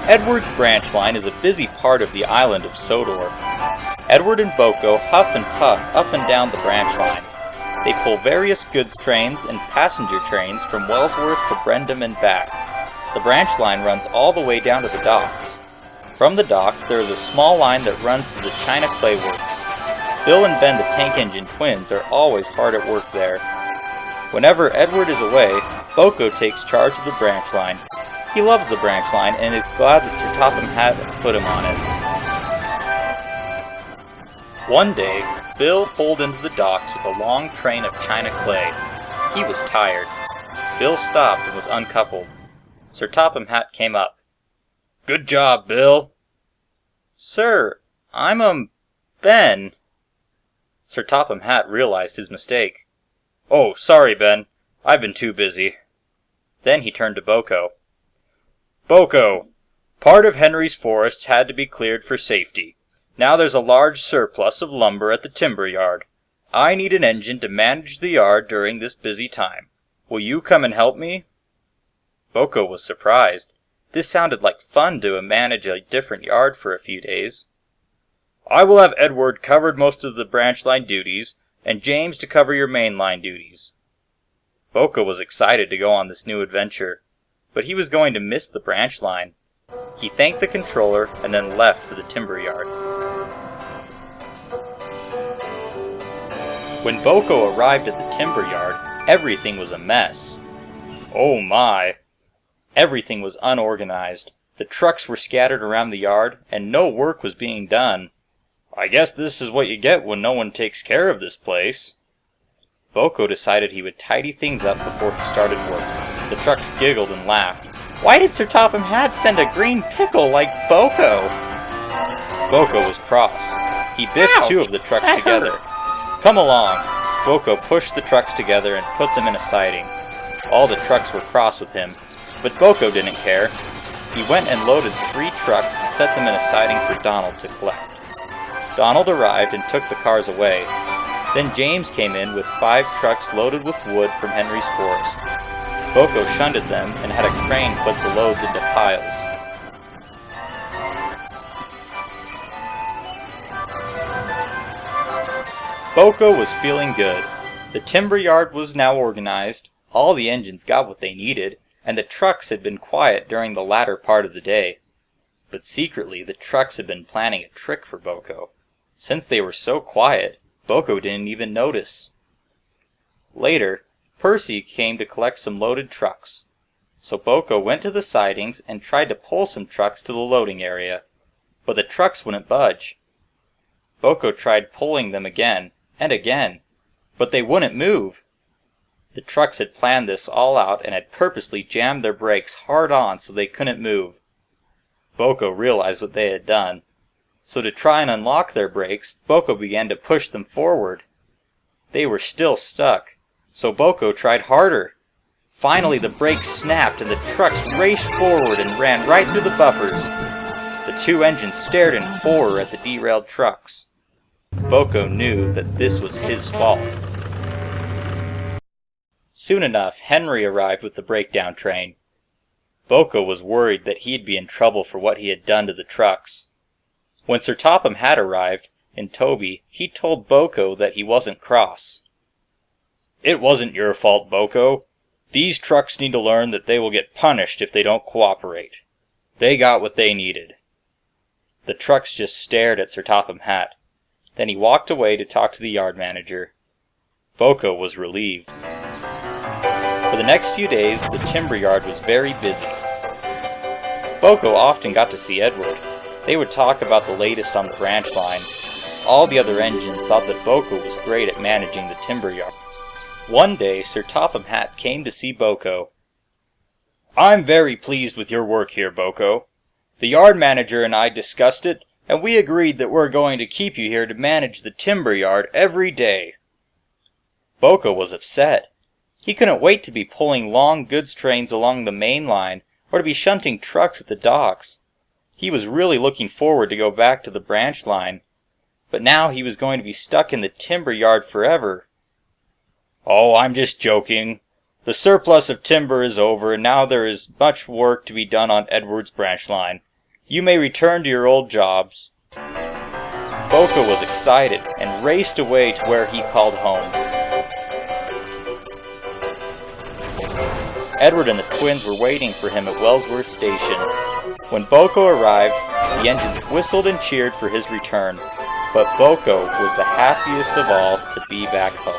Edward's branch line is a busy part of the island of Sodor. Edward and Boko huff and puff up and down the branch line. They pull various goods trains and passenger trains from Wellsworth to Brendam and back. The branch line runs all the way down to the docks. From the docks, there is a small line that runs to the China Clay Works. Bill and Ben, the Tank Engine twins, are always hard at work there. Whenever Edward is away, Boko takes charge of the branch line. He loves the branch line and is glad that Sir Topham had put him on it. One day, Bill pulled into the docks with a long train of China clay. He was tired. Bill stopped and was uncoupled. Sir Topham Hatt came up. "Good job, Bill." "Sir, I'm Ben." Sir Topham Hatt realized his mistake. "Oh, sorry, Ben. I've been too busy." Then he turned to Boko. "Boko, part of Henry's forest had to be cleared for safety. Now there's a large surplus of lumber at the timber yard. I need an engine to manage the yard during this busy time. Will you come and help me?" Boko was surprised. This sounded like fun to manage a different yard for a few days. "I will have Edward cover most of the branch line duties, and James to cover your main line duties." Boko was excited to go on this new adventure, but he was going to miss the branch line. He thanked the controller and then left for the timber yard. When Boko arrived at the timber yard, everything was a mess. Oh my! Everything was unorganized. The trucks were scattered around the yard, and no work was being done. "I guess this is what you get when no one takes care of this place." Boko decided he would tidy things up before he started work. The trucks giggled and laughed. "Why did Sir Topham Hatt send a green pickle like Boko?" Boko was cross. He biffed two of the trucks together. "Come along." Boko pushed the trucks together and put them in a siding. All the trucks were cross with him, but Boko didn't care. He went and loaded 3 trucks and set them in a siding for Donald to collect. Donald arrived and took the cars away. Then James came in with 5 trucks loaded with wood from Henry's forest. Boko shunted them and had a crane put the loads into piles. Boko was feeling good. The timber yard was now organized, all the engines got what they needed, and the trucks had been quiet during the latter part of the day. But secretly, the trucks had been planning a trick for Boko. Since they were so quiet, Boko didn't even notice. Later, Percy came to collect some loaded trucks. So Boko went to the sidings and tried to pull some trucks to the loading area. But the trucks wouldn't budge. Boko tried pulling them again and again, but they wouldn't move. The trucks had planned this all out and had purposely jammed their brakes hard on so they couldn't move. Boko realized what they had done. So to try and unlock their brakes, Boko began to push them forward. They were still stuck, so Boko tried harder. Finally the brakes snapped and the trucks raced forward and ran right through the buffers. The 2 engines stared in horror at the derailed trucks. Boko knew that this was his fault. Soon enough, Henry arrived with the breakdown train. Boko was worried that he'd be in trouble for what he had done to the trucks. When Sir Topham had arrived, in Toby, he told Boko that he wasn't cross. "It wasn't your fault, Boko. These trucks need to learn that they will get punished if they don't cooperate. They got what they needed." The trucks just stared at Sir Topham Hatt. Then he walked away to talk to the yard manager. Boko was relieved. For the next few days, the timber yard was very busy. Boko often got to see Edward. They would talk about the latest on the branch line. all the other engines thought that Boko was great at managing the timber yard. One day, Sir Topham Hatt came to see Boko. "I'm very pleased with your work here, Boko. The yard manager and I discussed it, and we agreed that we're going to keep you here to manage the timber yard every day." Boko was upset. He couldn't wait to be pulling long goods trains along the main line, or to be shunting trucks at the docks. He was really looking forward to go back to the branch line, but now he was going to be stuck in the timber yard forever. "Oh, I'm just joking. The surplus of timber is over, and now there is much work to be done on Edward's branch line. You may return to your old jobs." Boko was excited and raced away to where he called home. Edward and the twins were waiting for him at Wellsworth Station. When Boko arrived, the engines whistled and cheered for his return, but Boko was the happiest of all to be back home.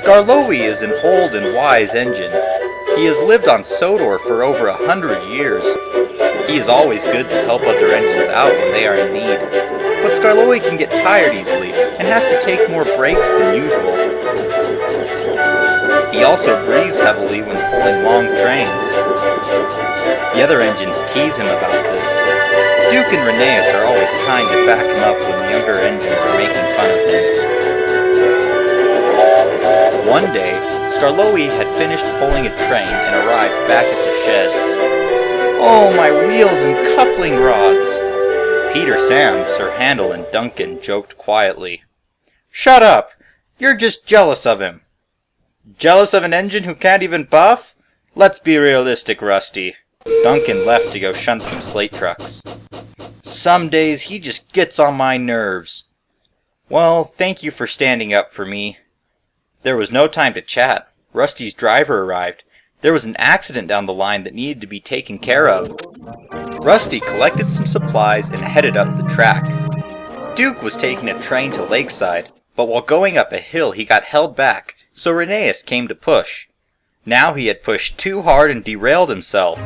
Skarloey is an old and wise engine. He has lived on Sodor for over 100 years. He is always good to help other engines out when they are in need. But Skarloey can get tired easily and has to take more breaks than usual. He also breathes heavily when pulling long trains. The other engines tease him about this. Duke and Rheneas are always kind to back him up when the younger engines are making fun of him. One day, Skarloey had finished pulling a train and arrived back at the sheds. "Oh, my wheels and coupling rods!" Peter, Sam, Sir Handel, and Duncan joked quietly. "Shut up! You're just jealous of him." "Jealous of an engine who can't even puff? Let's be realistic, Rusty." Duncan left to go shunt some slate trucks. "Some days he just gets on my nerves." "Well, thank you for standing up for me." There was no time to chat. Rusty's driver arrived. There was an accident down the line that needed to be taken care of. Rusty collected some supplies and headed up the track. Duke was taking a train to Lakeside, but while going up a hill he got held back, so Rheneas came to push. Now he had pushed too hard and derailed himself.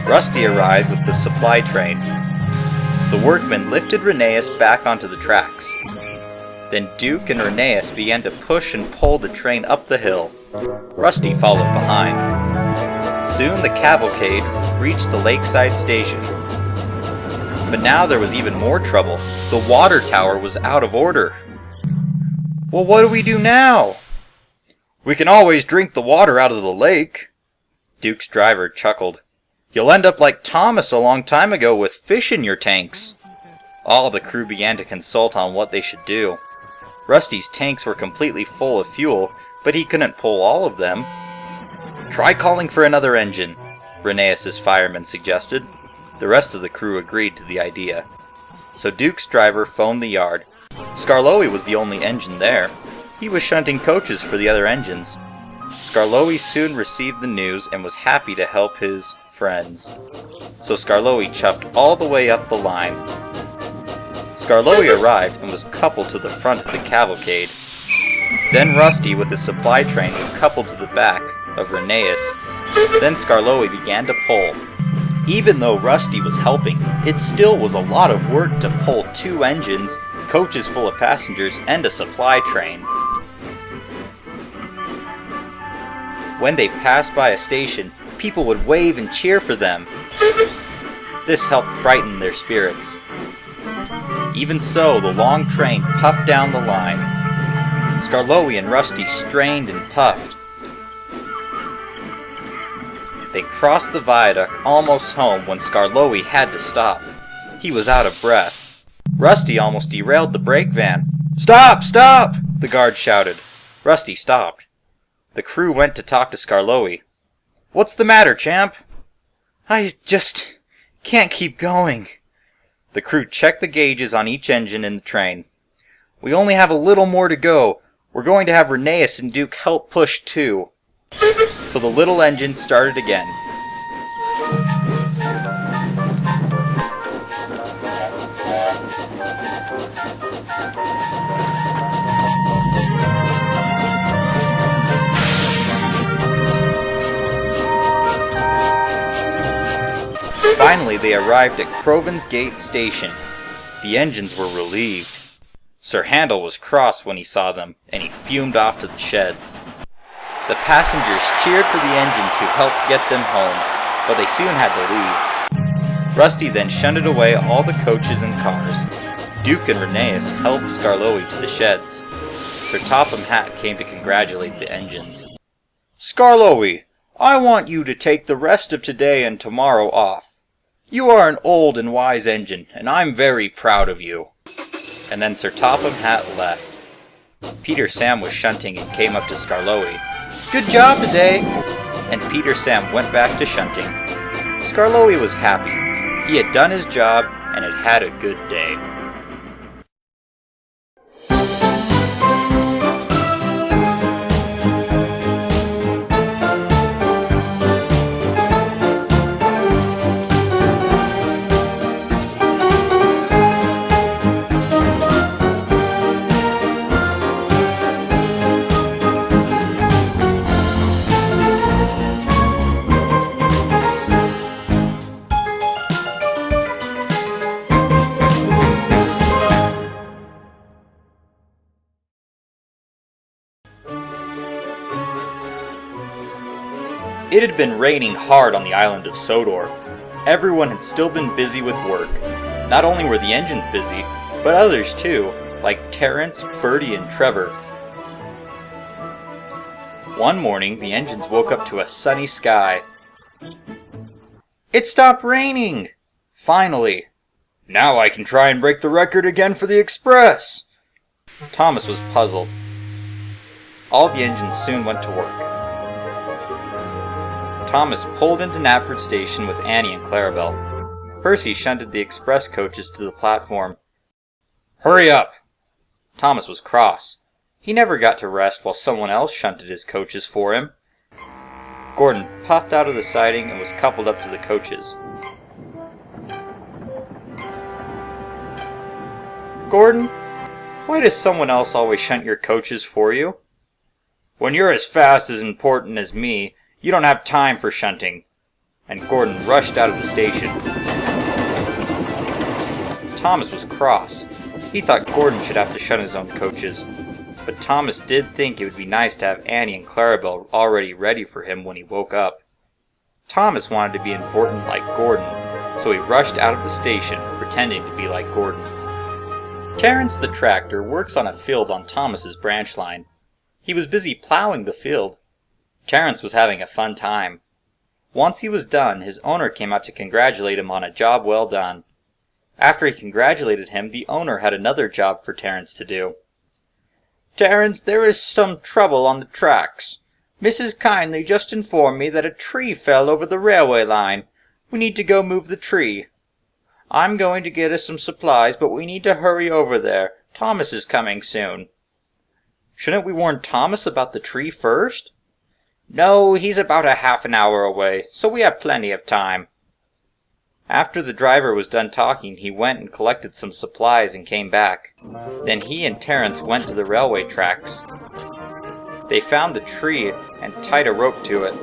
Rusty arrived with the supply train. The workmen lifted Rheneas back onto the tracks. Then Duke and Rheneas began to push and pull the train up the hill. Rusty followed behind. Soon the cavalcade reached the Lakeside station. But now there was even more trouble. The water tower was out of order. "Well, what do we do now?" "We can always drink the water out of the lake." Duke's driver chuckled. "You'll end up like Thomas a long time ago with fish in your tanks." All the crew began to consult on what they should do. Rusty's tanks were completely full of fuel, but he couldn't pull all of them. "Try calling for another engine," Rheneas' fireman suggested. The rest of the crew agreed to the idea. So Duke's driver phoned the yard. Skarloey was the only engine there. He was shunting coaches for the other engines. Skarloey soon received the news and was happy to help his friends. So Skarloey chuffed all the way up the line. Skarloey arrived and was coupled to the front of the cavalcade. Then Rusty with his supply train was coupled to the back of Rheneas. Then Skarloey began to pull. Even though Rusty was helping, it still was a lot of work to pull two engines, coaches full of passengers, and a supply train. When they passed by a station, people would wave and cheer for them. This helped brighten their spirits. Even so, the long train puffed down the line. Skarloey and Rusty strained and puffed. They crossed the viaduct almost home when Skarloey had to stop. He was out of breath. Rusty almost derailed the brake van. "Stop! Stop!" the guard shouted. Rusty stopped. The crew went to talk to Skarloey. What's the matter, champ? I just can't keep going. The crew checked the gauges on each engine in the train. We only have a little more to go. We're going to have Reneus and Duke help push too. So the little engine started again. Finally, they arrived at Croven's Gate Station. The engines were relieved. Sir Handel was cross when he saw them, and he fumed off to the sheds. The passengers cheered for the engines who helped get them home, but they soon had to leave. Rusty then shunted away all the coaches and cars. Duke and Reneus helped Skarloey to the sheds. Sir Topham Hatt came to congratulate the engines. Skarloey, I want you to take the rest of today and tomorrow off. You are an old and wise engine, and I'm very proud of you. And then Sir Topham Hatt left. Peter Sam was shunting and came up to Skarloey. Good job today! And Peter Sam went back to shunting. Skarloey was happy. He had done his job and had had a good day. It had been raining hard on the island of Sodor. Everyone had still been busy with work. Not only were the engines busy, but others too, like Terence, Bertie, and Trevor. One morning, the engines woke up to a sunny sky. It stopped raining! Finally! Now I can try and break the record again for the Express! Thomas was puzzled. All the engines soon went to work. Thomas pulled into Knapford Station with Annie and Clarabelle. Percy shunted the express coaches to the platform. Hurry up! Thomas was cross. He never got to rest while someone else shunted his coaches for him. Gordon puffed out of the siding and was coupled up to the coaches. Gordon, why does someone else always shunt your coaches for you? When you're as fast and important as me, you don't have time for shunting. And Gordon rushed out of the station. Thomas was cross. He thought Gordon should have to shunt his own coaches. But Thomas did think it would be nice to have Annie and Clarabelle already ready for him when he woke up. Thomas wanted to be important like Gordon, so he rushed out of the station, pretending to be like Gordon. Terence the tractor works on a field on Thomas's branch line. He was busy plowing the field. Terence was having a fun time. Once he was done, his owner came out to congratulate him on a job well done. After he congratulated him, the owner had another job for Terence to do. Terence, there is some trouble on the tracks. Mrs. Kindly just informed me that a tree fell over the railway line. We need to go move the tree. I'm going to get us some supplies, but we need to hurry over there. Thomas is coming soon. Shouldn't we warn Thomas about the tree first? No, he's about a half an hour away, so we have plenty of time. After the driver was done talking, he went and collected some supplies and came back. Then he and Terence went to the railway tracks. They found the tree and tied a rope to it.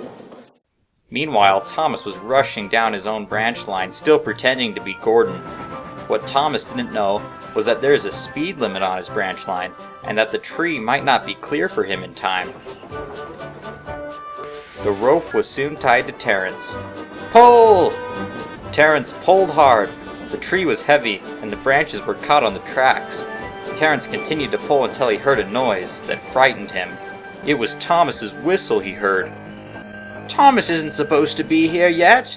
Meanwhile, Thomas was rushing down his own branch line, still pretending to be Gordon. What Thomas didn't know was that there is a speed limit on his branch line, and that the tree might not be clear for him in time. The rope was soon tied to Terence. Pull! Terence pulled hard. The tree was heavy, and the branches were caught on the tracks. Terence continued to pull until he heard a noise that frightened him. It was Thomas's whistle he heard. Thomas isn't supposed to be here yet.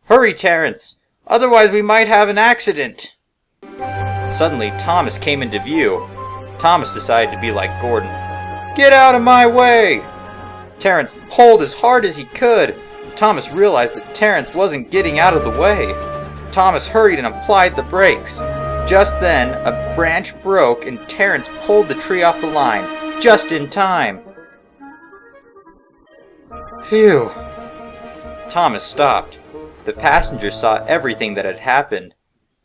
Hurry, Terence, otherwise we might have an accident. Suddenly, Thomas came into view. Thomas decided to be like Gordon. Get out of my way! Terence pulled as hard as he could. Thomas realized that Terence wasn't getting out of the way. Thomas hurried and applied the brakes. Just then, a branch broke and Terence pulled the tree off the line, just in time. Phew. Thomas stopped. The passengers saw everything that had happened.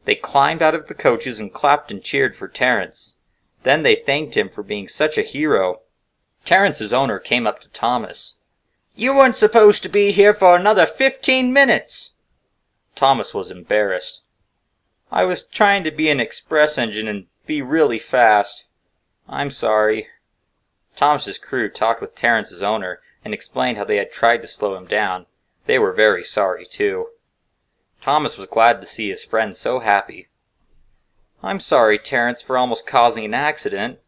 They climbed out of the coaches and clapped and cheered for Terence. Then they thanked him for being such a hero. Terence's owner came up to Thomas. "You weren't supposed to be here for another 15 minutes!" Thomas was embarrassed. "I was trying to be an express engine and be really fast. I'm sorry." Thomas's crew talked with Terence's owner and explained how they had tried to slow him down. They were very sorry, too. Thomas was glad to see his friend so happy. "I'm sorry, Terence, for almost causing an accident."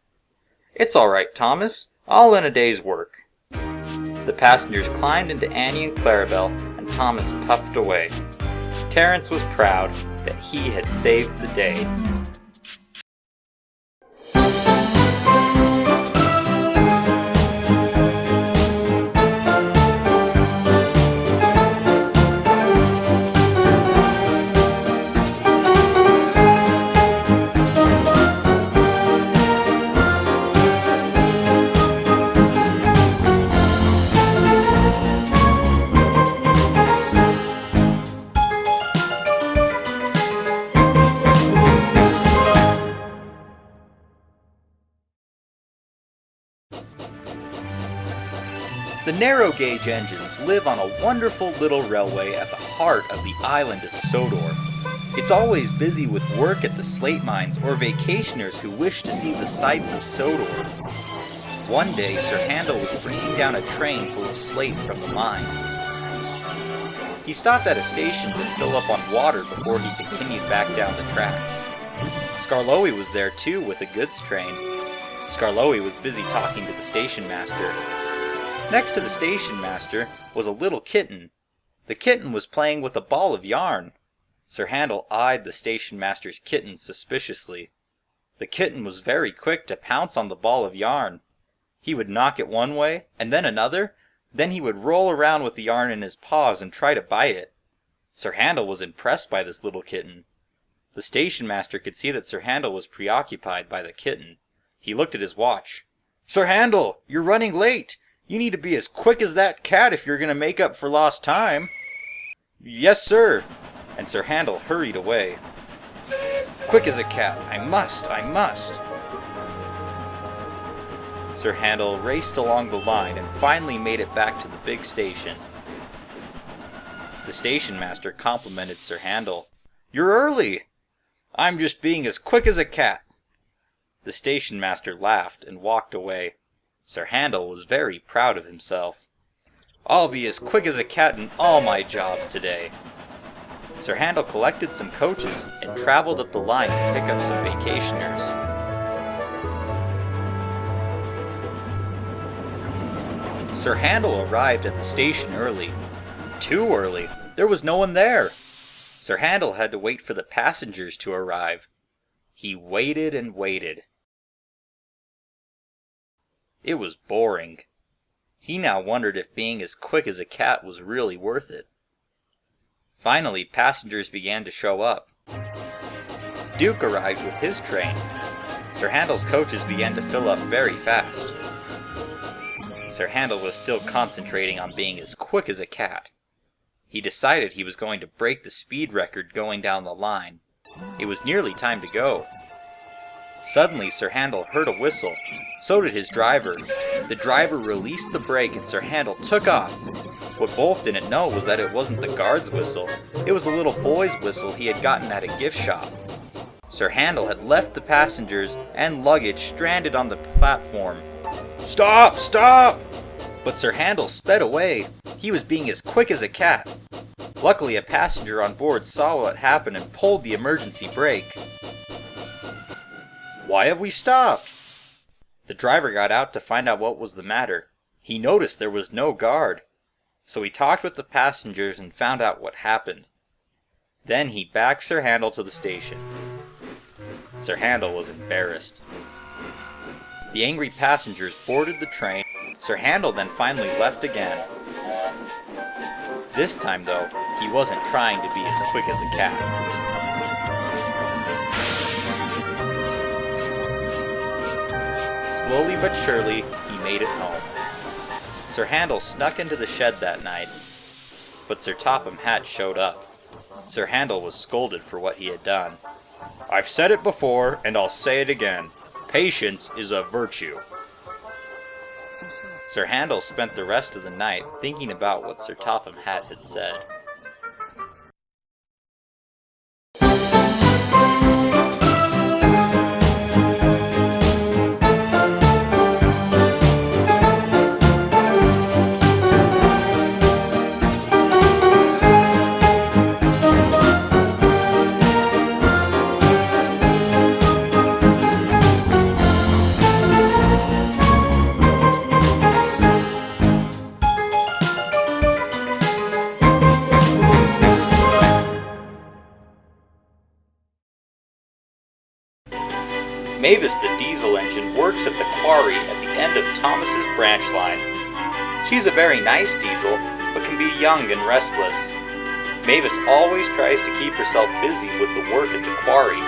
"It's all right, Thomas. All in a day's work." The passengers climbed into Annie and Clarabelle, and Thomas puffed away. Terence was proud that he had saved the day. The narrow-gauge engines live on a wonderful little railway at the heart of the island of Sodor. It's always busy with work at the slate mines or vacationers who wish to see the sights of Sodor. One day, Sir Handel was bringing down a train full of slate from the mines. He stopped at a station to fill up on water before he continued back down the tracks. Skarloey was there too with a goods train. Skarloey was busy talking to the station master. Next to the station master was a little kitten. The kitten was playing with a ball of yarn. Sir Handel eyed the station master's kitten suspiciously. The kitten was very quick to pounce on the ball of yarn. He would knock it one way, and then another, then he would roll around with the yarn in his paws and try to bite it. Sir Handel was impressed by this little kitten. The station master could see that Sir Handel was preoccupied by the kitten. He looked at his watch. "Sir Handel, you're running late! You need to be as quick as that cat if you're going to make up for lost time." "Yes, sir." And Sir Handel hurried away. "Quick as a cat. I must. Sir Handel raced along the line and finally made it back to the big station. The station master complimented Sir Handel. "You're early." "I'm just being as quick as a cat." The station master laughed and walked away. Sir Handel was very proud of himself. "I'll be as quick as a cat in all my jobs today." Sir Handel collected some coaches and traveled up the line to pick up some vacationers. Sir Handel arrived at the station early. Too early. There was no one there. Sir Handel had to wait for the passengers to arrive. He waited and waited. It was boring. He now wondered if being as quick as a cat was really worth it. Finally, passengers began to show up. Duke arrived with his train. Sir Handel's coaches began to fill up very fast. Sir Handel was still concentrating on being as quick as a cat. He decided he was going to break the speed record going down the line. It was nearly time to go. Suddenly, Sir Handel heard a whistle. So did his driver. The driver released the brake and Sir Handel took off. What both didn't know was that it wasn't the guard's whistle. It was a little boy's whistle he had gotten at a gift shop. Sir Handel had left the passengers and luggage stranded on the platform. "Stop! Stop!" But Sir Handel sped away. He was being as quick as a cat. Luckily, a passenger on board saw what happened and pulled the emergency brake. "Why have we stopped?" The driver got out to find out what was the matter. He noticed there was no guard. So he talked with the passengers and found out what happened. Then he backed Sir Handel to the station. Sir Handel was embarrassed. The angry passengers boarded the train. Sir Handel then finally left again. This time, though, he wasn't trying to be as quick as a cat. Slowly but surely, he made it home. Sir Handel snuck into the shed that night, but Sir Topham Hatt showed up. Sir Handel was scolded for what he had done. "I've said it before, and I'll say it again. Patience is a virtue." Sir Handel spent the rest of the night thinking about what Sir Topham Hatt had said. Mavis the diesel engine works at the quarry at the end of Thomas's branch line. She's a very nice diesel, but can be young and restless. Mavis always tries to keep herself busy with the work at the quarry.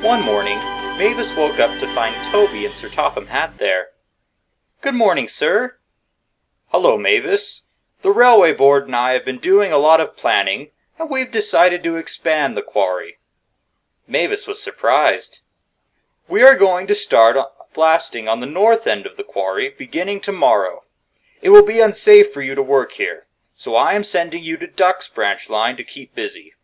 One morning, Mavis woke up to find Toby and Sir Topham Hatt there. "Good morning, sir." "Hello, Mavis. The railway board and I have been doing a lot of planning, and we've decided to expand the quarry." Mavis was surprised. "We are going to start blasting on the north end of the quarry beginning tomorrow. It will be unsafe for you to work here, so I am sending you to Duck's branch line to keep busy."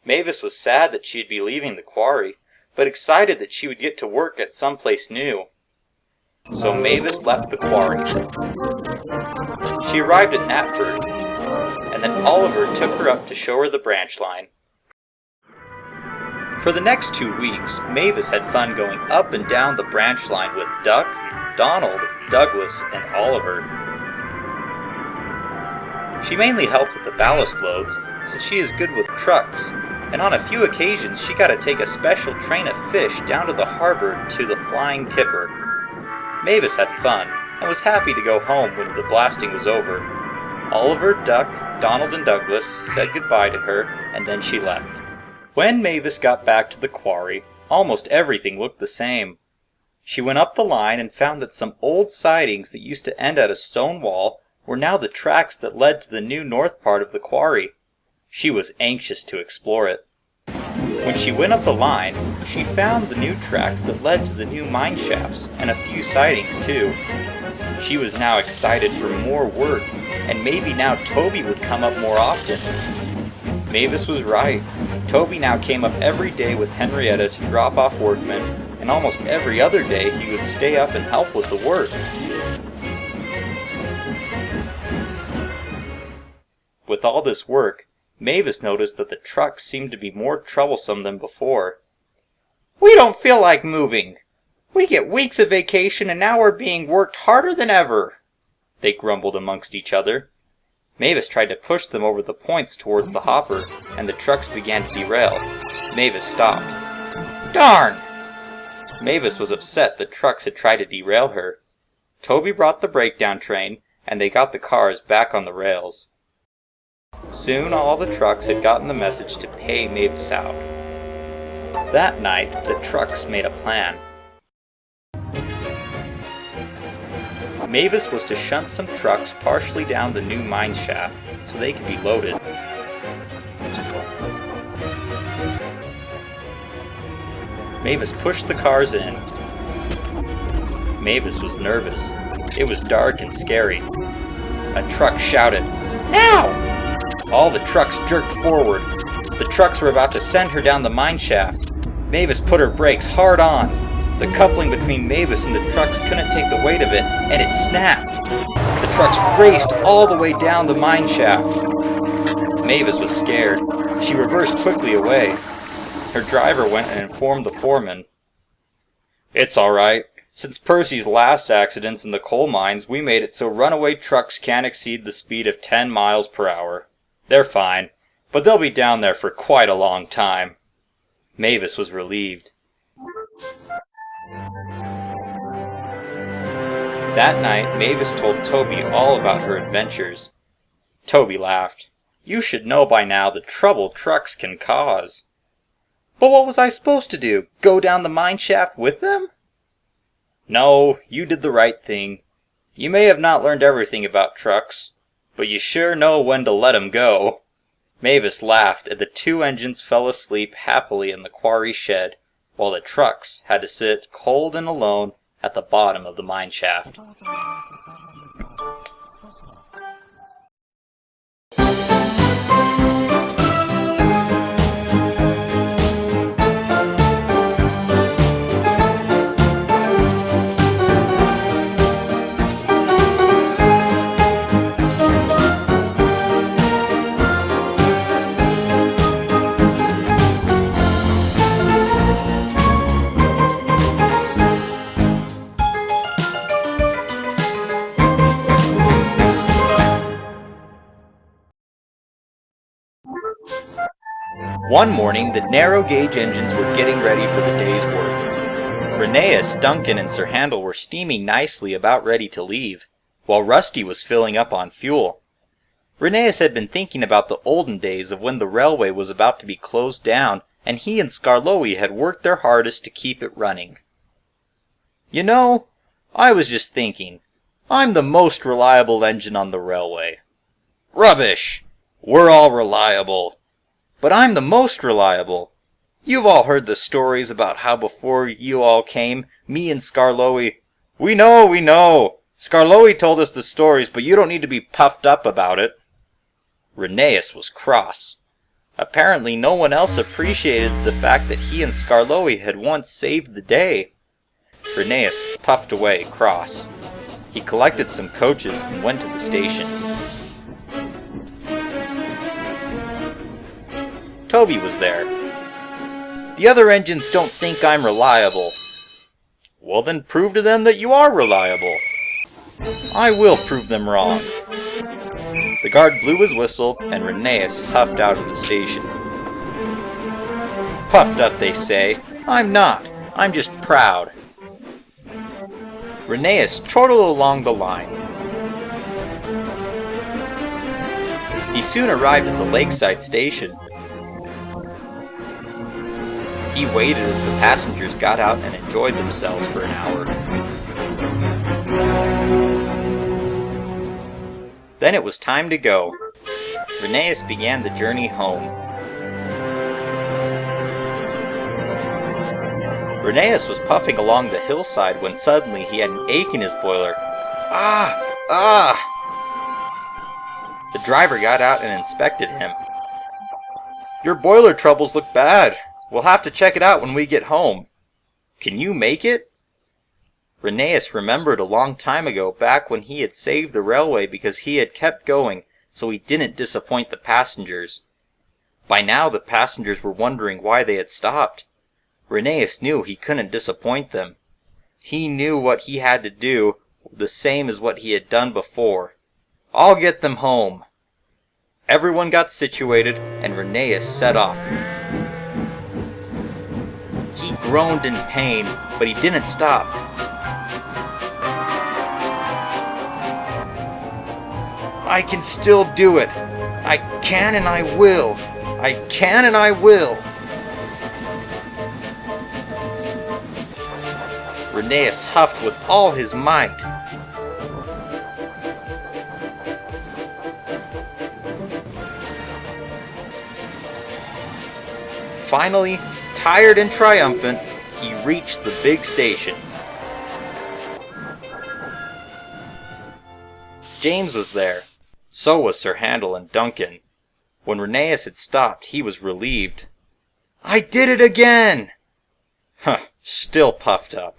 Mavis was sad that she'd be leaving the quarry, but excited that she would get to work at some place new. So Mavis left the quarry. She arrived at Knapford, and then Oliver took her up to show her the branch line. For the next 2 weeks, Mavis had fun going up and down the branch line with Duck, Donald, Douglas, and Oliver. She mainly helped with the ballast loads, since she is good with trucks, and on a few occasions she got to take a special train of fish down to the harbor to the Flying Kipper. Mavis had fun, and was happy to go home when the blasting was over. Oliver, Duck, Donald, and Douglas said goodbye to her, and then she left. When Mavis got back to the quarry, almost everything looked the same. She went up the line and found that some old sidings that used to end at a stone wall were now the tracks that led to the new north part of the quarry. She was anxious to explore it. When she went up the line, she found the new tracks that led to the new mine shafts, and a few sidings too. She was now excited for more work, and maybe now Toby would come up more often. Mavis was right. Toby now came up every day with Henrietta to drop off workmen, and almost every other day he would stay up and help with the work. With all this work, Mavis noticed that the trucks seemed to be more troublesome than before. "We don't feel like moving. We get weeks of vacation and now we're being worked harder than ever," they grumbled amongst each other. Mavis tried to push them over the points towards the hopper, and the trucks began to derail. Mavis stopped. "Darn!" Mavis was upset that trucks had tried to derail her. Toby brought the breakdown train, and they got the cars back on the rails. Soon all the trucks had gotten the message to pay Mavis out. That night, the trucks made a plan. Mavis was to shunt some trucks partially down the new mine shaft so they could be loaded. Mavis pushed the cars in. Mavis was nervous. It was dark and scary. A truck shouted, "Now!" All the trucks jerked forward. The trucks were about to send her down the mine shaft. Mavis put her brakes hard on. The coupling between Mavis and the trucks couldn't take the weight of it, and it snapped. The trucks raced all the way down the mine shaft. Mavis was scared. She reversed quickly away. Her driver went and informed the foreman. "It's all right. Since Percy's last accidents in the coal mines, we made it so runaway trucks can't exceed the speed of 10 miles per hour. They're fine, but they'll be down there for quite a long time." Mavis was relieved. That night, Mavis told Toby all about her adventures. Toby laughed. "You should know by now the trouble trucks can cause." "But what was I supposed to do? Go down the mine shaft with them?" "No, you did the right thing. You may have not learned everything about trucks, but you sure know when to let 'em go." Mavis laughed, and the two engines fell asleep happily in the quarry shed, while the trucks had to sit cold and alone at the bottom of the mine shaft. One morning, the narrow-gauge engines were getting ready for the day's work. Rheneas, Duncan, and Sir Handel were steaming nicely about ready to leave, while Rusty was filling up on fuel. Rheneas had been thinking about the olden days of when the railway was about to be closed down, and he and Skarloey had worked their hardest to keep it running. "You know, I was just thinking, I'm the most reliable engine on the railway." "Rubbish! We're all reliable." "But I'm the most reliable. You've all heard the stories about how before you all came, me and Skarloey—" We know! Skarloey told us the stories, but you don't need to be puffed up about it." Rheneas was cross. Apparently no one else appreciated the fact that he and Skarloey had once saved the day. Rheneas puffed away, cross. He collected some coaches and went to the station. Toby was there. "The other engines don't think I'm reliable." "Well then prove to them that you are reliable." "I will prove them wrong." The guard blew his whistle, and Rheneas huffed out of the station. "Puffed up, they say. I'm not. I'm just proud." Rheneas chortled along the line. He soon arrived at the lakeside station. He waited as the passengers got out and enjoyed themselves for an hour. Then it was time to go. Rheneas began the journey home. Rheneas was puffing along the hillside when suddenly he had an ache in his boiler. Ah! The driver got out and inspected him. "Your boiler troubles look bad. We'll have to check it out when we get home. Can you make it?" Rheneas remembered a long time ago, back when he had saved the railway because he had kept going so he didn't disappoint the passengers. By now the passengers were wondering why they had stopped. Rheneas knew he couldn't disappoint them. He knew what he had to do, the same as what he had done before. "I'll get them home." Everyone got situated, and Rheneas set off. He groaned in pain, but he didn't stop. "I can still do it. I can and I will. I can and I will." Rheneas huffed with all his might. Finally, tired and triumphant, he reached the big station. James was there. So was Sir Handel and Duncan. When Rheneas had stopped, he was relieved. "I did it again!" "Huh, still puffed up."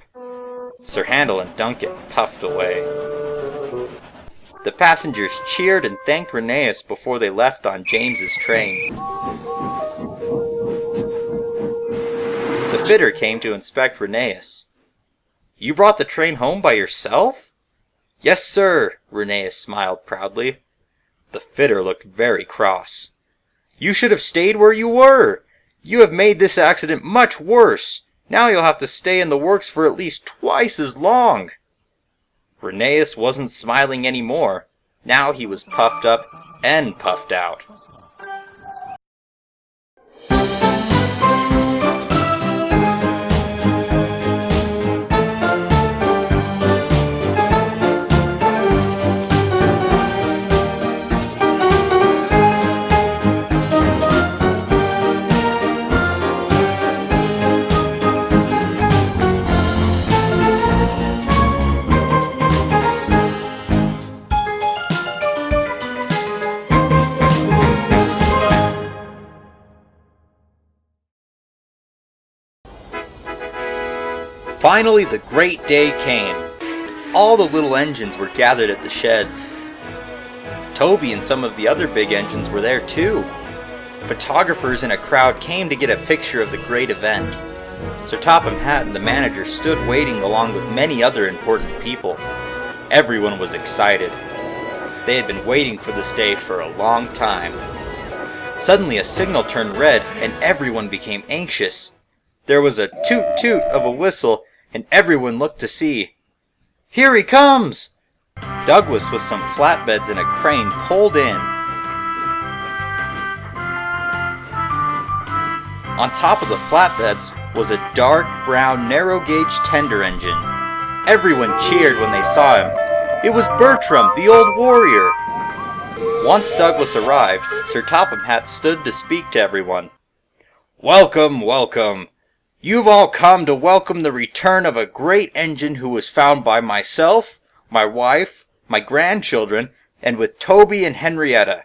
Sir Handel and Duncan puffed away. The passengers cheered and thanked Rheneas before they left on James's train. The fitter came to inspect Rheneas. "You brought the train home by yourself?" "Yes, sir," Rheneas smiled proudly. The fitter looked very cross. "You should have stayed where you were. You have made this accident much worse. Now you'll have to stay in the works for at least twice as long." Rheneas wasn't smiling anymore. Now he was puffed up and puffed out. Finally, the great day came. All the little engines were gathered at the sheds. Toby and some of the other big engines were there too. Photographers in a crowd came to get a picture of the great event. Sir Topham Hatt and the manager stood waiting along with many other important people. Everyone was excited. They had been waiting for this day for a long time. Suddenly a signal turned red and everyone became anxious. There was a toot-toot of a whistle and everyone looked to see. Here he comes! Douglas with some flatbeds and a crane pulled in. On top of the flatbeds was a dark brown narrow-gauge tender engine. Everyone cheered when they saw him. It was Bertram, the old warrior. Once Douglas arrived, Sir Topham Hatt stood to speak to everyone. Welcome, welcome. You've all come to welcome the return of a great engine who was found by myself, my wife, my grandchildren, and with Toby and Henrietta.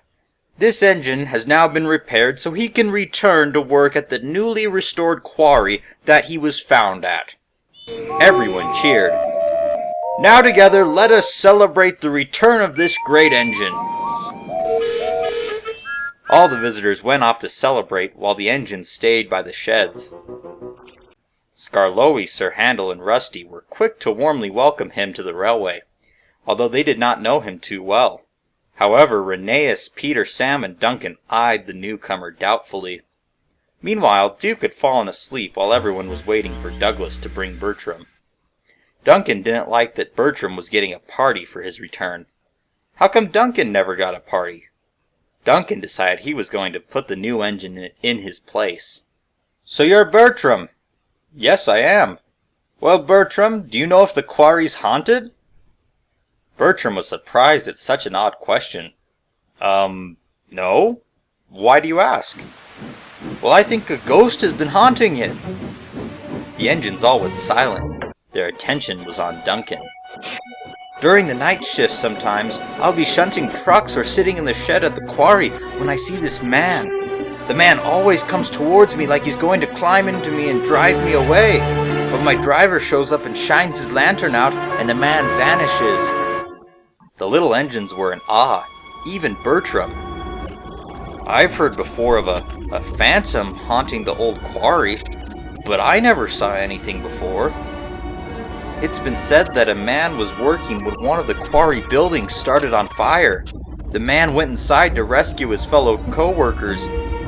This engine has now been repaired so he can return to work at the newly restored quarry that he was found at. Everyone cheered. Now together let us celebrate the return of this great engine. All the visitors went off to celebrate while the engine stayed by the sheds. Skarloey, Sir Handel, and Rusty were quick to warmly welcome him to the railway, although they did not know him too well. However, Rheneas, Peter, Sam, and Duncan eyed the newcomer doubtfully. Meanwhile, Duke had fallen asleep while everyone was waiting for Douglas to bring Bertram. Duncan didn't like that Bertram was getting a party for his return. How come Duncan never got a party? Duncan decided he was going to put the new engine in his place. So you're Bertram? Yes, I am. Well, Bertram, do you know if the quarry's haunted? Bertram was surprised at such an odd question. No? Why do you ask? Well, I think a ghost has been haunting it. The engines all went silent. Their attention was on Duncan. During the night shift sometimes, I'll be shunting trucks or sitting in the shed at the quarry when I see this man. The man always comes towards me like he's going to climb into me and drive me away. But my driver shows up and shines his lantern out, and the man vanishes. The little engines were in awe, even Bertram. I've heard before of a phantom haunting the old quarry, but I never saw anything before. It's been said that a man was working when one of the quarry buildings started on fire. The man went inside to rescue his fellow co-workers,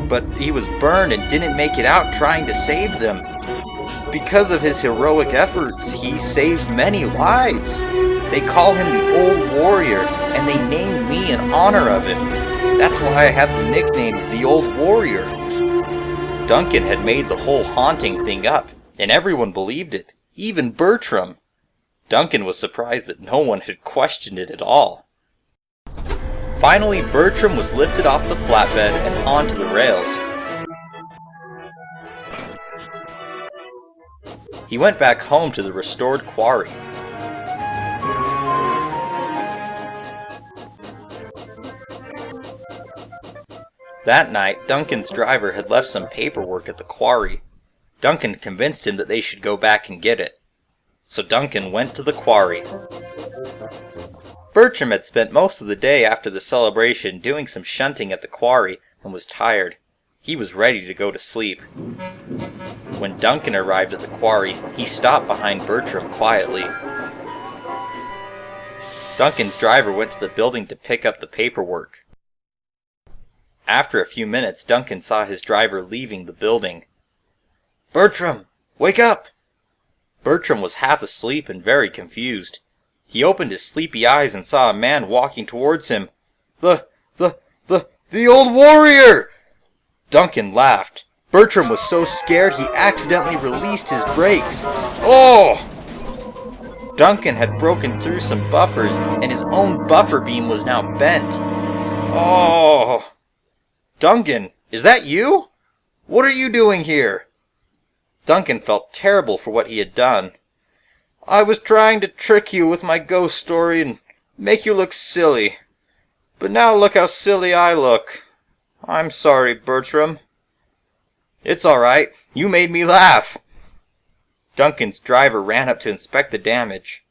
but he was burned and didn't make it out trying to save them. Because of his heroic efforts, he saved many lives. They call him the Old Warrior, and they named me in honor of him. That's why I have the nickname the Old Warrior. Duncan had made the whole haunting thing up, and everyone believed it, even Bertram. Duncan was surprised that no one had questioned it at all. Finally, Bertram was lifted off the flatbed and onto the rails. He went back home to the restored quarry. That night, Duncan's driver had left some paperwork at the quarry. Duncan convinced him that they should go back and get it. So Duncan went to the quarry. Bertram had spent most of the day after the celebration doing some shunting at the quarry and was tired. He was ready to go to sleep. When Duncan arrived at the quarry, he stopped behind Bertram quietly. Duncan's driver went to the building to pick up the paperwork. After a few minutes, Duncan saw his driver leaving the building. "Bertram, wake up!" Bertram was half asleep and very confused. He opened his sleepy eyes and saw a man walking towards him. The old warrior! Duncan laughed. Bertram was so scared he accidentally released his brakes. Oh! Duncan had broken through some buffers, and his own buffer beam was now bent. Oh! Duncan, is that you? What are you doing here? Duncan felt terrible for what he had done. I was trying to trick you with my ghost story and make you look silly. But now look how silly I look. I'm sorry, Bertram. It's all right. You made me laugh. Duncan's driver ran up to inspect the damage.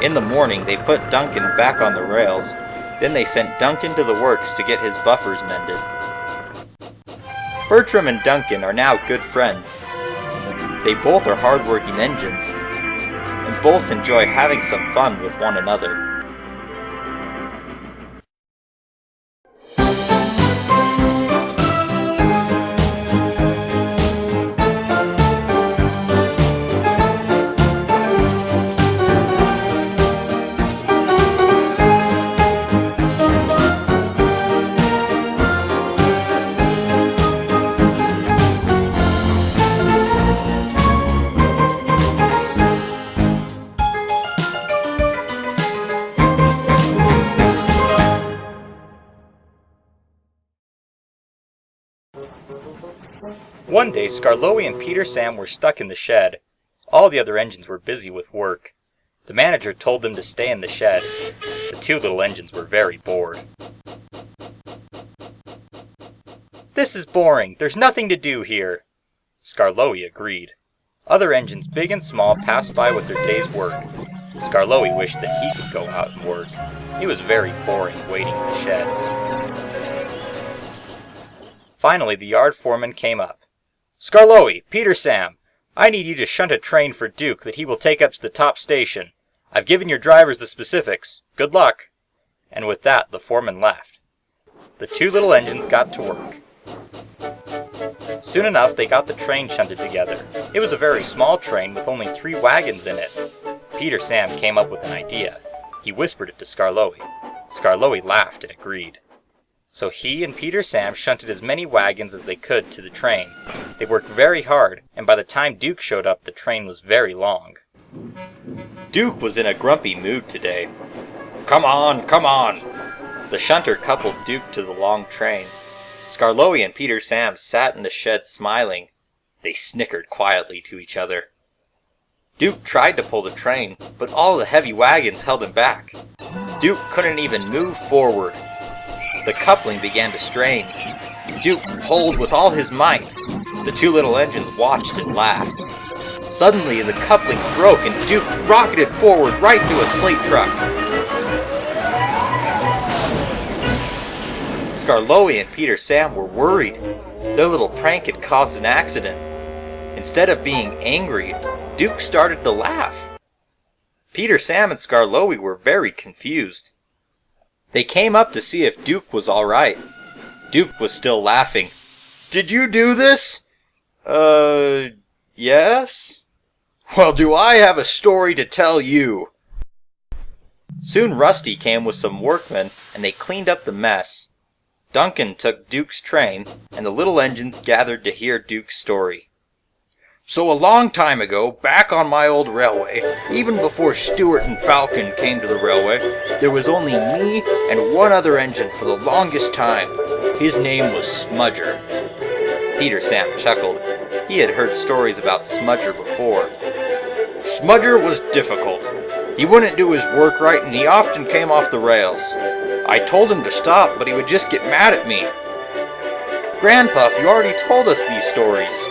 In the morning, they put Duncan back on the rails. Then they sent Duncan to the works to get his buffers mended. Bertram and Duncan are now good friends. They both are hard-working engines, and both enjoy having some fun with one another. One day, Skarloey and Peter Sam were stuck in the shed. All the other engines were busy with work. The manager told them to stay in the shed. The two little engines were very bored. This is boring. There's nothing to do here. Skarloey agreed. Other engines, big and small, passed by with their day's work. Skarloey wished that he could go out and work. It was very boring waiting in the shed. Finally, the yard foreman came up. Skarloey, Peter Sam, I need you to shunt a train for Duke that he will take up to the top station. I've given your drivers the specifics. Good luck. And with that, the foreman left. The two little engines got to work. Soon enough, they got the train shunted together. It was a very small train with only 3 wagons in it. Peter Sam came up with an idea. He whispered it to Skarloey. Skarloey laughed and agreed. So he and Peter Sam shunted as many wagons as they could to the train. They worked very hard, and by the time Duke showed up, the train was very long. Duke was in a grumpy mood today. Come on, come on! The shunter coupled Duke to the long train. Skarloey and Peter Sam sat in the shed smiling. They snickered quietly to each other. Duke tried to pull the train, but all the heavy wagons held him back. Duke couldn't even move forward. The coupling began to strain. Duke pulled with all his might. The two little engines watched and laughed. Suddenly, the coupling broke and Duke rocketed forward right into a slate truck. Skarloey and Peter Sam were worried. Their little prank had caused an accident. Instead of being angry, Duke started to laugh. Peter Sam and Skarloey were very confused. They came up to see if Duke was all right. Duke was still laughing. Did you do this? Yes? Well, do I have a story to tell you? Soon Rusty came with some workmen, and they cleaned up the mess. Duncan took Duke's train, and the little engines gathered to hear Duke's story. So a long time ago, back on my old railway, even before Stewart and Falcon came to the railway, there was only me and one other engine for the longest time. His name was Smudger. Peter Sam chuckled. He had heard stories about Smudger before. Smudger was difficult. He wouldn't do his work right and he often came off the rails. I told him to stop, but he would just get mad at me. Grandpuff, you already told us these stories.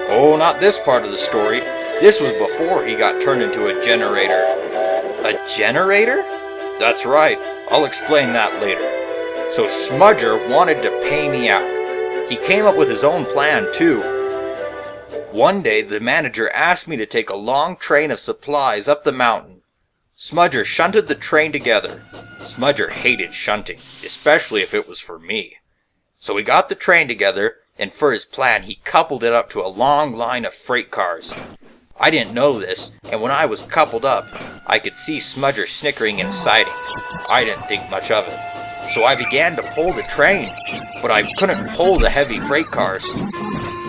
Oh, not this part of the story. This was before he got turned into a generator. A generator? That's right. I'll explain that later. So Smudger wanted to pay me out. He came up with his own plan, too. One day, the manager asked me to take a long train of supplies up the mountain. Smudger shunted the train together. Smudger hated shunting, especially if it was for me. So we got the train together, and for his plan, he coupled it up to a long line of freight cars. I didn't know this, and when I was coupled up, I could see Smudger snickering in a siding. I didn't think much of it. So I began to pull the train, but I couldn't pull the heavy freight cars.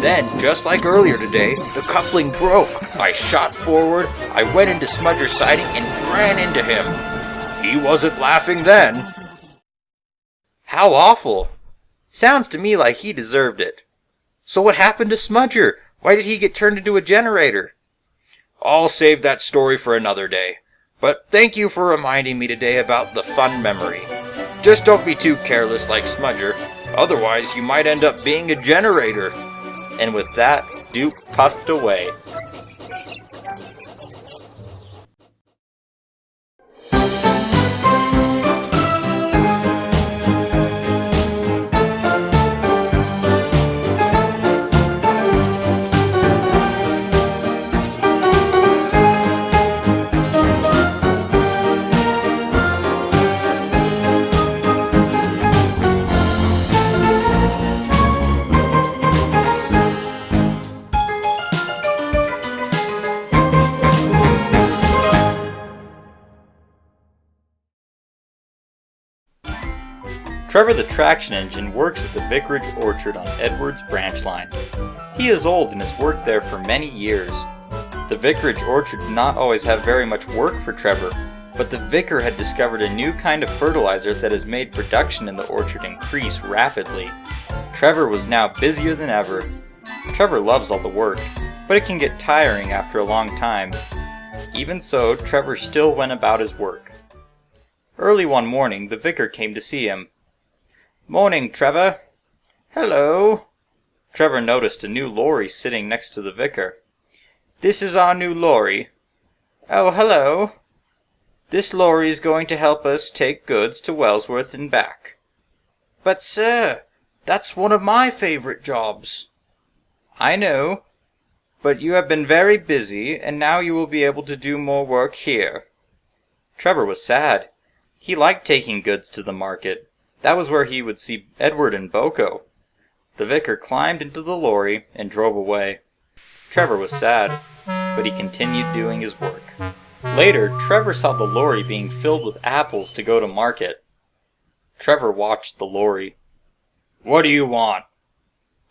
Then, just like earlier today, the coupling broke. I shot forward, I went into Smudger's siding and ran into him. He wasn't laughing then. How awful. Sounds to me like he deserved it. So what happened to Smudger? Why did he get turned into a generator? I'll save that story for another day. But thank you for reminding me today about the fun memory. Just don't be too careless like Smudger, otherwise you might end up being a generator. And with that, Duke puffed away. Trevor the traction engine works at the vicarage orchard on Edward's branch line. He is old and has worked there for many years. The vicarage orchard did not always have very much work for Trevor, but the vicar had discovered a new kind of fertilizer that has made production in the orchard increase rapidly. Trevor was now busier than ever. Trevor loves all the work, but it can get tiring after a long time. Even so, Trevor still went about his work. Early one morning, the vicar came to see him. "Morning, Trevor." Hello. Trevor noticed a new lorry sitting next to the vicar. This is our new lorry. Oh, hello. This lorry is going to help us take goods to Wellsworth and back. But, sir, that's one of my favorite jobs. I know, but you have been very busy, and now you will be able to do more work here. Trevor was sad. He liked taking goods to the market. That was where he would see Edward and Boko. The vicar climbed into the lorry and drove away. Trevor was sad, but he continued doing his work. Later, Trevor saw the lorry being filled with apples to go to market. Trevor watched the lorry. What do you want?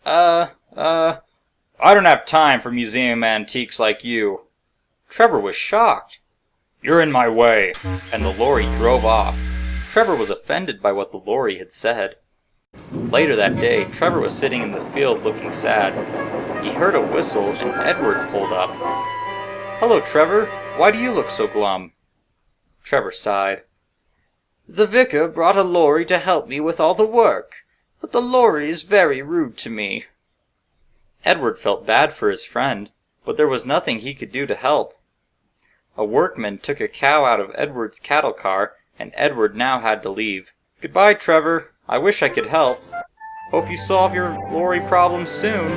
I don't have time for museum antiques like you. Trevor was shocked. You're in my way. And the lorry drove off. Trevor was offended by what the lorry had said. Later that day, Trevor was sitting in the field looking sad. He heard a whistle and Edward pulled up. "Hello, Trevor. Why do you look so glum?" Trevor sighed. The vicar brought a lorry to help me with all the work, but the lorry is very rude to me. Edward felt bad for his friend, but there was nothing he could do to help. A workman took a cow out of Edward's cattle car, and Edward now had to leave. "Goodbye, Trevor. I wish I could help. Hope you solve your lorry problem soon."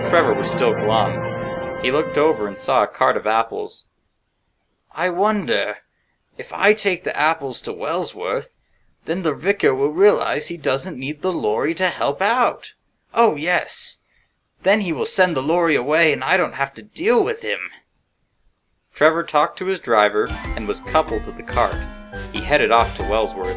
Trevor was still glum. He looked over and saw a cart of apples. I wonder, if I take the apples to Wellsworth, then the vicar will realize he doesn't need the lorry to help out. Oh, yes. Then he will send the lorry away and I don't have to deal with him. Trevor talked to his driver and was coupled to the cart. He headed off to Wellsworth.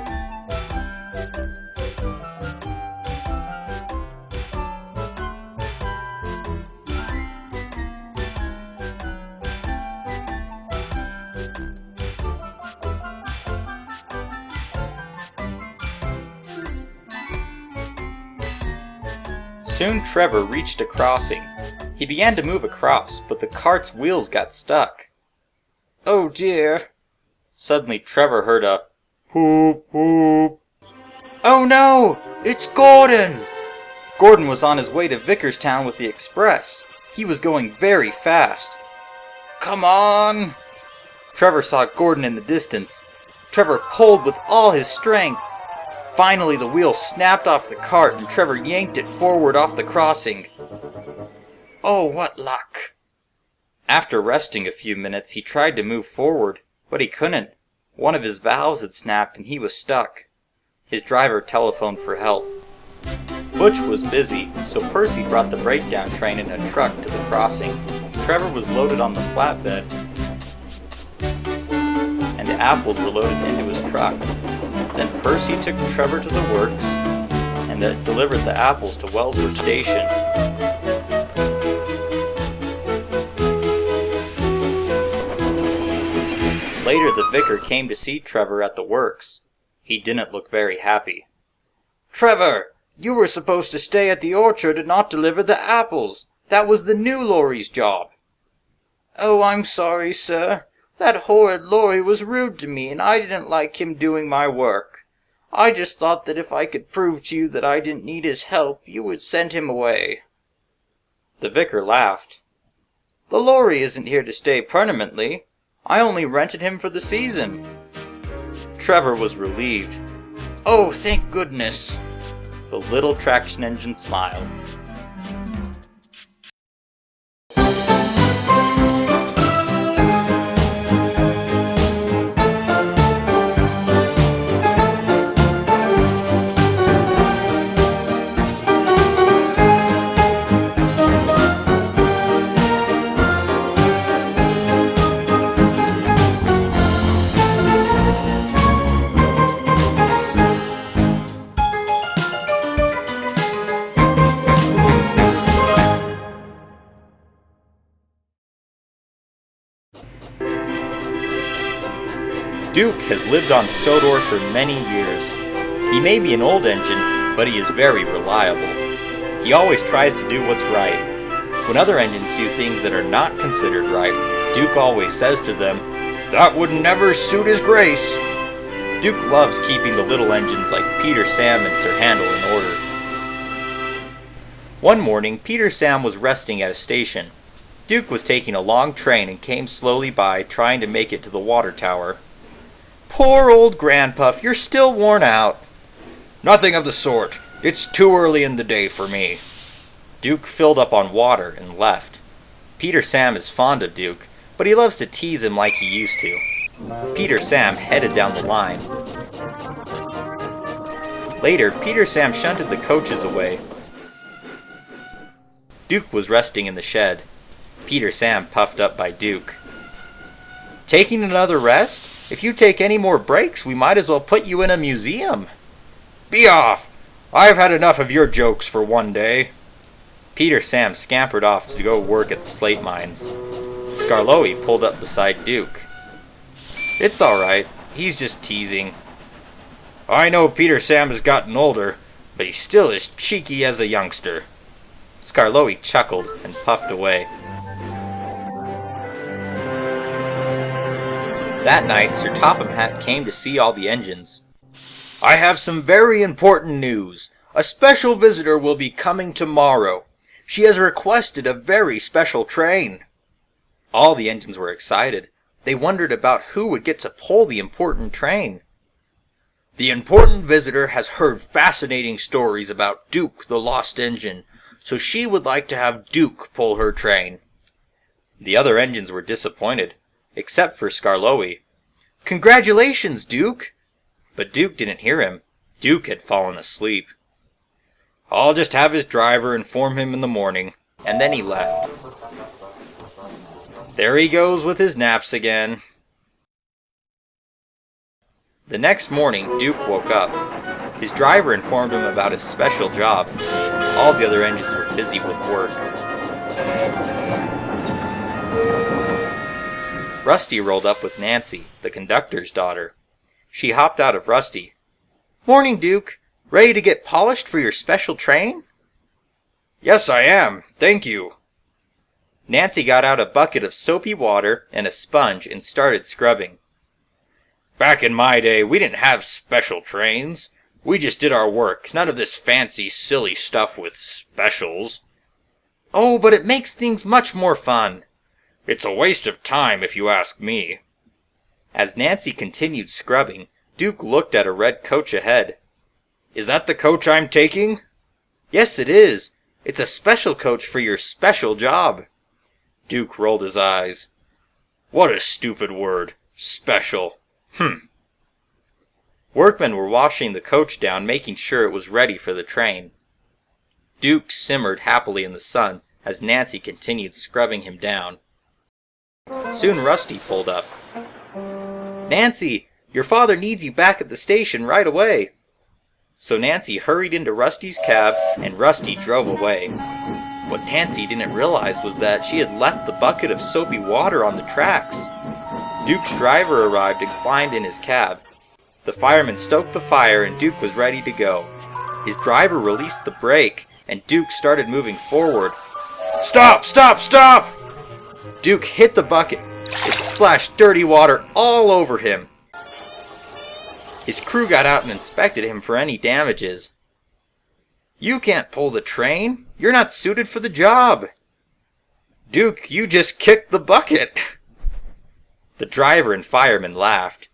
Soon Trevor reached a crossing. He began to move across, but the cart's wheels got stuck. Oh dear. Suddenly Trevor heard a poop poop. Oh no! It's Gordon! Gordon was on his way to Vickerstown with the express. He was going very fast. Come on! Trevor saw Gordon in the distance. Trevor pulled with all his strength. Finally, the wheel snapped off the cart and Trevor yanked it forward off the crossing. Oh, what luck! After resting a few minutes, he tried to move forward, but he couldn't. One of his valves had snapped and he was stuck. His driver telephoned for help. Butch was busy, so Percy brought the breakdown train in a truck to the crossing. Trevor was loaded on the flatbed, and the apples were loaded into his truck. Then Percy took Trevor to the works, and delivered the apples to Wellsworth Station. Later, the vicar came to see Trevor at the works. He didn't look very happy. Trevor, you were supposed to stay at the orchard and not deliver the apples. That was the new Laurie's job. Oh, I'm sorry, sir. That horrid Laurie was rude to me, and I didn't like him doing my work. I just thought that if I could prove to you that I didn't need his help, you would send him away. The vicar laughed. The Laurie isn't here to stay permanently. I only rented him for the season. Trevor was relieved. Oh, thank goodness. The little traction engine smiled. Duke has lived on Sodor for many years. He may be an old engine, but he is very reliable. He always tries to do what's right. When other engines do things that are not considered right, Duke always says to them, "That would never suit his grace." Duke loves keeping the little engines like Peter Sam and Sir Handel in order. One morning, Peter Sam was resting at a station. Duke was taking a long train and came slowly by, trying to make it to the water tower. Poor old Grandpuff, you're still worn out. Nothing of the sort. It's too early in the day for me. Duke filled up on water and left. Peter Sam is fond of Duke, but he loves to tease him like he used to. Peter Sam headed down the line. Later, Peter Sam shunted the coaches away. Duke was resting in the shed. Peter Sam puffed up by Duke. Taking another rest? If you take any more breaks, we might as well put you in a museum. Be off! I've had enough of your jokes for one day. Peter Sam scampered off to go work at the slate mines. Skarloey pulled up beside Duke. It's all right. He's just teasing. I know Peter Sam has gotten older, but he's still as cheeky as a youngster. Skarloey chuckled and puffed away. That night, Sir Topham Hatt came to see all the engines. I have some very important news. A special visitor will be coming tomorrow. She has requested a very special train. All the engines were excited. They wondered about who would get to pull the important train. The important visitor has heard fascinating stories about Duke the Lost Engine, so she would like to have Duke pull her train. The other engines were disappointed, except for Skarloey. Congratulations, Duke! But Duke didn't hear him. Duke had fallen asleep. I'll just have his driver inform him in the morning. And then he left. There he goes with his naps again. The next morning, Duke woke up. His driver informed him about his special job. All the other engines were busy with work. Rusty rolled up with Nancy, the conductor's daughter. She hopped out of Rusty. Morning, Duke. Ready to get polished for your special train? Yes, I am. Thank you. Nancy got out a bucket of soapy water and a sponge and started scrubbing. Back in my day, we didn't have special trains. We just did our work. None of this fancy, silly stuff with specials. Oh, but it makes things much more fun. It's a waste of time, if you ask me. As Nancy continued scrubbing, Duke looked at a red coach ahead. Is that the coach I'm taking? Yes, it is. It's a special coach for your special job. Duke rolled his eyes. What a stupid word. Special. Workmen were washing the coach down, making sure it was ready for the train. Duke simmered happily in the sun as Nancy continued scrubbing him down. Soon Rusty pulled up. "Nancy, your father needs you back at the station right away." So Nancy hurried into Rusty's cab and Rusty drove away. What Nancy didn't realize was that she had left the bucket of soapy water on the tracks. Duke's driver arrived and climbed in his cab. The fireman stoked the fire and Duke was ready to go. His driver released the brake and Duke started moving forward. "Stop! Stop! Stop!" Duke hit the bucket. It splashed dirty water all over him. His crew got out and inspected him for any damages. "You can't pull the train. You're not suited for the job." "Duke, you just kicked the bucket." The driver and fireman laughed.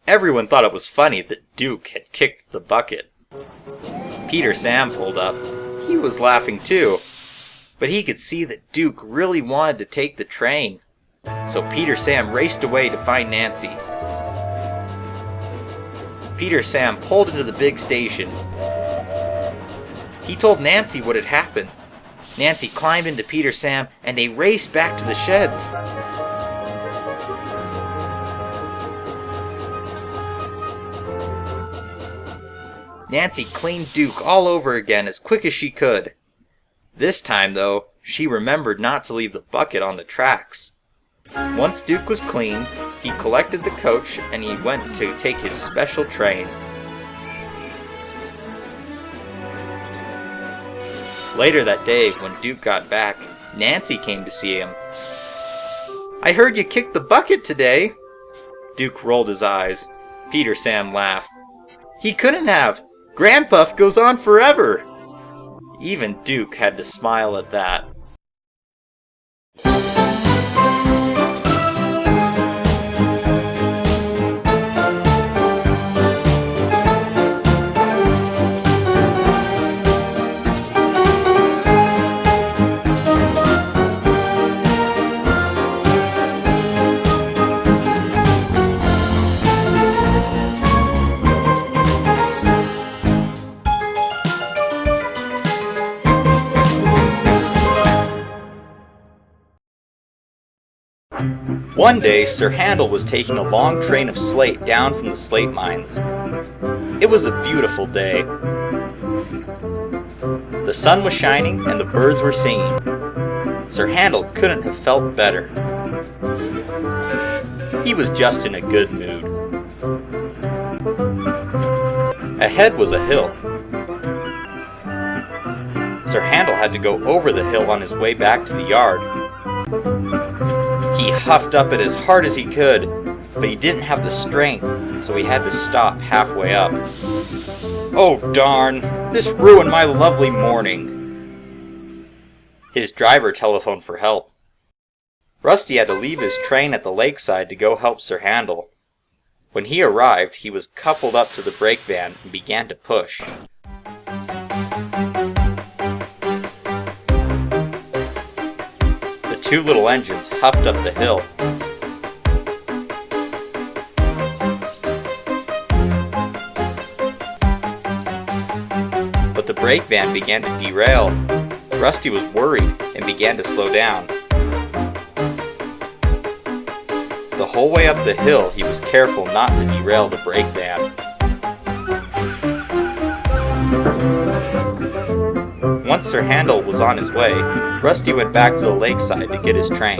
Everyone thought it was funny that Duke had kicked the bucket. Peter Sam pulled up. He was laughing too, but he could see that Duke really wanted to take the train. So Peter Sam raced away to find Nancy. Peter Sam pulled into the big station. He told Nancy what had happened. Nancy climbed into Peter Sam and they raced back to the sheds. Nancy cleaned Duke all over again as quick as she could. This time, though, she remembered not to leave the bucket on the tracks. Once Duke was clean, he collected the coach and he went to take his special train. Later that day, when Duke got back, Nancy came to see him. "I heard you kicked the bucket today." Duke rolled his eyes. Peter Sam laughed. "He couldn't have. Grandpuff goes on forever." Even Duke had to smile at that. One day, Sir Handel was taking a long train of slate down from the slate mines. It was a beautiful day. The sun was shining and the birds were singing. Sir Handel couldn't have felt better. He was just in a good mood. Ahead was a hill. Sir Handel had to go over the hill on his way back to the yard. He huffed up it as hard as he could, but he didn't have the strength, so he had to stop halfway up. "Oh darn, this ruined my lovely morning." His driver telephoned for help. Rusty had to leave his train at the lakeside to go help Sir Handel. When he arrived, he was coupled up to the brake van and began to push. Two little engines huffed up the hill. But the brake van began to derail. Rusty was worried and began to slow down. The whole way up the hill, he was careful not to derail the brake van. Once Sir Handel was on his way, Rusty went back to the lakeside to get his train.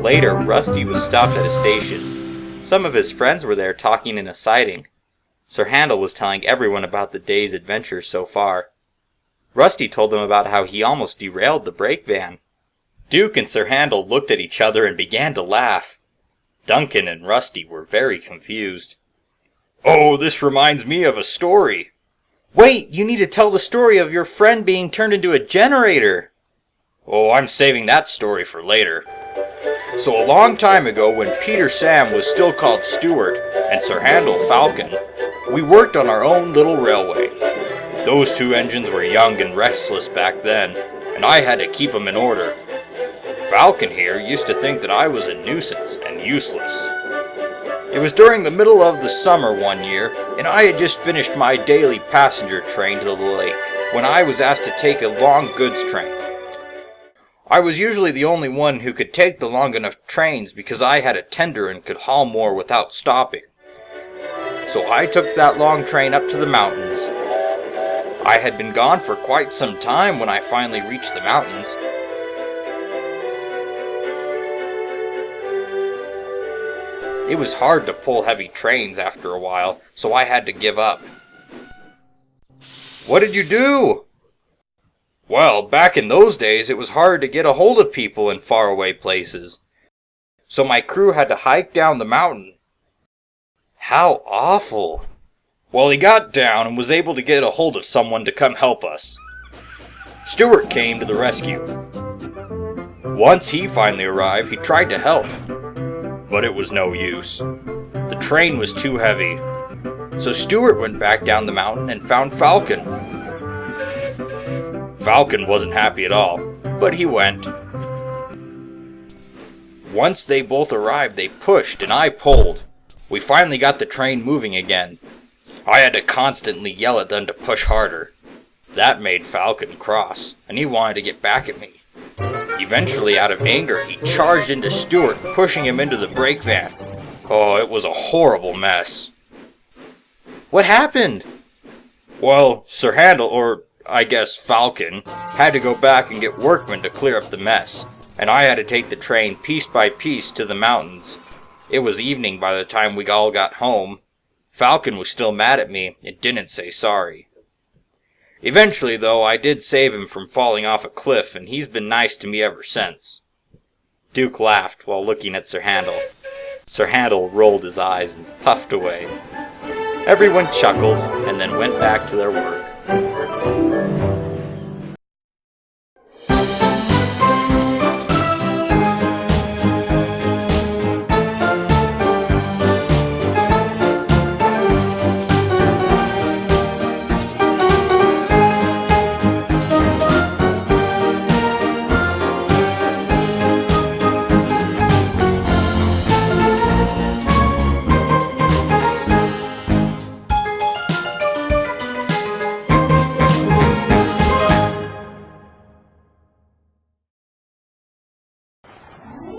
Later, Rusty was stopped at a station. Some of his friends were there talking in a siding. Sir Handel was telling everyone about the day's adventures so far. Rusty told them about how he almost derailed the brake van. Duke and Sir Handel looked at each other and began to laugh. Duncan and Rusty were very confused. "Oh, this reminds me of a story." "Wait, you need to tell the story of your friend being turned into a generator." "Oh, I'm saving that story for later. So a long time ago, when Peter Sam was still called Stewart and Sir Handel Falcon, we worked on our own little railway. Those two engines were young and restless back then, and I had to keep them in order. Falcon here used to think that I was a nuisance and useless, It was during the middle of the summer one year, and I had just finished my daily passenger train to the lake, when I was asked to take a long goods train. I was usually the only one who could take the long enough trains because I had a tender and could haul more without stopping. So I took that long train up to the mountains. I had been gone for quite some time when I finally reached the mountains. It was hard to pull heavy trains after a while, so I had to give up. What did you do? Well, back in those days, it was hard to get a hold of people in faraway places. So my crew had to hike down the mountain. How awful. Well, he got down and was able to get a hold of someone to come help us. Stuart came to the rescue. Once he finally arrived, he tried to help. But it was no use. The train was too heavy. So Stuart went back down the mountain and found Falcon. Falcon wasn't happy at all, but he went. Once they both arrived, they pushed and I pulled. We finally got the train moving again. I had to constantly yell at them to push harder. That made Falcon cross, and he wanted to get back at me. Eventually, out of anger, he charged into Stuart, pushing him into the brake van. Oh, it was a horrible mess. What happened? Well, Sir Handel, or I guess Falcon, had to go back and get workmen to clear up the mess, and I had to take the train piece by piece to the mountains. It was evening by the time we all got home. Falcon was still mad at me and didn't say sorry. Eventually, though, I did save him from falling off a cliff, and he's been nice to me ever since. Duke laughed while looking at Sir Handel. Sir Handel rolled his eyes and puffed away. Everyone chuckled and then went back to their work.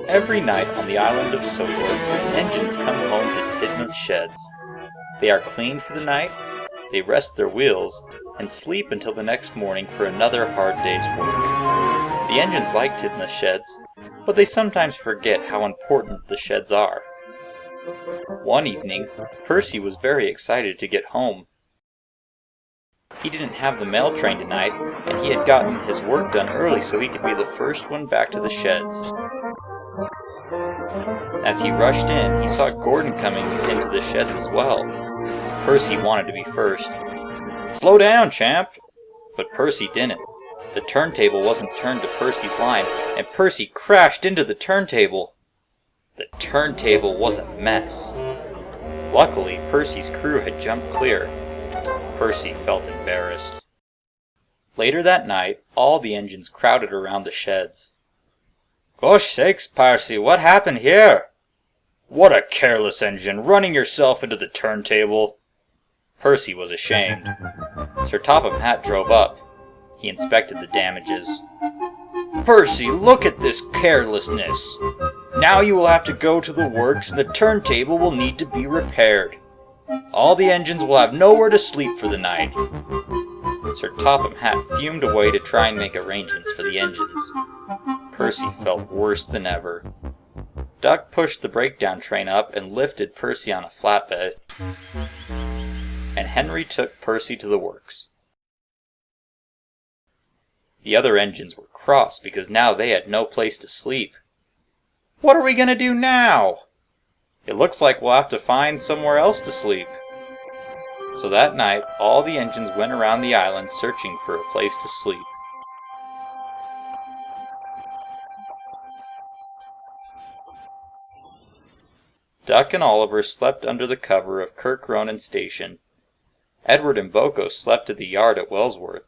Every night on the island of Sodor, the engines come home to Tidmouth's sheds. They are cleaned for the night, they rest their wheels, and sleep until the next morning for another hard day's work. The engines like Tidmouth's sheds, but they sometimes forget how important the sheds are. One evening, Percy was very excited to get home. He didn't have the mail train tonight, and he had gotten his work done early so he could be the first one back to the sheds. As he rushed in, he saw Gordon coming into the sheds as well. Percy wanted to be first. "Slow down, champ!" But Percy didn't. The turntable wasn't turned to Percy's line, and Percy crashed into the turntable. The turntable was a mess. Luckily, Percy's crew had jumped clear. Percy felt embarrassed. Later that night, all the engines crowded around the sheds. "Gosh sakes, Percy, what happened here?" "What a careless engine, running yourself into the turntable." Percy was ashamed. Sir Topham Hatt drove up. He inspected the damages. "Percy, look at this carelessness. Now you will have to go to the works and the turntable will need to be repaired. All the engines will have nowhere to sleep for the night." Sir Topham Hatt fumed away to try and make arrangements for the engines. Percy felt worse than ever. Duck pushed the breakdown train up and lifted Percy on a flatbed, and Henry took Percy to the works. The other engines were cross because now they had no place to sleep. "What are we going to do now?" "It looks like we'll have to find somewhere else to sleep." So that night, all the engines went around the island searching for a place to sleep. Duck and Oliver slept under the cover of Kirk Ronan Station. Edward and Boko slept at the yard at Wellsworth.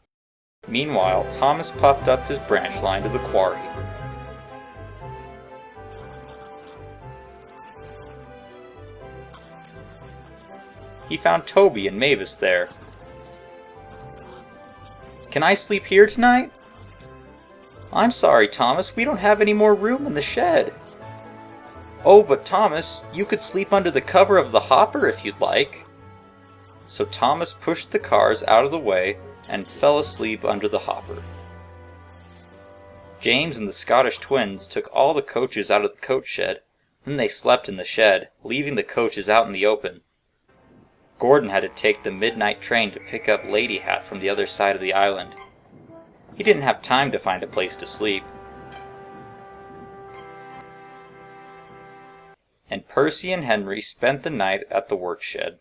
Meanwhile, Thomas puffed up his branch line to the quarry. he found Toby and Mavis there. "Can I sleep here tonight?" "I'm sorry, Thomas, we don't have any more room in the shed." "Oh, but Thomas, you could sleep under the cover of the hopper if you'd like." So Thomas pushed the cars out of the way and fell asleep under the hopper. James and the Scottish twins took all the coaches out of the coach shed, then they slept in the shed, leaving the coaches out in the open. Gordon had to take the midnight train to pick up Lady Hat from the other side of the island. He didn't have time to find a place to sleep. And Percy and Henry spent the night at the work shed.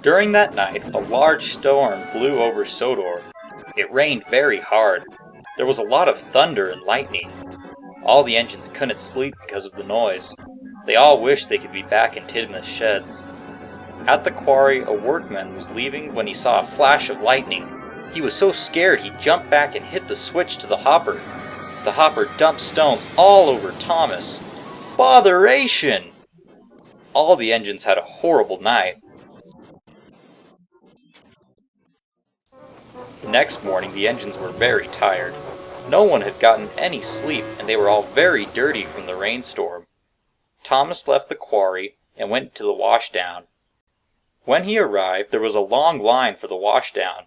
During that night, a large storm blew over Sodor. It rained very hard. There was a lot of thunder and lightning. All the engines couldn't sleep because of the noise. They all wished they could be back in Tidmouth's sheds. At the quarry, a workman was leaving when he saw a flash of lightning. He was so scared he jumped back and hit the switch to the hopper. The hopper dumped stones all over Thomas. Botheration! All the engines had a horrible night. The next morning, the engines were very tired. No one had gotten any sleep, and they were all very dirty from the rainstorm. Thomas left the quarry and went to the washdown. When he arrived, there was a long line for the washdown.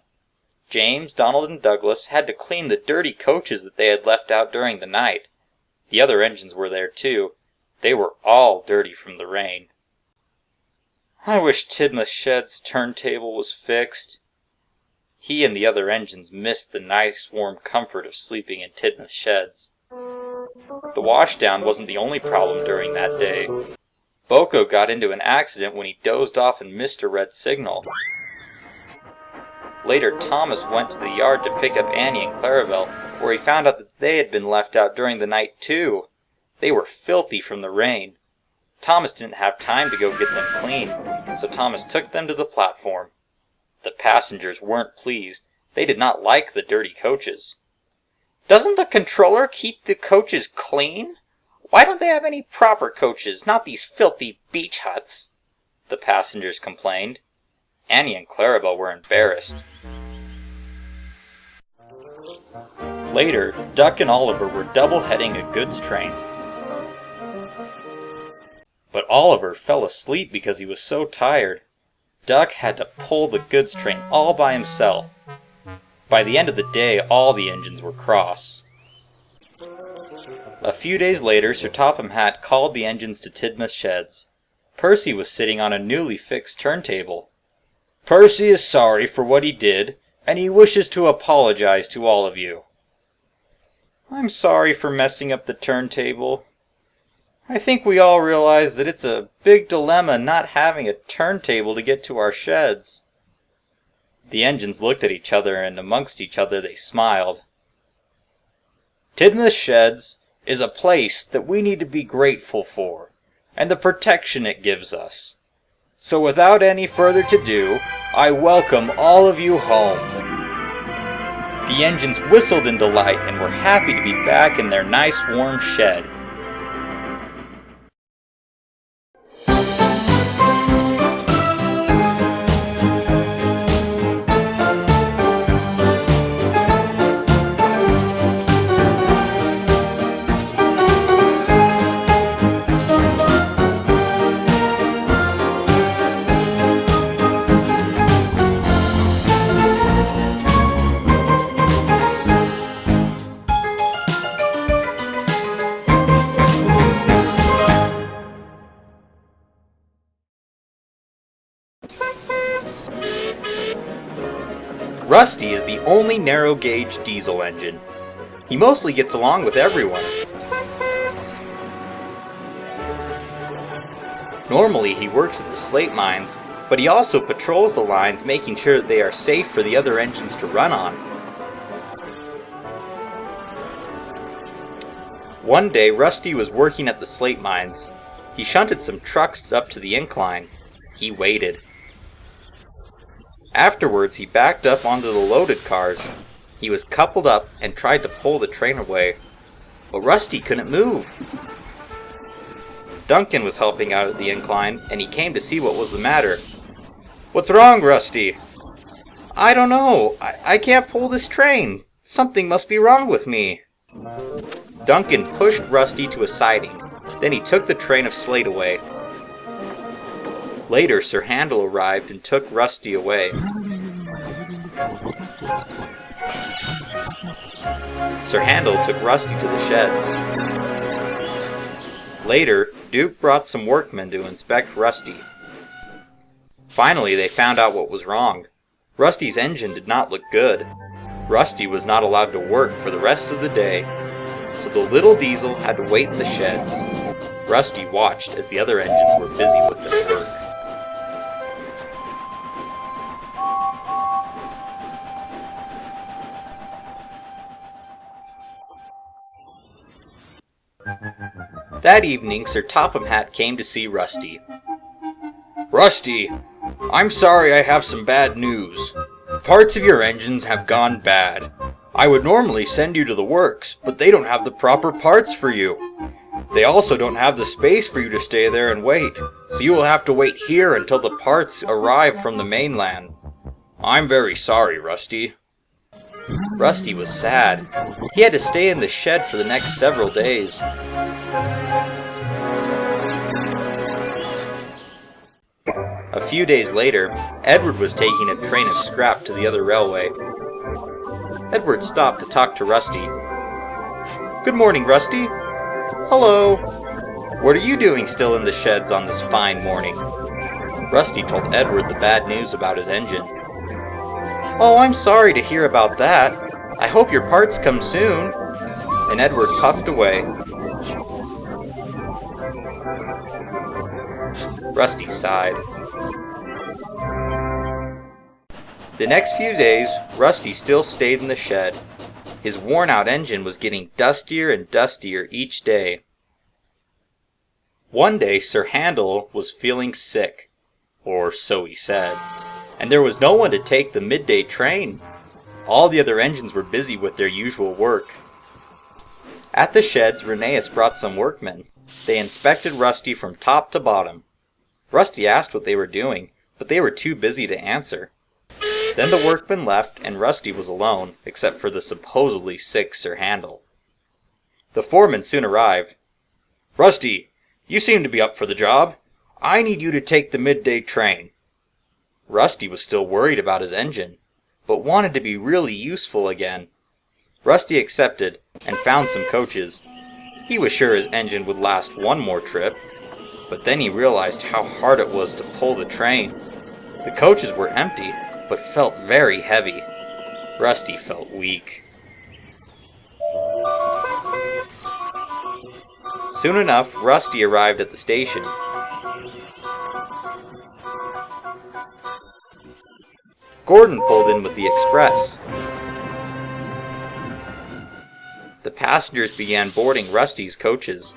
James, Donald, and Douglas had to clean the dirty coaches that they had left out during the night. The other engines were there too. They were all dirty from the rain. "I wish Tidmouth's shed's turntable was fixed." He and the other engines missed the nice warm comfort of sleeping in Tidmouth's sheds. The washdown wasn't the only problem during that day. Boko got into an accident when he dozed off and missed a red signal. Later, Thomas went to the yard to pick up Annie and Clarabelle, where he found out that they had been left out during the night too. They were filthy from the rain. Thomas didn't have time to go get them clean, so Thomas took them to the platform. The passengers weren't pleased. They did not like the dirty coaches. "Doesn't the controller keep the coaches clean? Why don't they have any proper coaches, not these filthy beach huts?" the passengers complained. Annie and Clarabelle were embarrassed. Later, Duck and Oliver were double-heading a goods train. But Oliver fell asleep because he was so tired. Duck had to pull the goods train all by himself. By the end of the day, all the engines were cross. A few days later, Sir Topham Hatt called the engines to Tidmouth sheds. Percy was sitting on a newly fixed turntable. "Percy is sorry for what he did, and he wishes to apologize to all of you." "I'm sorry for messing up the turntable. I think we all realize that it's a big dilemma not having a turntable to get to our sheds." The engines looked at each other, and amongst each other they smiled. "Tidmouth Sheds is a place that we need to be grateful for, and the protection it gives us. So without any further to-do, I welcome all of you home." The engines whistled in delight and were happy to be back in their nice warm shed. Rusty is the only narrow-gauge diesel engine. He mostly gets along with everyone. Normally he works at the slate mines, but he also patrols the lines, making sure that they are safe for the other engines to run on. One day Rusty was working at the slate mines. He shunted some trucks up to the incline. He waited. Afterwards, he backed up onto the loaded cars. He was coupled up and tried to pull the train away, but Rusty couldn't move. Duncan was helping out at the incline, and he came to see what was the matter. What's wrong, Rusty? I don't know. I can't pull this train. Something must be wrong with me. Duncan pushed Rusty to a siding. Then he took the train of slate away. Later, Sir Handel arrived and took Rusty away. Sir Handel took Rusty to the sheds. Later, Duke brought some workmen to inspect Rusty. Finally, they found out what was wrong. Rusty's engine did not look good. Rusty was not allowed to work for the rest of the day, so the little diesel had to wait in the sheds. Rusty watched as the other engines were busy with their work. That evening, Sir Topham Hatt came to see Rusty. Rusty, I'm sorry I have some bad news. Parts of your engines have gone bad. I would normally send you to the works, but they don't have the proper parts for you. They also don't have the space for you to stay there and wait, so you will have to wait here until the parts arrive from the mainland. I'm very sorry, Rusty. Rusty was sad. He had to stay in the shed for the next several days. A few days later, Edward was taking a train of scrap to the other railway. Edward stopped to talk to Rusty. Good morning, Rusty. Hello. What are you doing still in the sheds on this fine morning? Rusty told Edward the bad news about his engine. Oh, I'm sorry to hear about that. I hope your parts come soon. And Edward puffed away. Rusty sighed. The next few days, Rusty still stayed in the shed. His worn-out engine was getting dustier and dustier each day. One day, Sir Handel was feeling sick, or so he said, and there was no one to take the midday train. All the other engines were busy with their usual work. At the sheds, Rheneas brought some workmen. They inspected Rusty from top to bottom. Rusty asked what they were doing, but they were too busy to answer. Then the workmen left, and Rusty was alone, except for the supposedly sick Sir Handel. The foreman soon arrived. Rusty, you seem to be up for the job. I need you to take the midday train. Rusty was still worried about his engine, but wanted to be really useful again. Rusty accepted, and found some coaches. He was sure his engine would last one more trip, but then he realized how hard it was to pull the train. The coaches were empty, but felt very heavy. Rusty felt weak. Soon enough, Rusty arrived at the station. Gordon pulled in with the express. The passengers began boarding Rusty's coaches.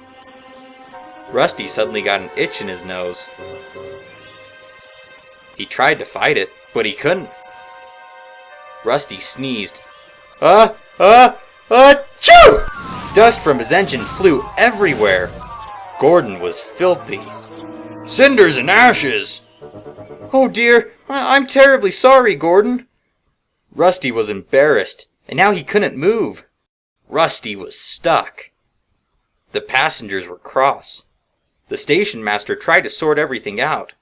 Rusty suddenly got an itch in his nose. He tried to fight it, but he couldn't. Rusty sneezed. Achoo! Dust from his engine flew everywhere. Gordon was filthy. Cinders and ashes! Oh dear, I'm terribly sorry, Gordon. Rusty was embarrassed, and now he couldn't move. Rusty was stuck. The passengers were cross. The station master tried to sort everything out.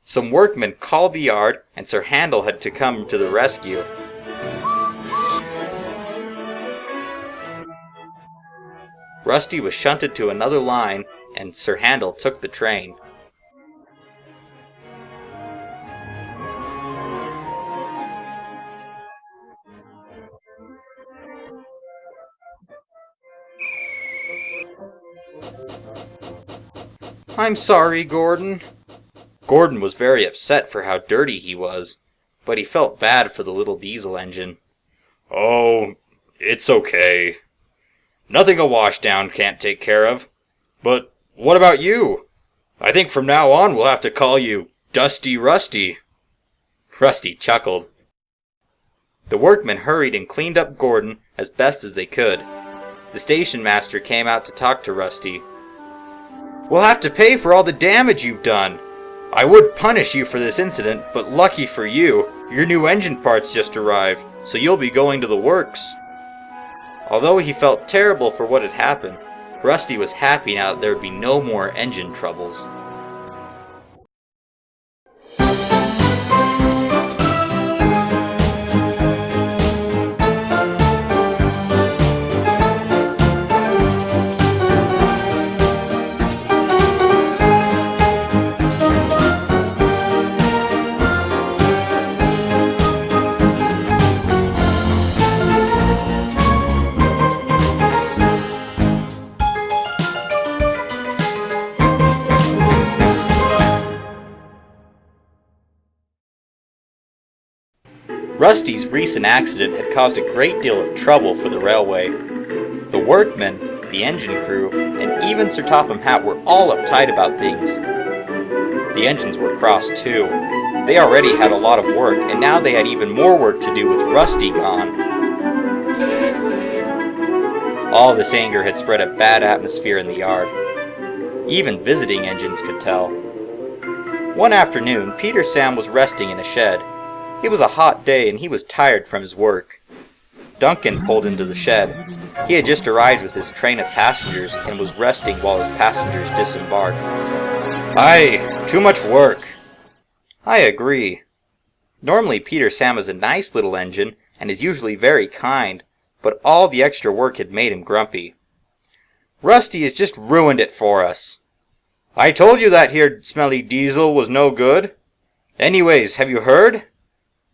Some workmen called the yard, and Sir Handel had to come to the rescue. Rusty was shunted to another line, and Sir Handel took the train. I'm sorry, Gordon. Gordon was very upset for how dirty he was, but he felt bad for the little diesel engine. Oh, it's okay. Nothing a washdown can't take care of. But what about you? I think from now on we'll have to call you Dusty Rusty. Rusty chuckled. The workmen hurried and cleaned up Gordon as best as they could. The station master came out to talk to Rusty. We'll have to pay for all the damage you've done. I would punish you for this incident, but lucky for you, your new engine parts just arrived, so you'll be going to the works. Although he felt terrible for what had happened, Rusty was happy now that there would be no more engine troubles. Rusty's recent accident had caused a great deal of trouble for the railway. The workmen, the engine crew, and even Sir Topham Hatt were all uptight about things. The engines were cross too. They already had a lot of work, and now they had even more work to do with Rusty gone. All this anger had spread a bad atmosphere in the yard. Even visiting engines could tell. One afternoon, Peter Sam was resting in a shed. It was a hot day and he was tired from his work. Duncan pulled into the shed. He had just arrived with his train of passengers and was resting while his passengers disembarked. Aye, too much work. I agree. Normally Peter Sam is a nice little engine and is usually very kind, but all the extra work had made him grumpy. Rusty has just ruined it for us. I told you that here smelly diesel was no good. Anyways, have you heard?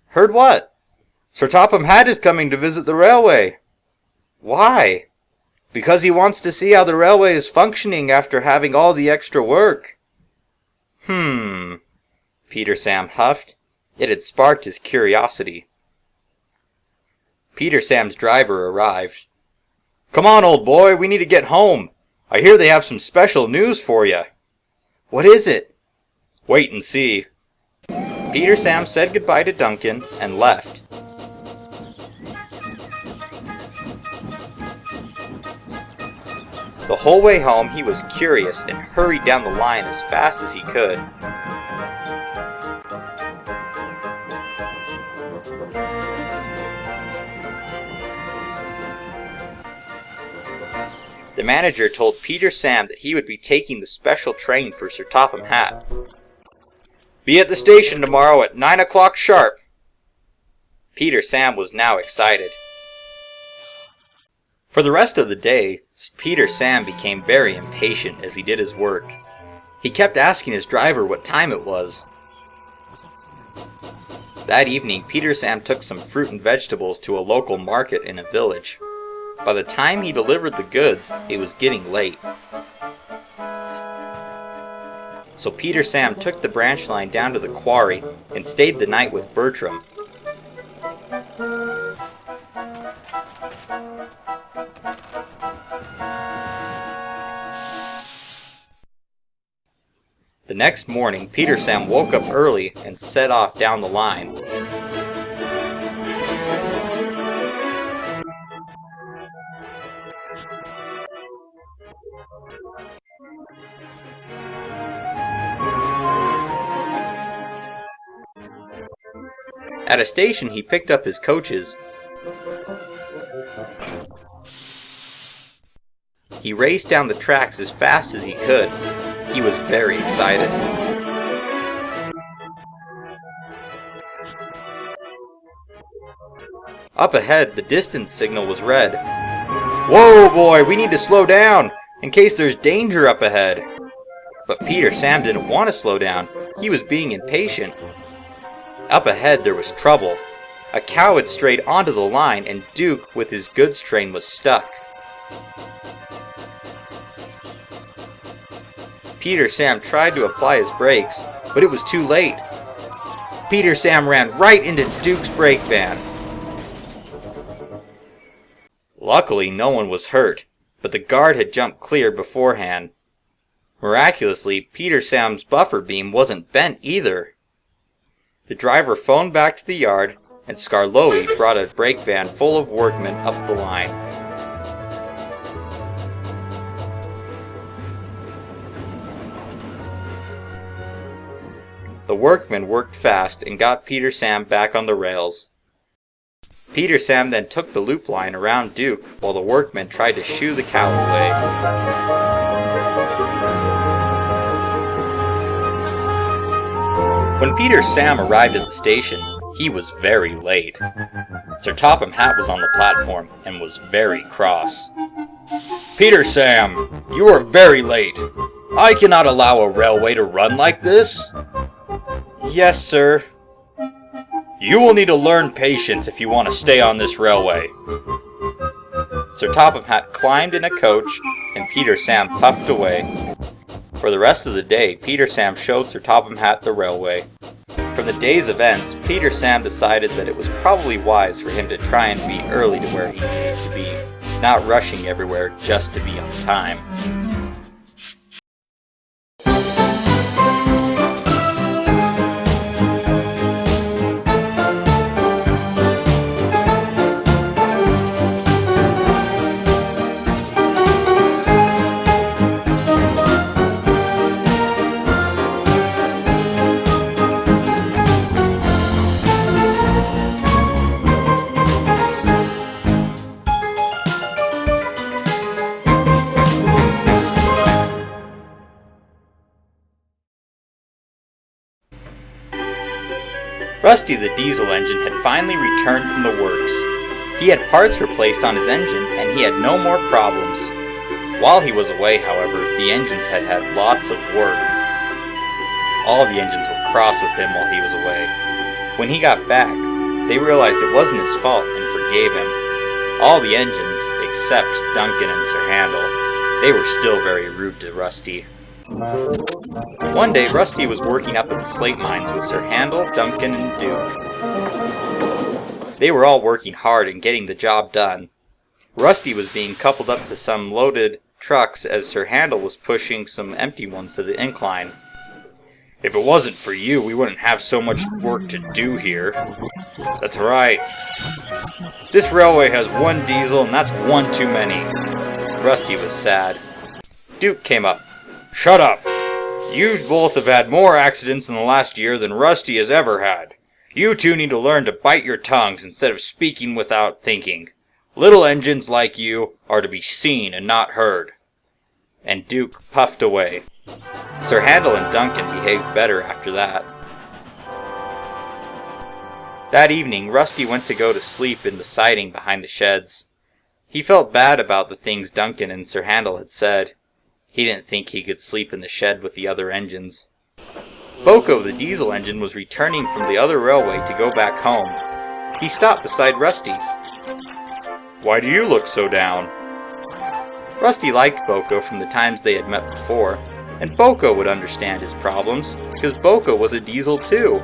Heard what? Sir Topham Hatt is coming to visit the railway. Why? Because he wants to see how the railway is functioning after having all the extra work. Peter Sam huffed. It had sparked his curiosity. Peter Sam's driver arrived. Come on, old boy, we need to get home. I hear they have some special news for you. What is it? Wait and see. Peter Sam said goodbye to Duncan and left. The whole way home he was curious and hurried down the line as fast as he could. The manager told Peter Sam that he would be taking the special train for Sir Topham Hatt. Be at the station tomorrow at 9 o'clock sharp. Peter Sam was now excited. For the rest of the day, Peter Sam became very impatient as he did his work. He kept asking his driver what time it was. That evening, Peter Sam took some fruit and vegetables to a local market in a village. By the time he delivered the goods, it was getting late. So Peter Sam took the branch line down to the quarry and stayed the night with Bertram. The next morning, Peter Sam woke up early and set off down the line. At a station, he picked up his coaches. He raced down the tracks as fast as he could. He was very excited. Up ahead, the distance signal was red. Whoa, boy, we need to slow down, in case there's danger up ahead. But Peter Sam didn't want to slow down. He was being impatient. Up ahead there was trouble. A cow had strayed onto the line and Duke with his goods train was stuck. Peter Sam tried to apply his brakes, but it was too late. Peter Sam ran right into Duke's brake van. Luckily no one was hurt, but the guard had jumped clear beforehand. Miraculously, Peter Sam's buffer beam wasn't bent either. The driver phoned back to the yard, and Skarloey brought a brake van full of workmen up the line. The workmen worked fast and got Peter Sam back on the rails. Peter Sam then took the loop line around Duke while the workmen tried to shoo the cow away. When Peter Sam arrived at the station, he was very late. Sir Topham Hatt was on the platform and was very cross. Peter Sam, you are very late. I cannot allow a railway to run like this. Yes, sir. You will need to learn patience if you want to stay on this railway. Sir Topham Hatt climbed in a coach and Peter Sam puffed away. For the rest of the day, Peter Sam showed Sir Topham Hatt the railway. From the day's events, Peter Sam decided that it was probably wise for him to try and be early to where he needed to be, not rushing everywhere just to be on time. Rusty the diesel engine had finally returned from the works. He had parts replaced on his engine and he had no more problems. While he was away, however, the engines had had lots of work. All the engines were cross with him while he was away. When he got back, they realized it wasn't his fault and forgave him. All the engines, except Duncan and Sir Handel, they were still very rude to Rusty. One day, Rusty was working up at the slate mines with Sir Handel, Duncan, and Duke. They were all working hard and getting the job done. Rusty was being coupled up to some loaded trucks as Sir Handel was pushing some empty ones to the incline. If it wasn't for you, we wouldn't have so much work to do here. That's right. This railway has one diesel, and that's one too many. Rusty was sad. Duke came up. Shut up! You both have had more accidents in the last year than Rusty has ever had. You two need to learn to bite your tongues instead of speaking without thinking. Little engines like you are to be seen and not heard. And Duke puffed away. Sir Handel and Duncan behaved better after that. That evening, Rusty went to go to sleep in the siding behind the sheds. He felt bad about the things Duncan and Sir Handel had said. He didn't think he could sleep in the shed with the other engines. Boko, the diesel engine, was returning from the other railway to go back home. He stopped beside Rusty. Why do you look so down? Rusty liked Boko from the times they had met before, and Boko would understand his problems, because Boko was a diesel too.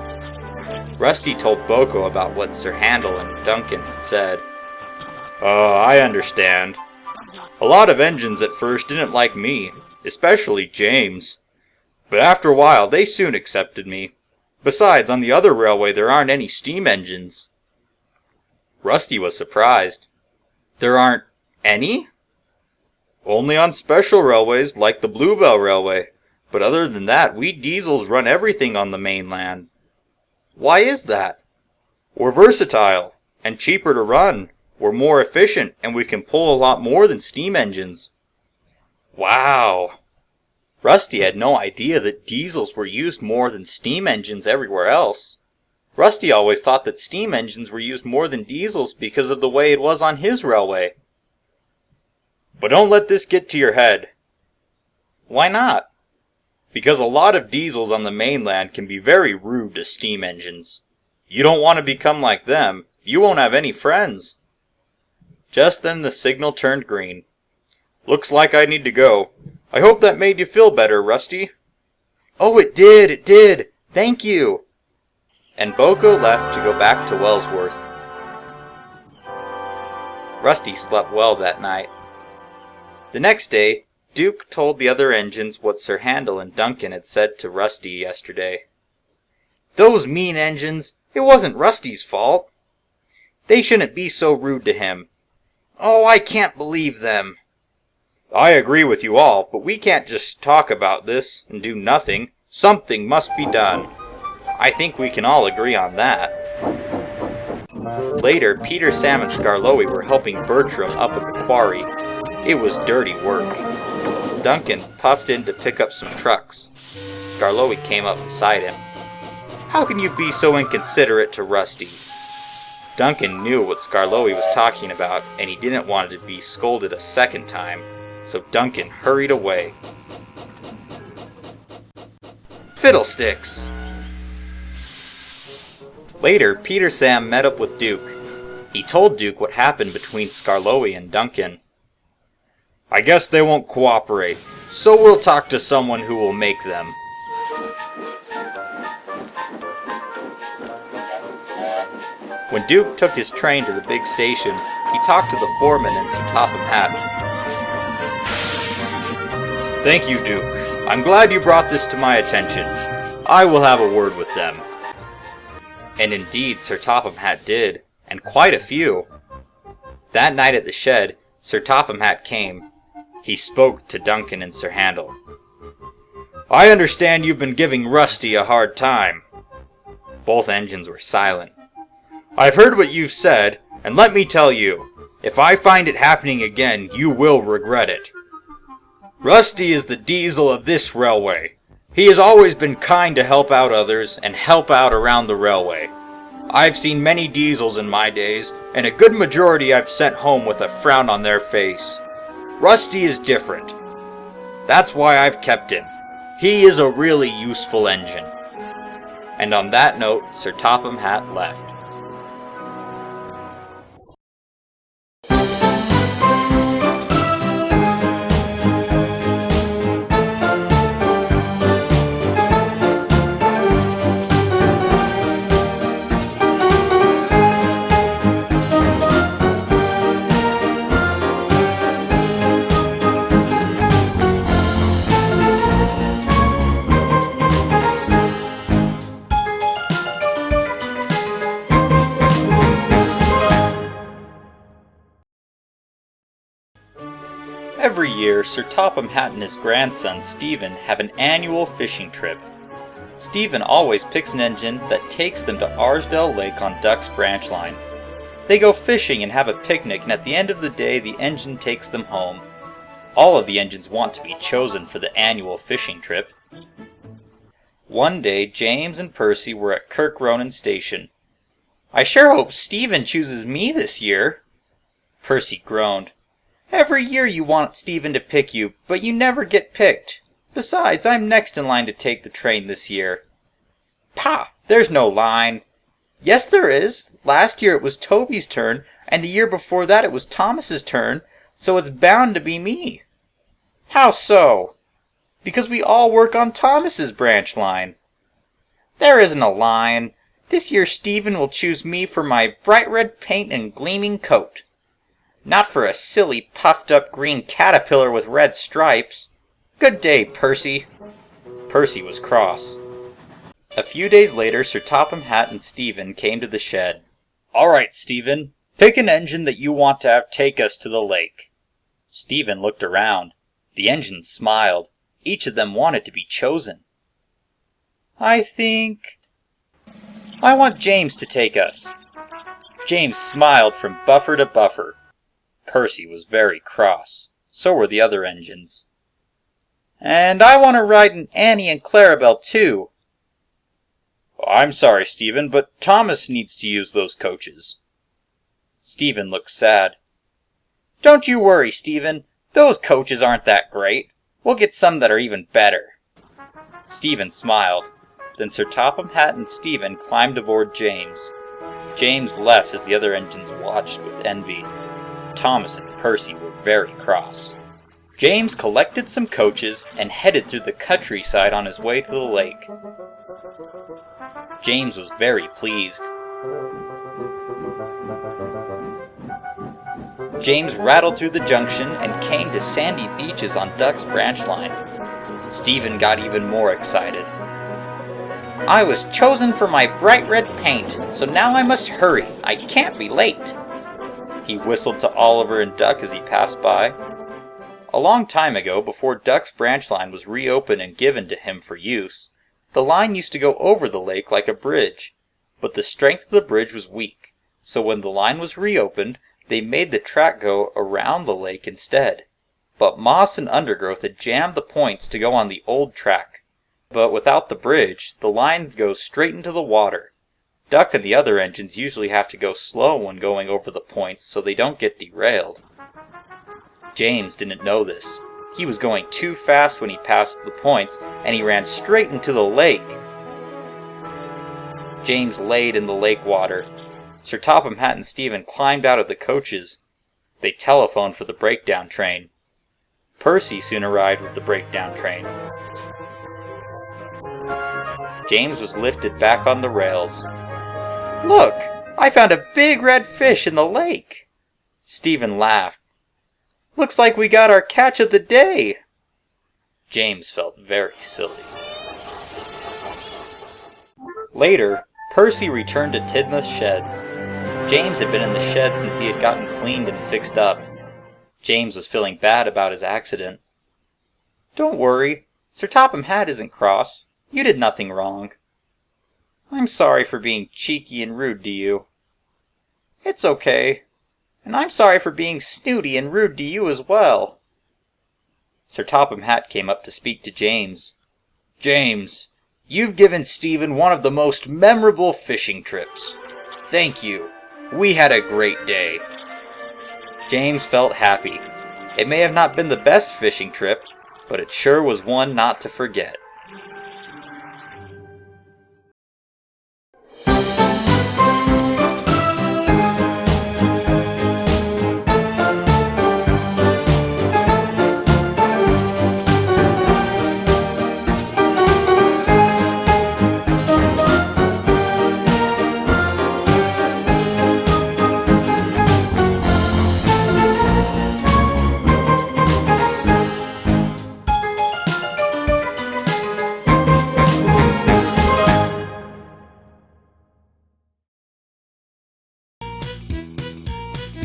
Rusty told Boko about what Sir Handel and Duncan had said. I understand. A lot of engines at first didn't like me, especially James. But after a while, they soon accepted me. Besides, on the other railway, there aren't any steam engines. Rusty was surprised. There aren't any? Only on special railways like the Bluebell Railway. But other than that, we diesels run everything on the mainland. Why is that? We're versatile and cheaper to run. We're more efficient, and we can pull a lot more than steam engines. Wow! Rusty had no idea that diesels were used more than steam engines everywhere else. Rusty always thought that steam engines were used more than diesels because of the way it was on his railway. But don't let this get to your head. Why not? Because a lot of diesels on the mainland can be very rude to steam engines. You don't want to become like them. You won't have any friends. Just then the signal turned green. Looks like I need to go. I hope that made you feel better, Rusty. Oh, it did. Thank you. And Boko left to go back to Wellsworth. Rusty slept well that night. The next day, Duke told the other engines what Sir Handel and Duncan had said to Rusty yesterday. Those mean engines! It wasn't Rusty's fault. They shouldn't be so rude to him. Oh, I can't believe them. I agree with you all, but we can't just talk about this and do nothing. Something must be done. I think we can all agree on that. Later, Peter, Sam, and Skarloey were helping Bertram up at the quarry. It was dirty work. Duncan puffed in to pick up some trucks. Skarloey came up beside him. "How can you be so inconsiderate to Rusty?" Duncan knew what Skarloey was talking about, and he didn't want to be scolded a second time, so Duncan hurried away. Fiddlesticks! Later, Peter Sam met up with Duke. He told Duke what happened between Skarloey and Duncan. "I guess they won't cooperate, so we'll talk to someone who will make them." When Duke took his train to the big station, he talked to the foreman and Sir Topham Hatt. "Thank you, Duke. I'm glad you brought this to my attention. I will have a word with them." And indeed, Sir Topham Hatt did, and quite a few. That night at the shed, Sir Topham Hatt came. He spoke to Duncan and Sir Handel. "I understand you've been giving Rusty a hard time." Both engines were silent. "I've heard what you've said, and let me tell you, if I find it happening again, you will regret it. Rusty is the diesel of this railway. He has always been kind to help out others and help out around the railway. I've seen many diesels in my days, and a good majority I've sent home with a frown on their face. Rusty is different. That's why I've kept him. He is a really useful engine." And on that note, Sir Topham Hatt left. Every year, Sir Topham Hatt and his grandson Stephen have an annual fishing trip. Stephen always picks an engine that takes them to Arsdale Lake on Duck's branch line. They go fishing and have a picnic, and at the end of the day the engine takes them home. All of the engines want to be chosen for the annual fishing trip. One day, James and Percy were at Kirk Ronan Station. "I sure hope Stephen chooses me this year." Percy groaned. "Every year you want Stephen to pick you, but you never get picked. Besides, I'm next in line to take the train this year." "Pah! There's no line." "Yes, there is. Last year it was Toby's turn, and the year before that it was Thomas's turn, so it's bound to be me." "How so?" "Because we all work on Thomas's branch line." "There isn't a line. This year Stephen will choose me for my bright red paint and gleaming coat. Not for a silly puffed-up green caterpillar with red stripes. Good day, Percy." Percy was cross. A few days later, Sir Topham Hatt and Stephen came to the shed. "All right, Stephen. Pick an engine that you want to have take us to the lake." Stephen looked around. The engines smiled. Each of them wanted to be chosen. "I want James to take us." James smiled from buffer to buffer. Percy was very cross. So were the other engines. "And I want to ride in Annie and Clarabelle, too." "I'm sorry, Stephen, but Thomas needs to use those coaches." Stephen looked sad. "Don't you worry, Stephen. Those coaches aren't that great. We'll get some that are even better." Stephen smiled. Then Sir Topham Hatt and Stephen climbed aboard James. James left as the other engines watched with envy. Thomas and Percy were very cross. James collected some coaches and headed through the countryside on his way to the lake. James was very pleased. James rattled through the junction and came to sandy beaches on Duck's branch line. Stephen got even more excited. "I was chosen for my bright red paint, so now I must hurry. I can't be late." He whistled to Oliver and Duck as he passed by. A long time ago, before Duck's branch line was reopened and given to him for use, The line used to go over the lake like a bridge, but the strength of the bridge was weak, so when the line was reopened, they made the track go around the lake instead. But moss and undergrowth had jammed the points to go on the old track. But without the bridge, the line goes straight into the water. Duck and the other engines usually have to go slow when going over the points so they don't get derailed. James didn't know this. He was going too fast when he passed the points, and he ran straight into the lake. James laid in the lake water. Sir Topham Hatt and Stephen climbed out of the coaches. They telephoned for the breakdown train. Percy soon arrived with the breakdown train. James was lifted back on the rails. "Look! I found a big red fish in the lake!" Stephen laughed. "Looks like we got our catch of the day!" James felt very silly. Later, Percy returned to Tidmouth's sheds. James had been in the shed since he had gotten cleaned and fixed up. James was feeling bad about his accident. "Don't worry, Sir Topham Hatt isn't cross. You did nothing wrong." "I'm sorry for being cheeky and rude to you." "It's okay. And I'm sorry for being snooty and rude to you as well." Sir Topham Hatt came up to speak to James. "James, you've given Stephen one of the most memorable fishing trips. Thank you. We had a great day." James felt happy. It may have not been the best fishing trip, but it sure was one not to forget.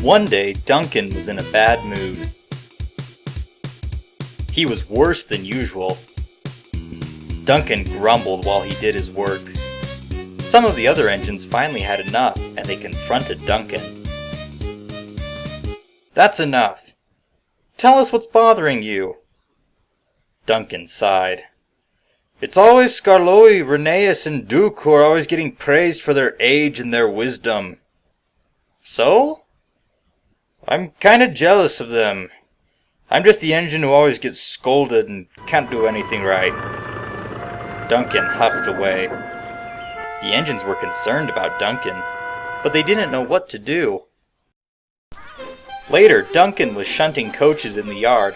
One day, Duncan was in a bad mood. He was worse than usual. Duncan grumbled while he did his work. Some of the other engines finally had enough, and they confronted Duncan. "That's enough. Tell us what's bothering you." Duncan sighed. "It's always Skarloey, Rheneas, and Duke who are always getting praised for their age and their wisdom." "So?" "I'm kinda jealous of them. I'm just the engine who always gets scolded and can't do anything right." Duncan huffed away. The engines were concerned about Duncan, but they didn't know what to do. Later, Duncan was shunting coaches in the yard.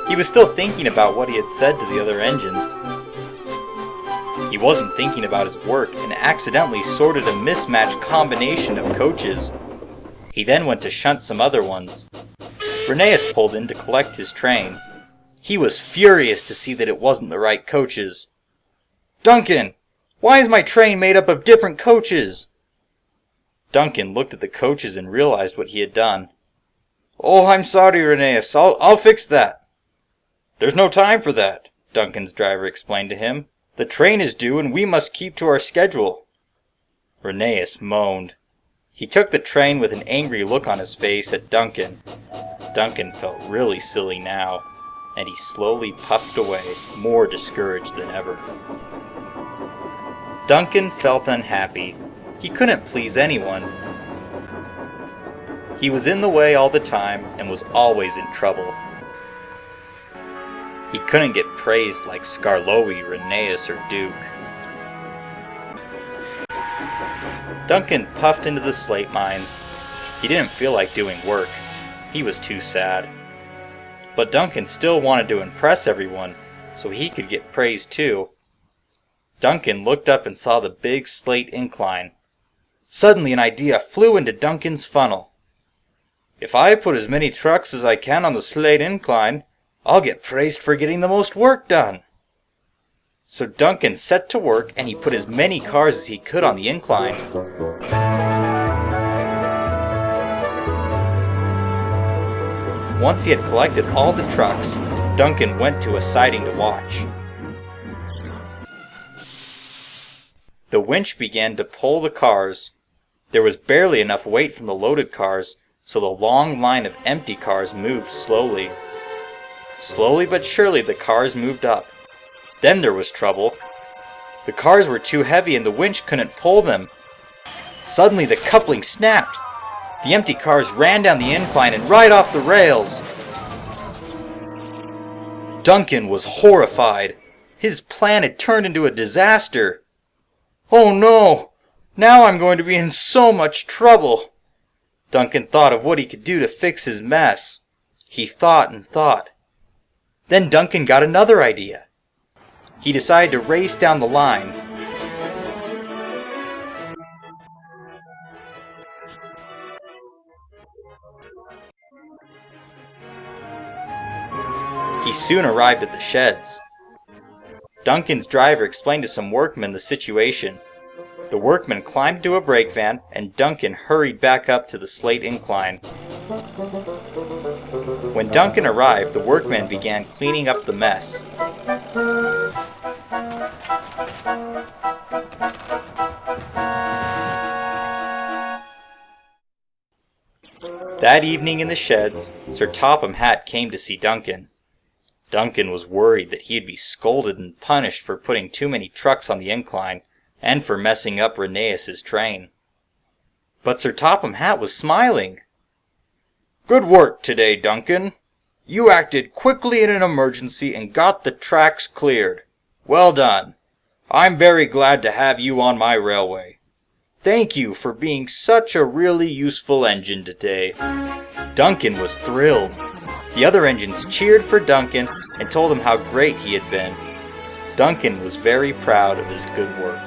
He was still thinking about what he had said to the other engines. He wasn't thinking about his work and accidentally sorted a mismatched combination of coaches. He then went to shunt some other ones. Rheneas pulled in to collect his train. He was furious to see that it wasn't the right coaches. "Duncan, why is my train made up of different coaches?" Duncan looked at the coaches and realized what he had done. "Oh, I'm sorry, Rheneas. I'll fix that." "There's no time for that," Duncan's driver explained to him. "The train is due and we must keep to our schedule." Rheneas moaned. He took the train with an angry look on his face at Duncan. Duncan felt really silly now, and he slowly puffed away, more discouraged than ever. Duncan felt unhappy. He couldn't please anyone. He was in the way all the time and was always in trouble. He couldn't get praised like Skarloey, Rheneas, or Duke. Duncan puffed into the slate mines. He didn't feel like doing work. He was too sad. But Duncan still wanted to impress everyone, so he could get praise too. Duncan looked up and saw the big slate incline. Suddenly an idea flew into Duncan's funnel. "If I put as many trucks as I can on the slate incline, I'll get praised for getting the most work done." So Duncan set to work and he put as many cars as he could on the incline. Once he had collected all the trucks, Duncan went to a siding to watch. The winch began to pull the cars. There was barely enough weight from the loaded cars, so the long line of empty cars moved slowly. Slowly but surely the cars moved up. Then there was trouble. The cars were too heavy and the winch couldn't pull them. Suddenly the coupling snapped. The empty cars ran down the incline and right off the rails. Duncan was horrified. His plan had turned into a disaster. "Oh no! Now I'm going to be in so much trouble." Duncan thought of what he could do to fix his mess. He thought and thought. Then Duncan got another idea. He decided to race down the line. He soon arrived at the sheds. Duncan's driver explained to some workmen the situation. The workmen climbed into a brake van, and Duncan hurried back up to the slate incline. When Duncan arrived, the workmen began cleaning up the mess. That evening in the sheds, Sir Topham Hatt came to see Duncan. Duncan was worried that he'd be scolded and punished for putting too many trucks on the incline, and for messing up Rheneas's train. But Sir Topham Hatt was smiling. "Good work today, Duncan. You acted quickly in an emergency and got the tracks cleared. Well done. I'm very glad to have you on my railway. Thank you for being such a really useful engine today." Duncan was thrilled. The other engines cheered for Duncan and told him how great he had been. Duncan was very proud of his good work.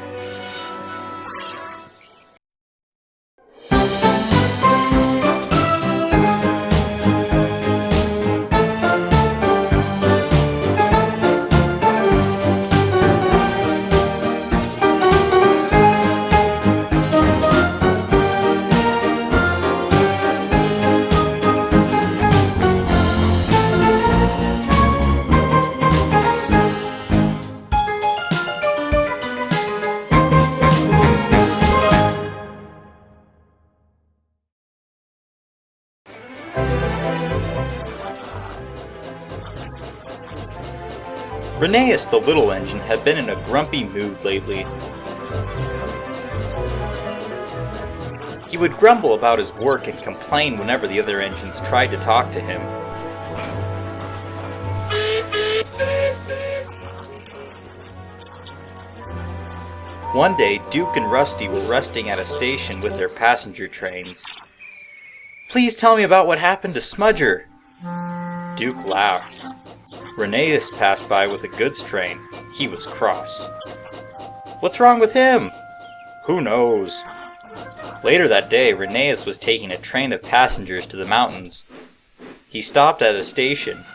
Rheneas the little engine had been in a grumpy mood lately. He would grumble about his work and complain whenever the other engines tried to talk to him. One day, Duke and Rusty were resting at a station with their passenger trains. "Please tell me about what happened to Smudger." Duke laughed. Rheneas passed by with a goods train. He was cross. "What's wrong with him?" "Who knows?" Later that day, Rheneas was taking a train of passengers to the mountains. He stopped at a station.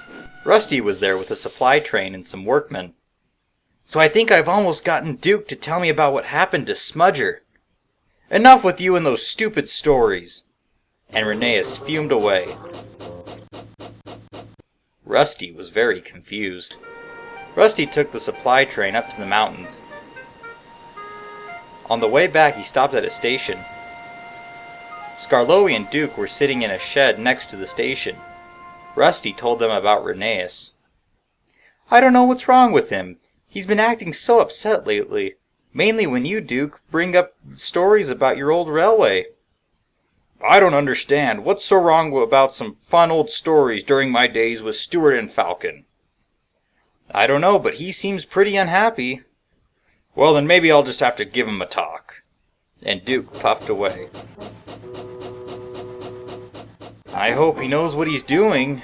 Rusty was there with a supply train and some workmen. "So I think I've almost gotten Duke to tell me about what happened to Smudger." "Enough with you and those stupid stories." And Rheneas fumed away. Rusty was very confused. Rusty took the supply train up to the mountains. On the way back, he stopped at a station. Skarloey and Duke were sitting in a shed next to the station. Rusty told them about Rheneas. "I don't know what's wrong with him. He's been acting so upset lately. Mainly when you, Duke, bring up stories about your old railway." "I don't understand. What's so wrong about some fun old stories during my days with Stewart and Falcon?" "I don't know, but he seems pretty unhappy." "Well, then maybe I'll just have to give him a talk." And Duke puffed away. "I hope he knows what he's doing."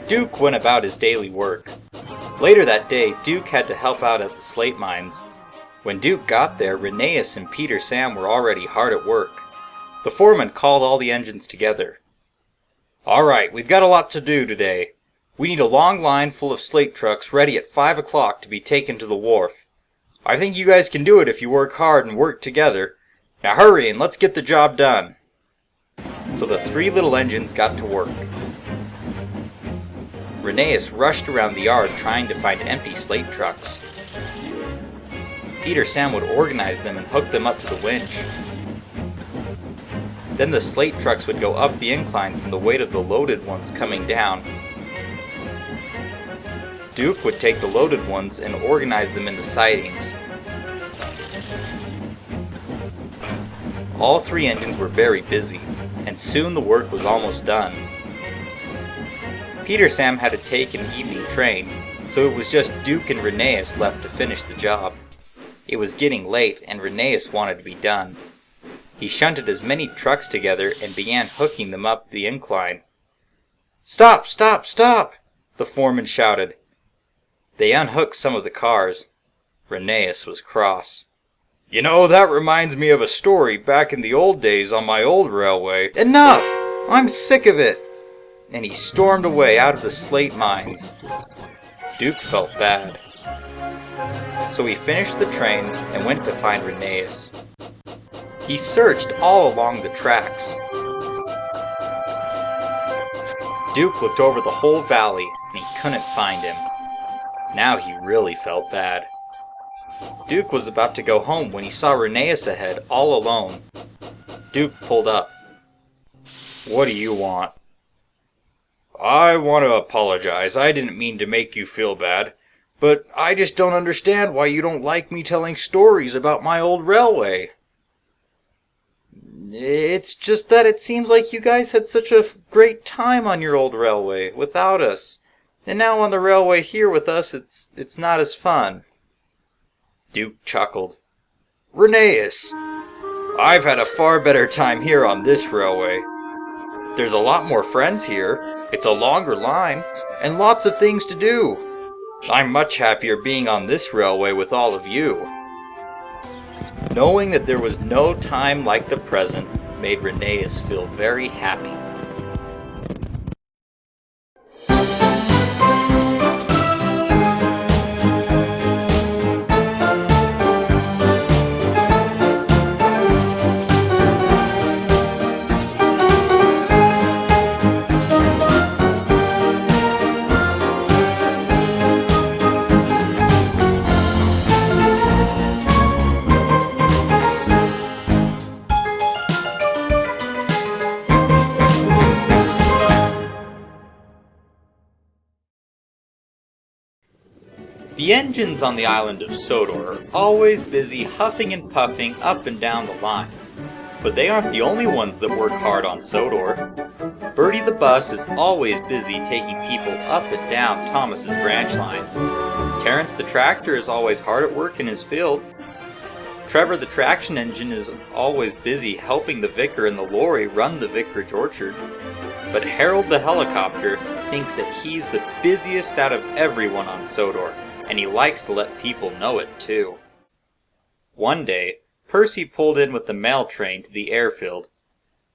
Duke went about his daily work. Later that day, Duke had to help out at the slate mines. When Duke got there, Rheneas and Peter Sam were already hard at work. The foreman called all the engines together. "All right, we've got a lot to do today. We need a long line full of slate trucks ready at 5 o'clock to be taken to the wharf. I think you guys can do it if you work hard and work together. Now hurry and let's get the job done." So the three little engines got to work. Rheneas rushed around the yard trying to find empty slate trucks. Peter Sam would organize them and hook them up to the winch. Then the slate trucks would go up the incline from the weight of the loaded ones coming down. Duke would take the loaded ones and organize them in the sidings. All three engines were very busy, and soon the work was almost done. Peter Sam had to take an evening train, so it was just Duke and Rheneas left to finish the job. It was getting late, and Rheneas wanted to be done. He shunted as many trucks together and began hooking them up the incline. "Stop! Stop! Stop!" the foreman shouted. They unhooked some of the cars. Rheneas was cross. "You know, that reminds me of a story back in the old days on my old railway." "Enough! I'm sick of it!" And he stormed away out of the slate mines. Duke felt bad. So he finished the train and went to find Rheneas. He searched all along the tracks. Duke looked over the whole valley and he couldn't find him. Now he really felt bad. Duke was about to go home when he saw Rheneas ahead all alone. Duke pulled up. "What do you want?" "I want to apologize. I didn't mean to make you feel bad. But I just don't understand why you don't like me telling stories about my old railway." "It's just that it seems like you guys had such a great time on your old railway without us. And now on the railway here with us, it's not as fun." Duke chuckled. "Rheneas, I've had a far better time here on this railway. There's a lot more friends here, it's a longer line, and lots of things to do. I'm much happier being on this railway with all of you." Knowing that there was no time like the present made Rheneas feel very happy. The engines on the island of Sodor are always busy huffing and puffing up and down the line. But they aren't the only ones that work hard on Sodor. Bertie the bus is always busy taking people up and down Thomas's branch line. Terence the tractor is always hard at work in his field. Trevor the traction engine is always busy helping the vicar and the lorry run the vicarage orchard. But Harold the helicopter thinks that he's the busiest out of everyone on Sodor, and he likes to let people know it too. One day, Percy pulled in with the mail train to the airfield.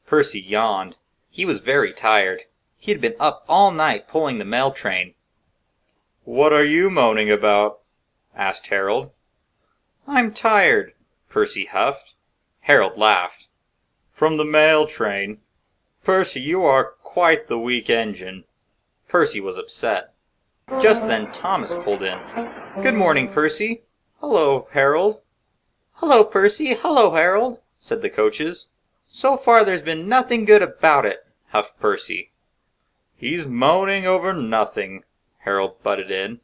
Percy yawned. He was very tired. He had been up all night pulling the mail train. "What are you moaning about?" asked Harold. "I'm tired," Percy huffed. Harold laughed. "From the mail train? Percy, you are quite the weak engine." Percy was upset. Just then Thomas pulled in. "Good morning, Percy." "Hello, Harold." "Hello, Percy. Hello, Harold," said the coaches. "So far there's been nothing good about it," huffed Percy. "He's moaning over nothing," Harold butted in.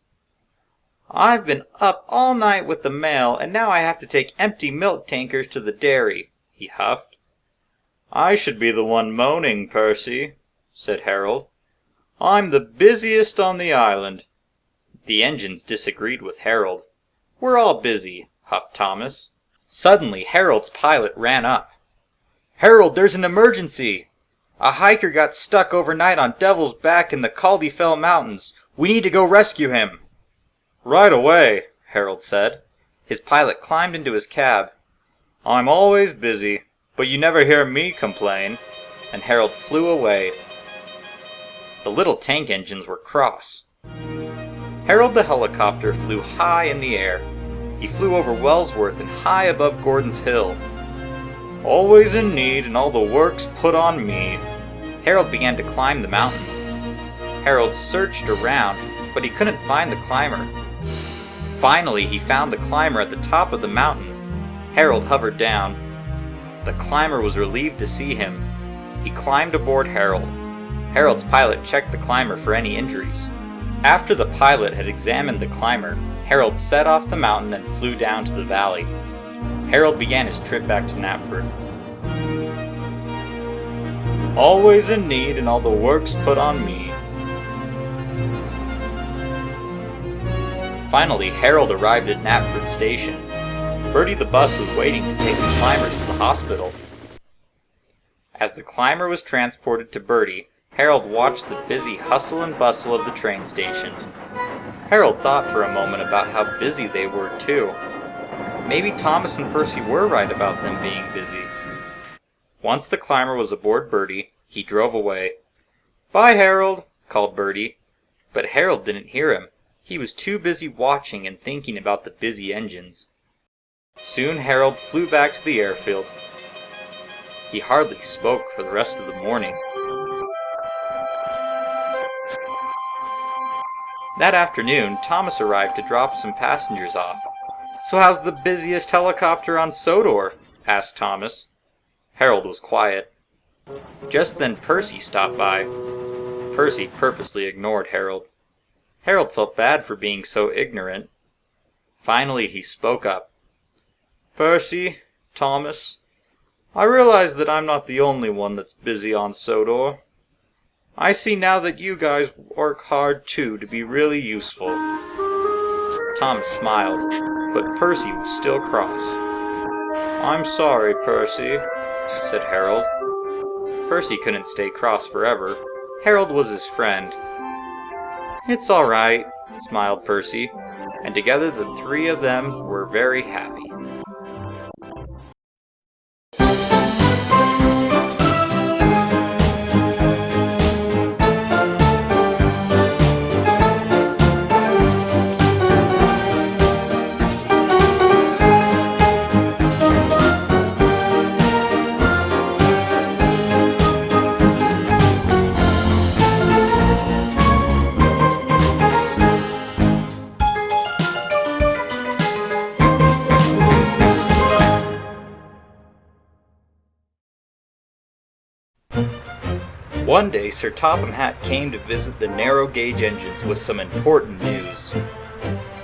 "I've been up all night with the mail, and now I have to take empty milk tankers to the dairy," he huffed. "I should be the one moaning, Percy," said Harold. "I'm the busiest on the island." The engines disagreed with Harold. "We're all busy," huffed Thomas. Suddenly Harold's pilot ran up. "Harold, there's an emergency! A hiker got stuck overnight on Devil's Back in the Caldyfell Mountains. We need to go rescue him." "Right away," Harold said. His pilot climbed into his cab. "I'm always busy, but you never hear me complain," and Harold flew away. The little tank engines were cross. Harold the helicopter flew high in the air. He flew over Wellsworth and high above Gordon's Hill. "Always in need, and all the work's put on me." Harold began to climb the mountain. Harold searched around, but he couldn't find the climber. Finally, he found the climber at the top of the mountain. Harold hovered down. The climber was relieved to see him. He climbed aboard Harold. Harold's pilot checked the climber for any injuries. After the pilot had examined the climber, Harold set off the mountain and flew down to the valley. Harold began his trip back to Knapford. Always in need and all the work's put on me. Finally, Harold arrived at Knapford Station. Bertie the bus was waiting to take the climbers to the hospital. As the climber was transported to Bertie, Harold watched the busy hustle and bustle of the train station. Harold thought for a moment about how busy they were too. Maybe Thomas and Percy were right about them being busy. Once the climber was aboard Bertie, he drove away. "Bye, Harold," called Bertie. But Harold didn't hear him. He was too busy watching and thinking about the busy engines. Soon Harold flew back to the airfield. He hardly spoke for the rest of the morning. That afternoon, Thomas arrived to drop some passengers off. "So how's the busiest helicopter on Sodor?" asked Thomas. Harold was quiet. Just then Percy stopped by. Percy purposely ignored Harold. Harold felt bad for being so ignorant. Finally he spoke up. "Percy, Thomas, I realize that I'm not the only one that's busy on Sodor. I see now that you guys work hard too to be really useful." Thomas smiled, but Percy was still cross. "I'm sorry, Percy," said Harold. Percy couldn't stay cross forever. Harold was his friend. "It's all right," smiled Percy, and together the three of them were very happy. One day, Sir Topham Hatt came to visit the narrow-gauge engines with some important news.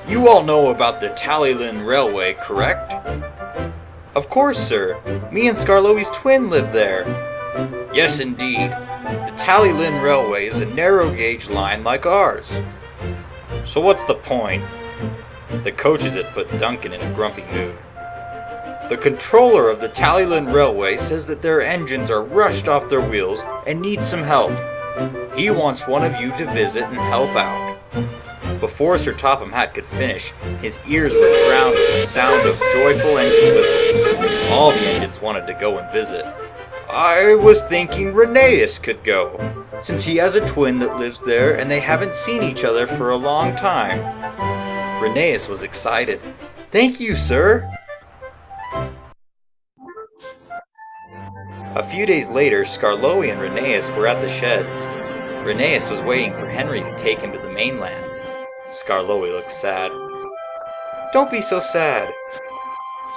"You all know about the Tally Lin Railway, correct?" "Of course, sir. Me and Skarloey's twin live there." "Yes, indeed. The Tally Lin Railway is a narrow-gauge line like ours." "So what's the point?" The coaches had put Duncan in a grumpy mood. "The controller of the Tally Lin Railway says that their engines are rushed off their wheels and need some help. He wants one of you to visit and help out." Before Sir Topham Hatt could finish, his ears were drowned with the sound of joyful engine whistles. All the engines wanted to go and visit. "I was thinking Rheneas could go, since he has a twin that lives there and they haven't seen each other for a long time." Rheneas was excited. "Thank you, sir." A few days later, Skarloey and Rheneas were at the sheds. Rheneas was waiting for Henry to take him to the mainland. Skarloey looked sad. "Don't be so sad."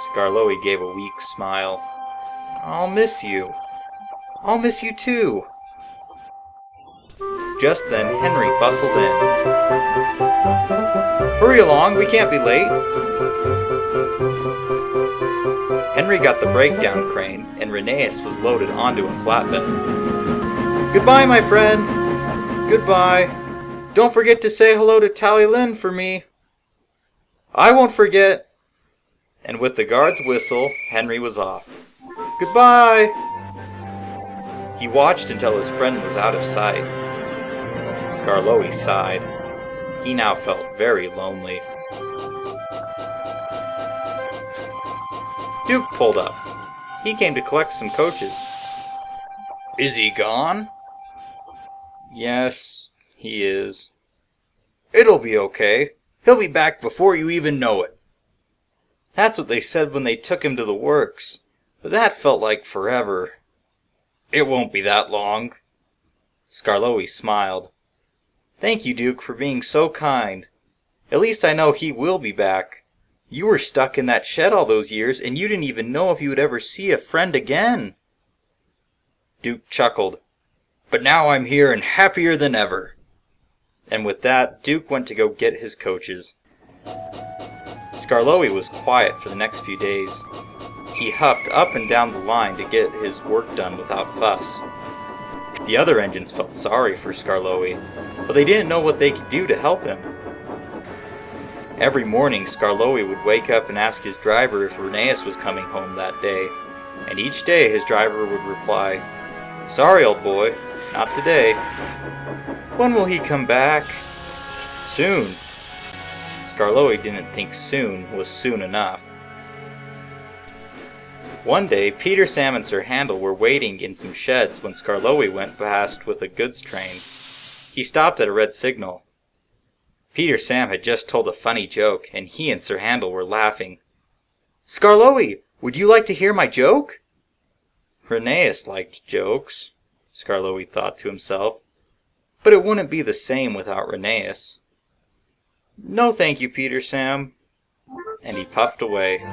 Skarloey gave a weak smile. "I'll miss you. I'll miss you too." Just then, Henry bustled in. "Hurry along, we can't be late." Henry got the breakdown crane, and Rheneas was loaded onto a flatbed. "Goodbye, my friend. Goodbye. Don't forget to say hello to Tally Lin for me." "I won't forget." And with the guard's whistle, Henry was off. "Goodbye." He watched until his friend was out of sight. Skarloey sighed. He now felt very lonely. Duke pulled up. He came to collect some coaches. "Is he gone?" "Yes, he is." "It'll be okay. He'll be back before you even know it." That's what they said when they took him to the works. But that felt like forever. "It won't be that long." Skarloey smiled. "Thank you, Duke, for being so kind." At least I know he will be back. You were stuck in that shed all those years, and you didn't even know if you would ever see a friend again." Duke chuckled. "But now I'm here and happier than ever." And with that, Duke went to go get his coaches. Skarloey was quiet for the next few days. He huffed up and down the line to get his work done without fuss. The other engines felt sorry for Skarloey, but they didn't know what they could do to help him. Every morning, Skarloey would wake up and ask his driver if Rheneas was coming home that day, and each day his driver would reply, "Sorry, old boy, not today." "When will he come back?" "Soon." Skarloey didn't think soon was soon enough. One day, Peter, Sam, and Sir Handel were waiting in some sheds when Skarloey went past with a goods train. He stopped at a red signal. Peter Sam had just told a funny joke, and he and Sir Handel were laughing. "Skarloey, would you like to hear my joke?" Rheneas liked jokes, Skarloey thought to himself, but it wouldn't be the same without Rheneas. "No thank you, Peter Sam," and he puffed away.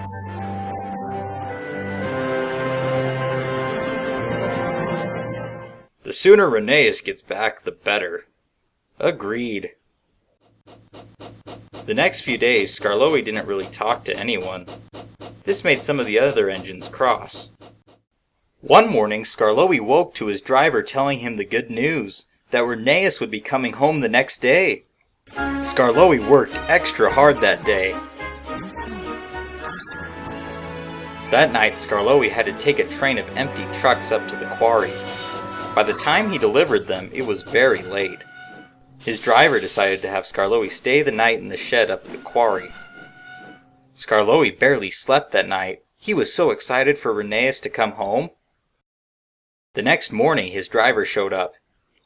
The sooner Rheneas gets back, the better. Agreed. The next few days, Skarloey didn't really talk to anyone. This made some of the other engines cross. One morning, Skarloey woke to his driver telling him the good news, that Rheneas would be coming home the next day. Skarloey worked extra hard that day. That night, Skarloey had to take a train of empty trucks up to the quarry. By the time he delivered them, it was very late. His driver decided to have Skarloey stay the night in the shed up at the quarry. Skarloey barely slept that night. He was so excited for Rheneas to come home. The next morning, his driver showed up.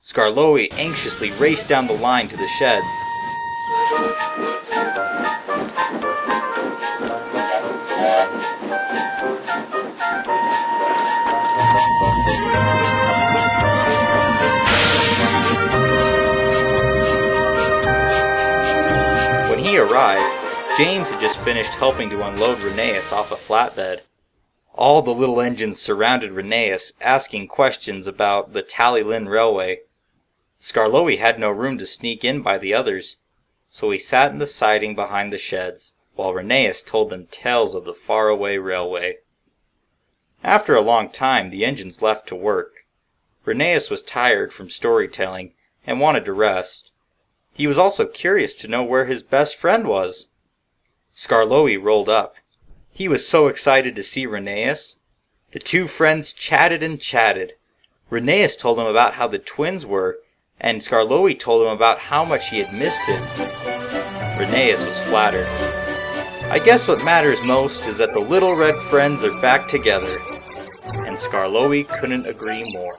Skarloey anxiously raced down the line to the sheds. When he arrived, James had just finished helping to unload Rheneas off a flatbed. All the little engines surrounded Rheneas, asking questions about the Tally Lin railway. Skarloey had no room to sneak in by the others, so he sat in the siding behind the sheds, while Rheneas told them tales of the faraway railway. After a long time, the engines left to work. Rheneas was tired from storytelling and wanted to rest. He was also curious to know where his best friend was. Skarloey rolled up. He was so excited to see Rheneas. The two friends chatted and chatted. Rheneas told him about how the twins were, and Skarloey told him about how much he had missed him. Rheneas was flattered. "I guess what matters most is that the little red friends are back together." And Skarloey couldn't agree more.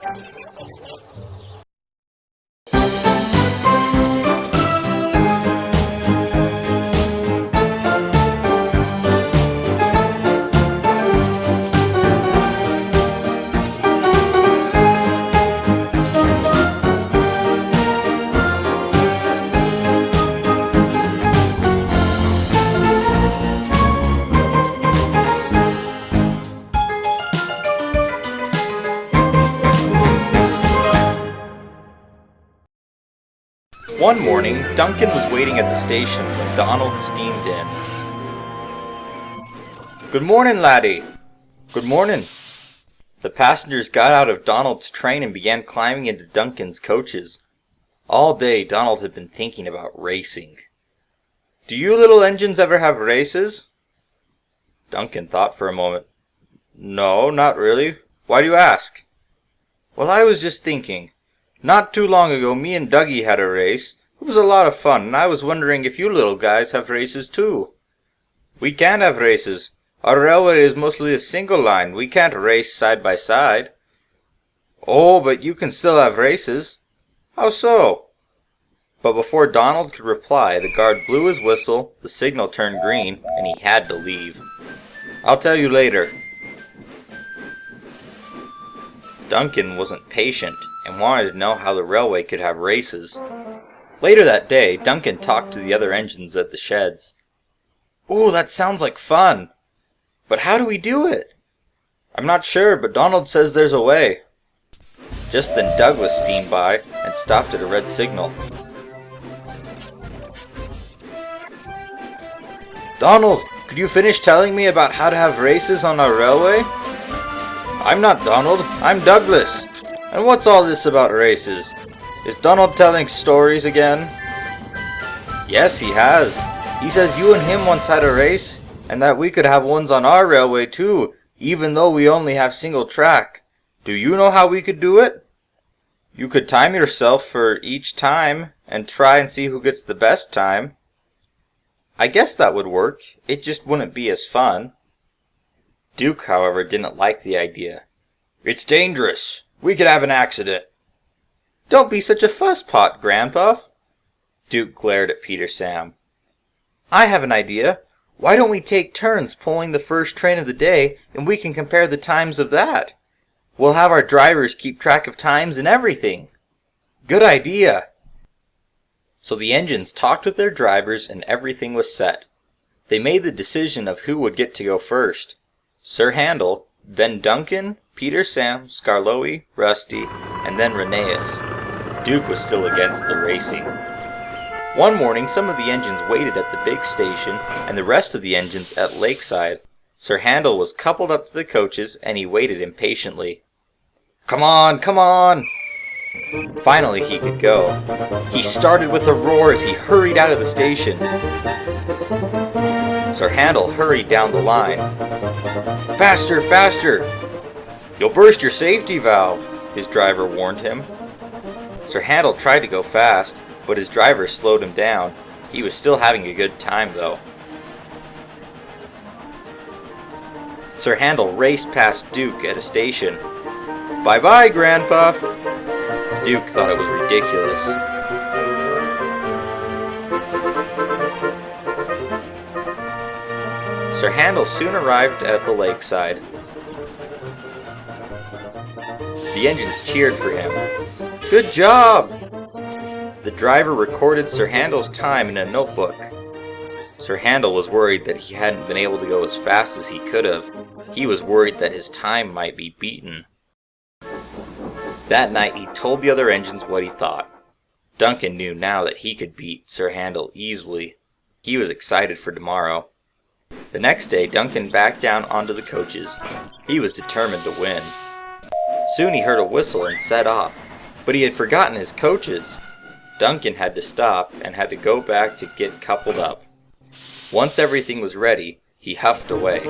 One morning, Duncan was waiting at the station when Donald steamed in. "Good morning, laddie." "Good morning." The passengers got out of Donald's train and began climbing into Duncan's coaches. All day, Donald had been thinking about racing. "Do you little engines ever have races?" Duncan thought for a moment. "No, not really. Why do you ask?" "Well, I was just thinking. Not too long ago, me and Dougie had a race. It was a lot of fun, and I was wondering if you little guys have races too." "We can't have races. Our railway is mostly a single line. We can't race side by side." "Oh, but you can still have races." "How so?" But before Donald could reply, the guard blew his whistle, the signal turned green, and he had to leave. "I'll tell you later." Duncan wasn't patient and wanted to know how the railway could have races. Later that day, Duncan talked to the other engines at the sheds. "Ooh, that sounds like fun. But how do we do it?" "I'm not sure, but Donald says there's a way." Just then Douglas steamed by and stopped at a red signal. "Donald, could you finish telling me about how to have races on our railway?" "I'm not Donald, I'm Douglas. And what's all this about races? Is Donald telling stories again?" "Yes, he has. He says you and him once had a race, and that we could have ones on our railway too, even though we only have single track. Do you know how we could do it?" "You could time yourself for each time, and try and see who gets the best time." "I guess that would work. It just wouldn't be as fun." Duke, however, didn't like the idea. "It's dangerous. We could have an accident." "Don't be such a fusspot, Grandpa." Duke glared at Peter Sam. "I have an idea. Why don't we take turns pulling the first train of the day, and we can compare the times of that? We'll have our drivers keep track of times and everything." "Good idea." So the engines talked with their drivers and everything was set. They made the decision of who would get to go first. Sir Handel, then Duncan, Peter Sam, Skarloey, Rusty, and then Rheneas. Duke was still against the racing. One morning some of the engines waited at the big station and the rest of the engines at Lakeside. Sir Handel was coupled up to the coaches and he waited impatiently. "Come on, come on!" Finally he could go. He started with a roar as he hurried out of the station. Sir Handel hurried down the line. "Faster, faster! You'll burst your safety valve," his driver warned him. Sir Handel tried to go fast, but his driver slowed him down. He was still having a good time though. Sir Handel raced past Duke at a station. "Bye-bye, Grandpa." Duke thought it was ridiculous. Sir Handel soon arrived at the lakeside. The engines cheered for him. "Good job!" The driver recorded Sir Handel's time in a notebook. Sir Handel was worried that he hadn't been able to go as fast as he could have. He was worried that his time might be beaten. That night he told the other engines what he thought. Duncan knew now that he could beat Sir Handel easily. He was excited for tomorrow. The next day Duncan backed down onto the coaches. He was determined to win. Soon he heard a whistle and set off, but he had forgotten his coaches. Duncan had to stop and had to go back to get coupled up. Once everything was ready, he huffed away.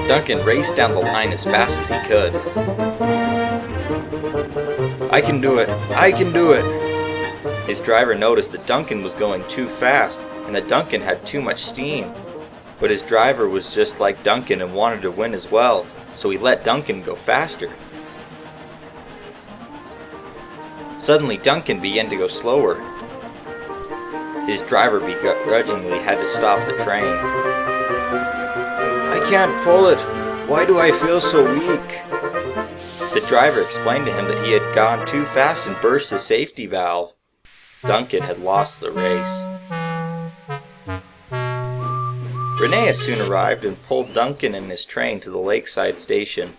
Duncan raced down the line as fast as he could. "I can do it! I can do it!" His driver noticed that Duncan was going too fast and that Duncan had too much steam. But his driver was just like Duncan and wanted to win as well, so he let Duncan go faster. Suddenly Duncan began to go slower. His driver begrudgingly had to stop the train. "I can't pull it. Why do I feel so weak?" The driver explained to him that he had gone too fast and burst his safety valve. Duncan had lost the race. Rheneas soon arrived and pulled Duncan and his train to the lakeside station.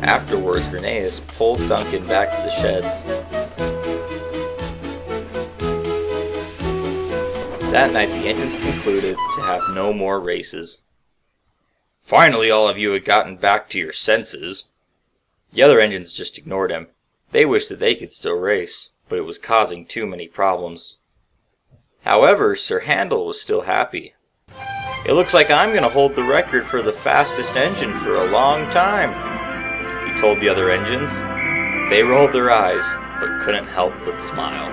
Afterwards, Rheneas pulled Duncan back to the sheds. That night the engines concluded to have no more races. "Finally all of you had gotten back to your senses." The other engines just ignored him. They wished that they could still race, but it was causing too many problems. However, Sir Handel was still happy. "It looks like I'm going to hold the record for the fastest engine for a long time," he told the other engines. They rolled their eyes, but couldn't help but smile.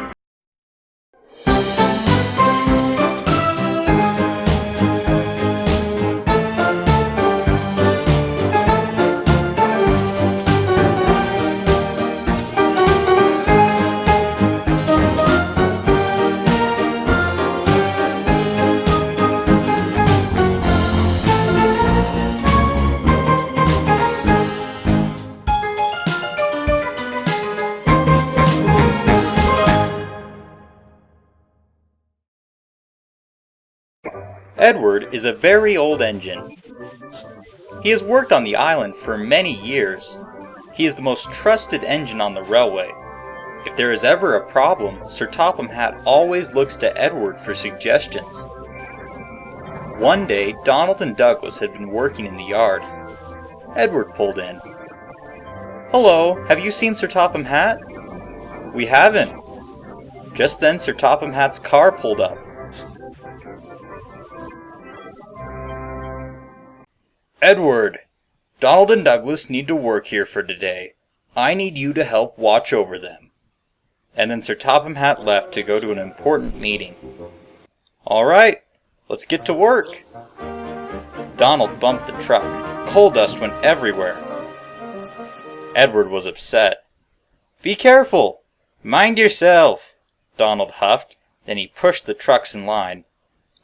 Edward is a very old engine. He has worked on the island for many years. He is the most trusted engine on the railway. If there is ever a problem, Sir Topham Hatt always looks to Edward for suggestions. One day, Donald and Douglas had been working in the yard. Edward pulled in. "Hello, have you seen Sir Topham Hatt?" "We haven't." Just then, Sir Topham Hatt's car pulled up. "Edward, Donald and Douglas need to work here for today. I need you to help watch over them." And then Sir Topham Hatt left to go to an important meeting. "All right, let's get to work." Donald bumped the truck. Coal dust went everywhere. Edward was upset. "Be careful! Mind yourself!" Donald huffed. Then he pushed the trucks in line.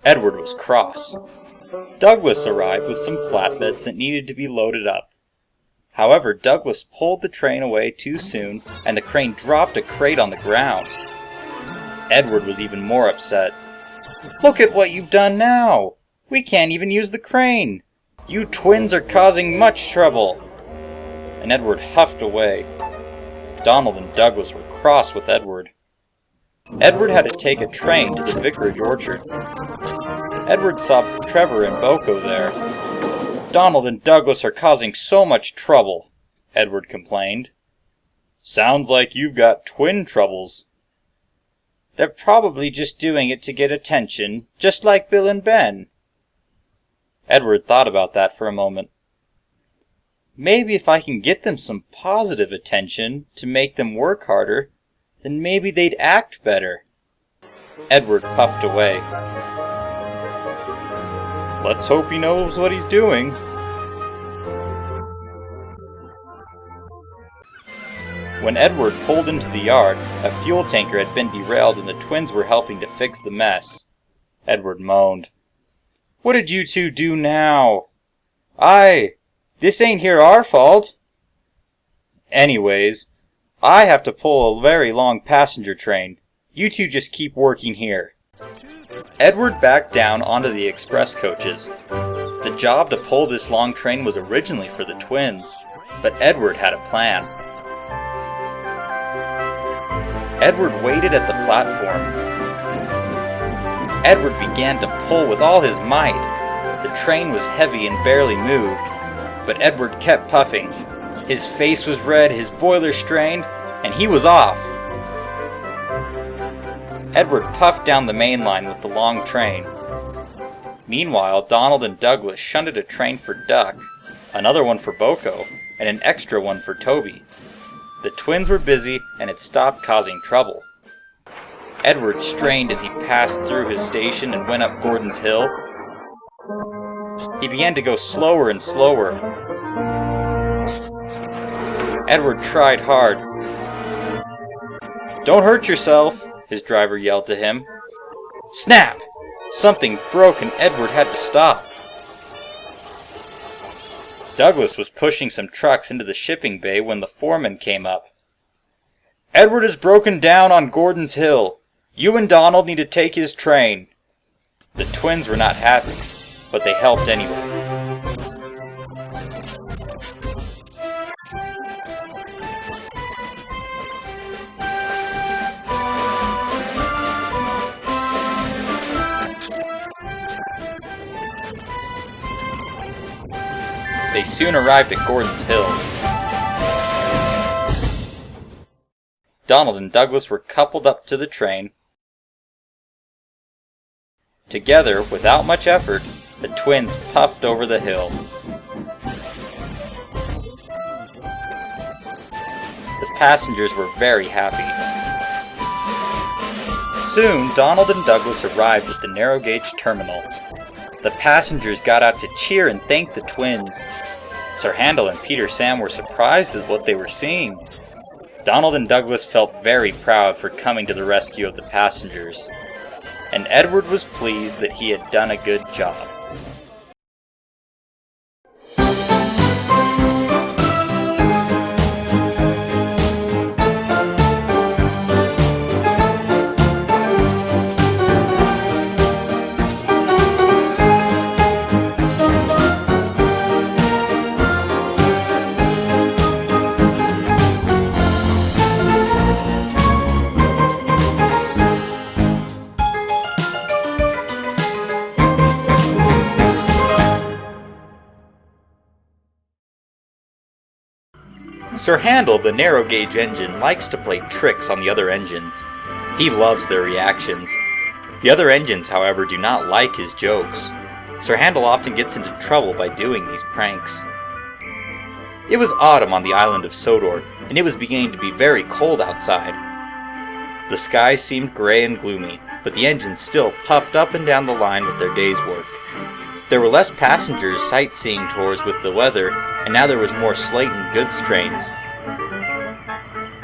Edward was cross. Douglas arrived with some flatbeds that needed to be loaded up. However, Douglas pulled the train away too soon, and the crane dropped a crate on the ground. Edward was even more upset. "Look at what you've done now! We can't even use the crane! You twins are causing much trouble!" And Edward huffed away. Donald and Douglas were cross with Edward. Edward had to take a train to the vicarage orchard. Edward saw Trevor and Boko there. "Donald and Douglas are causing so much trouble," Edward complained. "Sounds like you've got twin troubles." "They're probably just doing it to get attention, just like Bill and Ben." Edward thought about that for a moment. "Maybe if I can get them some positive attention to make them work harder, then maybe they'd act better." Edward puffed away. "Let's hope he knows what he's doing." When Edward pulled into the yard, a fuel tanker had been derailed and the twins were helping to fix the mess. Edward moaned. "What did you two do now?" This ain't here our fault." "Anyways, I have to pull a very long passenger train. You two just keep working here." Edward backed down onto the express coaches. The job to pull this long train was originally for the twins, but Edward had a plan. Edward waited at the platform. Edward began to pull with all his might. The train was heavy and barely moved, but Edward kept puffing. His face was red, his boiler strained, and he was off. Edward puffed down the main line with the long train. Meanwhile, Donald and Douglas shunted a train for Duck, another one for Boko, and an extra one for Toby. The twins were busy and had stopped causing trouble. Edward strained as he passed through his station and went up Gordon's Hill. He began to go slower and slower. Edward tried hard. "Don't hurt yourself," his driver yelled to him. Snap! Something broke and Edward had to stop. Douglas was pushing some trucks into the shipping bay when the foreman came up. "Edward is broken down on Gordon's Hill. You and Donald need to take his train." The twins were not happy, but they helped anyway. They soon arrived at Gordon's Hill. Donald and Douglas were coupled up to the train. Together, without much effort, the twins puffed over the hill. The passengers were very happy. Soon, Donald and Douglas arrived at the narrow gauge terminal. The passengers got out to cheer and thank the twins. Sir Handel and Peter Sam were surprised at what they were seeing. Donald and Douglas felt very proud for coming to the rescue of the passengers. And Edward was pleased that he had done a good job. Sir Handel, the narrow-gauge engine, likes to play tricks on the other engines. He loves their reactions. The other engines, however, do not like his jokes. Sir Handel often gets into trouble by doing these pranks. It was autumn on the island of Sodor, and it was beginning to be very cold outside. The sky seemed gray and gloomy, but the engines still puffed up and down the line with their day's work. There were less passengers sightseeing tours with the weather, and now there was more slate and goods trains.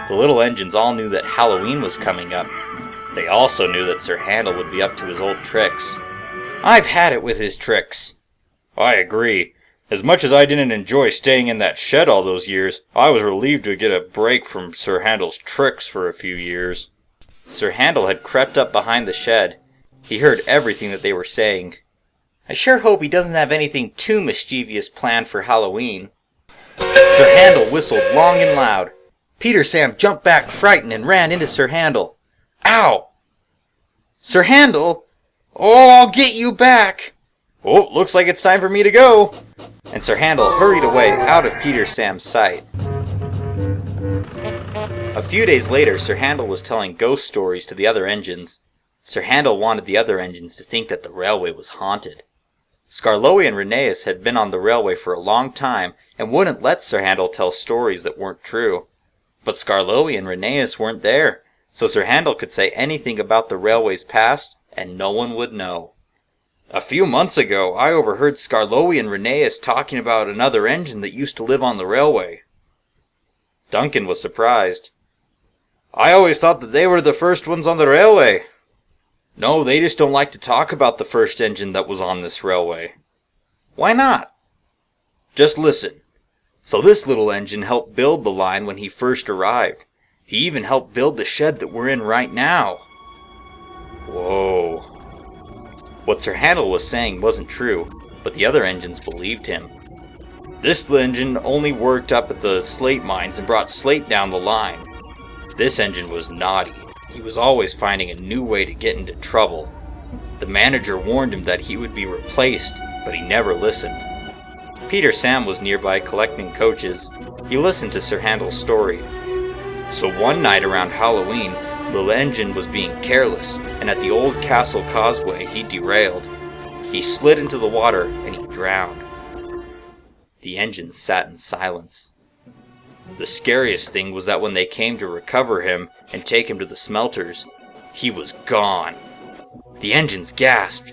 The little engines all knew that Halloween was coming up. They also knew that Sir Handel would be up to his old tricks. I've had it with his tricks. I agree. As much as I didn't enjoy staying in that shed all those years, I was relieved to get a break from Sir Handel's tricks for a few years. Sir Handel had crept up behind the shed. He heard everything that they were saying. I sure hope he doesn't have anything too mischievous planned for Halloween. Sir Handel whistled long and loud. Peter Sam jumped back frightened and ran into Sir Handel. Ow! Sir Handel! Oh, I'll get you back! Oh, looks like it's time for me to go! And Sir Handel hurried away out of Peter Sam's sight. A few days later, Sir Handel was telling ghost stories to the other engines. Sir Handel wanted the other engines to think that the railway was haunted. Skarloey and Rheneas had been on the railway for a long time and wouldn't let Sir Handel tell stories that weren't true. But Skarloey and Rheneas weren't there, so Sir Handel could say anything about the railway's past and no one would know. A few months ago, I overheard Skarloey and Rheneas talking about another engine that used to live on the railway. Duncan was surprised. I always thought that they were the first ones on the railway. No, they just don't like to talk about the first engine that was on this railway. Why not? Just listen. So this little engine helped build the line when he first arrived. He even helped build the shed that we're in right now. Whoa. What Sir Handel was saying wasn't true, but the other engines believed him. This engine only worked up at the slate mines and brought slate down the line. This engine was naughty. He was always finding a new way to get into trouble. The manager warned him that he would be replaced, but he never listened. Peter Sam was nearby collecting coaches. He listened to Sir Handel's story. So one night around Halloween, the engine was being careless, and at the old castle causeway he derailed. He slid into the water and he drowned. The engine sat in silence. The scariest thing was that when they came to recover him and take him to the smelters, he was gone. The engines gasped.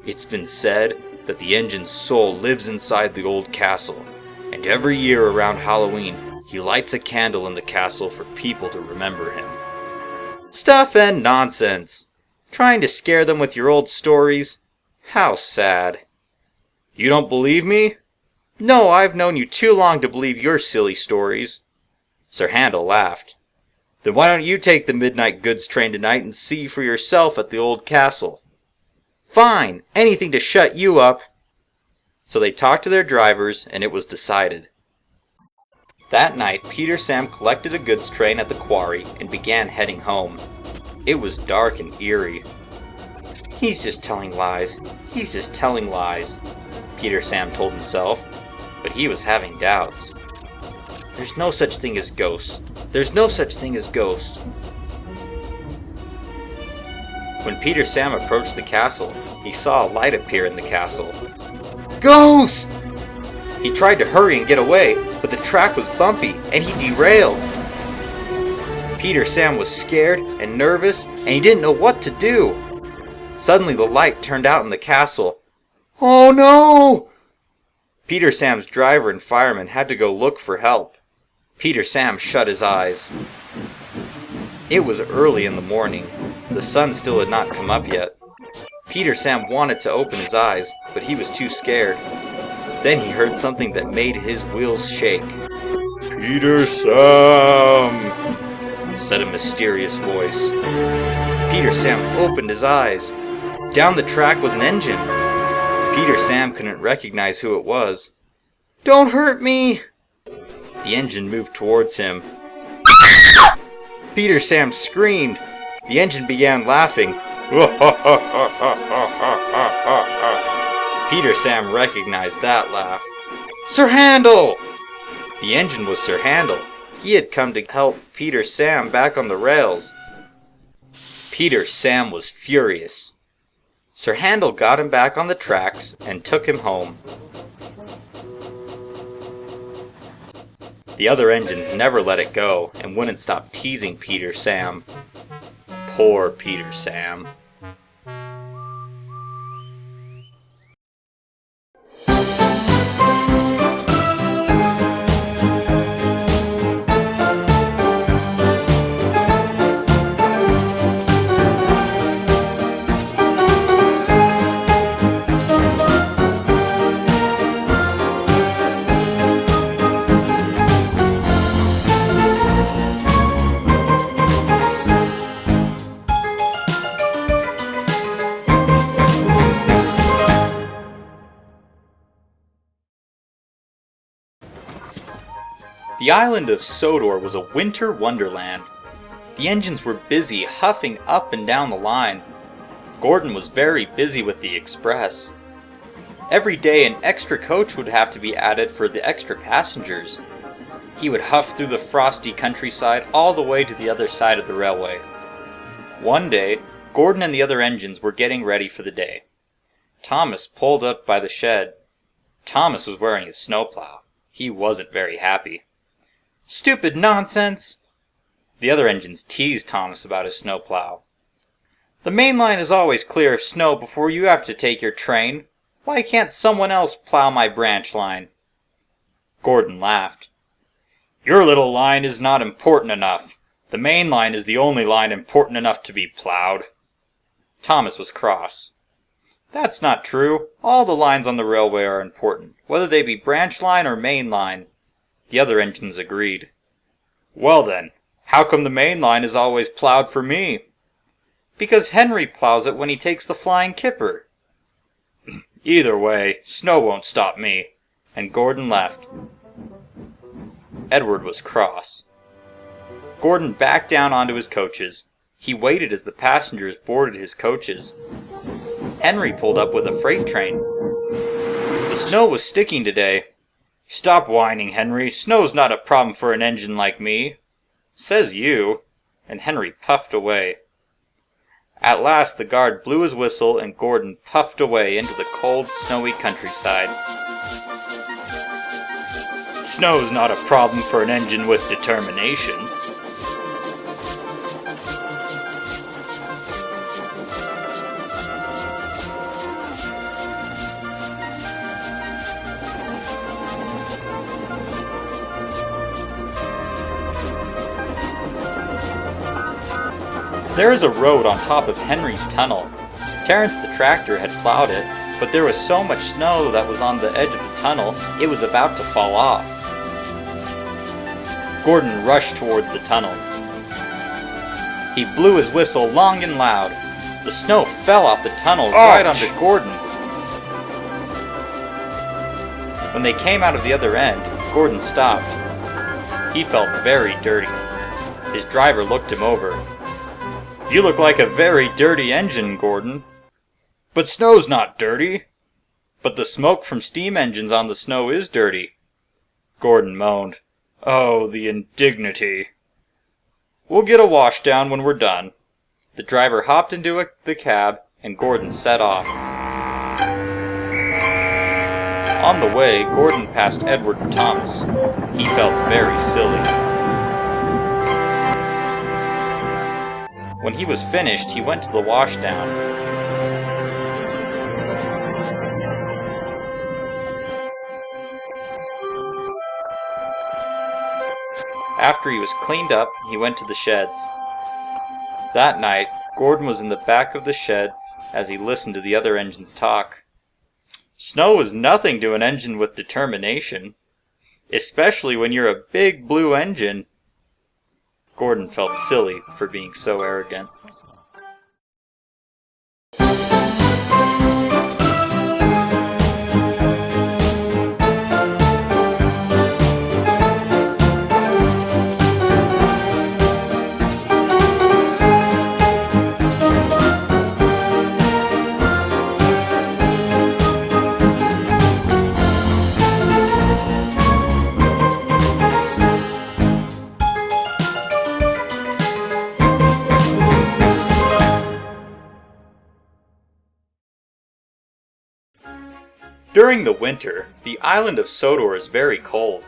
It's been said that the engine's soul lives inside the old castle, and every year around Halloween, he lights a candle in the castle for people to remember him. Stuff and nonsense! Trying to scare them with your old stories? How sad. You don't believe me? No, I've known you too long to believe your silly stories. Sir Handel laughed. Then why don't you take the midnight goods train tonight and see for yourself at the old castle? Fine, anything to shut you up. So they talked to their drivers, and it was decided. That night, Peter Sam collected a goods train at the quarry and began heading home. It was dark and eerie. He's just telling lies. He's just telling lies, Peter Sam told himself. But he was having doubts. There's no such thing as ghosts. There's no such thing as ghosts. When Peter Sam approached the castle, he saw a light appear in the castle. Ghost! He tried to hurry and get away, but the track was bumpy and he derailed. Peter Sam was scared and nervous and he didn't know what to do. Suddenly the light turned out in the castle. Oh no! Peter Sam's driver and fireman had to go look for help. Peter Sam shut his eyes. It was early in the morning. The sun still had not come up yet. Peter Sam wanted to open his eyes, but he was too scared. Then he heard something that made his wheels shake. Peter Sam, said a mysterious voice. Peter Sam opened his eyes. Down the track was an engine. Peter Sam couldn't recognize who it was. Don't hurt me! The engine moved towards him. Peter Sam screamed. The engine began laughing. Peter Sam recognized that laugh. Sir Handel! The engine was Sir Handel. He had come to help Peter Sam back on the rails. Peter Sam was furious. Sir Handel got him back on the tracks and took him home. The other engines never let it go and wouldn't stop teasing Peter Sam. Poor Peter Sam. The island of Sodor was a winter wonderland. The engines were busy, huffing up and down the line. Gordon was very busy with the express. Every day an extra coach would have to be added for the extra passengers. He would huff through the frosty countryside all the way to the other side of the railway. One day, Gordon and the other engines were getting ready for the day. Thomas pulled up by the shed. Thomas was wearing his snowplow. He wasn't very happy. "Stupid nonsense!" The other engines teased Thomas about his snowplow. "The main line is always clear of snow before you have to take your train. Why can't someone else plow my branch line?" Gordon laughed. "Your little line is not important enough. The main line is the only line important enough to be plowed." Thomas was cross. "That's not true. All the lines on the railway are important, whether they be branch line or main line." The other engines agreed. "Well then, how come the main line is always plowed for me?" "Because Henry plows it when he takes the flying kipper." "Either way, snow won't stop me." And Gordon left. Edward was cross. Gordon backed down onto his coaches. He waited as the passengers boarded his coaches. Henry pulled up with a freight train. The snow was sticking today. "Stop whining, Henry. Snow's not a problem for an engine like me." "Says you." And Henry puffed away. At last the guard blew his whistle and Gordon puffed away into the cold, snowy countryside. "Snow's not a problem for an engine with determination." There is a road on top of Henry's tunnel. Terence the tractor had plowed it, but there was so much snow that was on the edge of the tunnel, it was about to fall off. Gordon rushed towards the tunnel. He blew his whistle long and loud. The snow fell off the tunnel right onto Gordon. When they came out of the other end, Gordon stopped. He felt very dirty. His driver looked him over. "You look like a very dirty engine, Gordon." "But snow's not dirty." "But the smoke from steam engines on the snow is dirty." Gordon moaned. "Oh, the indignity." "We'll get a wash down when we're done." The driver hopped into the cab, and Gordon set off. On the way, Gordon passed Edward and Thomas. He felt very silly. When he was finished, he went to the washdown. After he was cleaned up, he went to the sheds. That night, Gordon was in the back of the shed as he listened to the other engines talk. Snow is nothing to an engine with determination, especially when you're a big blue engine. Gordon felt silly for being so arrogant. During the winter, the island of Sodor is very cold.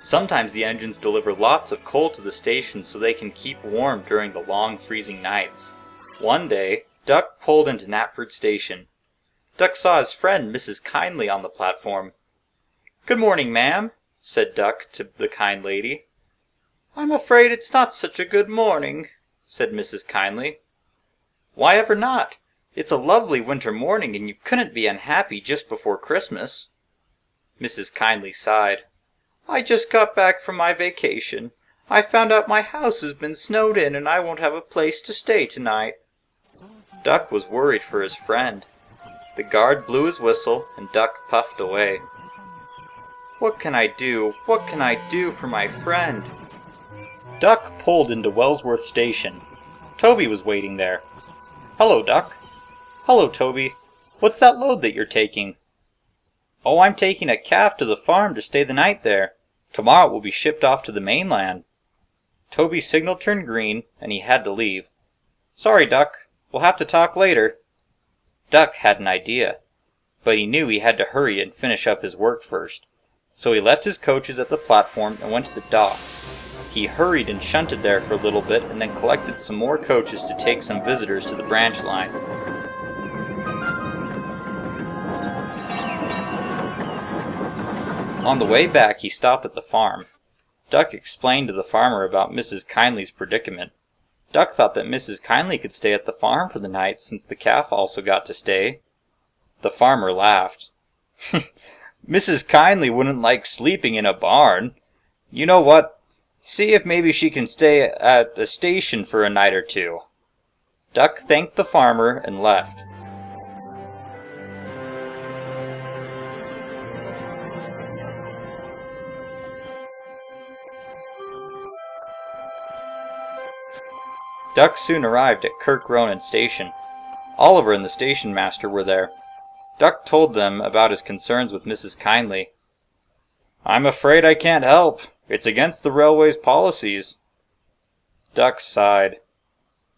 Sometimes the engines deliver lots of coal to the station so they can keep warm during the long freezing nights. One day, Duck pulled into Knapford Station. Duck saw his friend Mrs. Kindly on the platform. "Good morning, ma'am," said Duck to the kind lady. "I'm afraid it's not such a good morning," said Mrs. Kindly. "Why ever not? It's a lovely winter morning and you couldn't be unhappy just before Christmas." Mrs. Kindly sighed. "I just got back from my vacation. I found out my house has been snowed in and I won't have a place to stay tonight." Duck was worried for his friend. The guard blew his whistle and Duck puffed away. "What can I do? What can I do for my friend?" Duck pulled into Wellsworth Station. Toby was waiting there. "Hello, Duck." "Hello, Toby. What's that load that you're taking?" "Oh, I'm taking a calf to the farm to stay the night there. Tomorrow it will be shipped off to the mainland." Toby's signal turned green, and he had to leave. "Sorry, Duck. We'll have to talk later." Duck had an idea, but he knew he had to hurry and finish up his work first. So he left his coaches at the platform and went to the docks. He hurried and shunted there for a little bit and then collected some more coaches to take some visitors to the branch line. On the way back, he stopped at the farm. Duck explained to the farmer about Mrs. Kindly's predicament. Duck thought that Mrs. Kindly could stay at the farm for the night since the calf also got to stay. The farmer laughed. "Mrs. Kindly wouldn't like sleeping in a barn. You know what? See if maybe she can stay at the station for a night or two." Duck thanked the farmer and left. Duck soon arrived at Kirk Ronan Station. Oliver and the station master were there. Duck told them about his concerns with Mrs. Kindly. "I'm afraid I can't help. It's against the railway's policies." Duck sighed.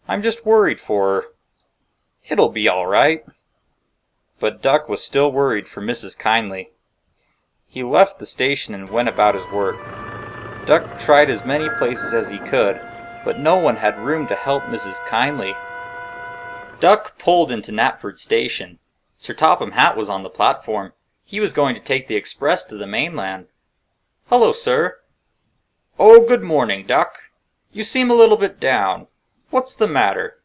"I'm just worried for her." "It'll be all right." But Duck was still worried for Mrs. Kindly. He left the station and went about his work. Duck tried as many places as he could, but no one had room to help Mrs. Kindly. Duck pulled into Knapford Station. Sir Topham Hatt was on the platform. He was going to take the express to the mainland. "Hello, sir." "Oh, good morning, Duck. You seem a little bit down. What's the matter?"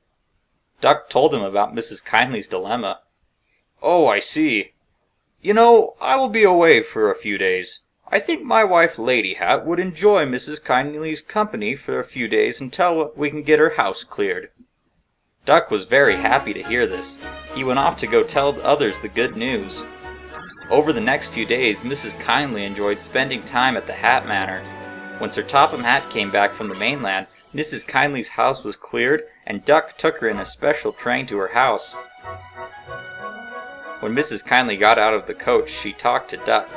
Duck told him about Mrs. Kindly's dilemma. "Oh, I see. You know, I will be away for a few days. I think my wife Lady Hat would enjoy Mrs. Kindly's company for a few days until we can get her house cleared." Duck was very happy to hear this. He went off to go tell others the good news. Over the next few days, Mrs. Kindly enjoyed spending time at the Hat Manor. When Sir Topham Hatt came back from the mainland, Mrs. Kindly's house was cleared, and Duck took her in a special train to her house. When Mrs. Kindly got out of the coach, she talked to Duck.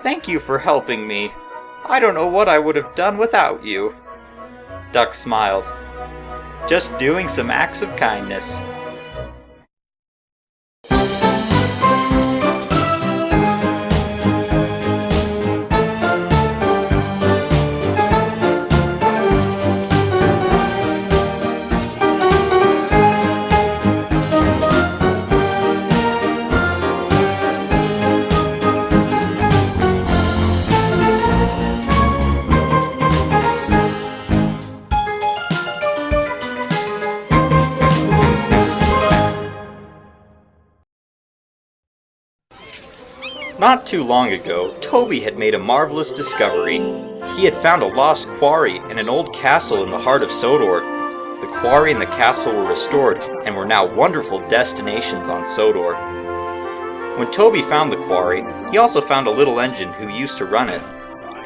"Thank you for helping me. I don't know what I would have done without you." Duck smiled. "Just doing some acts of kindness." Not too long ago, Toby had made a marvelous discovery. He had found a lost quarry and an old castle in the heart of Sodor. The quarry and the castle were restored and were now wonderful destinations on Sodor. When Toby found the quarry, he also found a little engine who used to run it.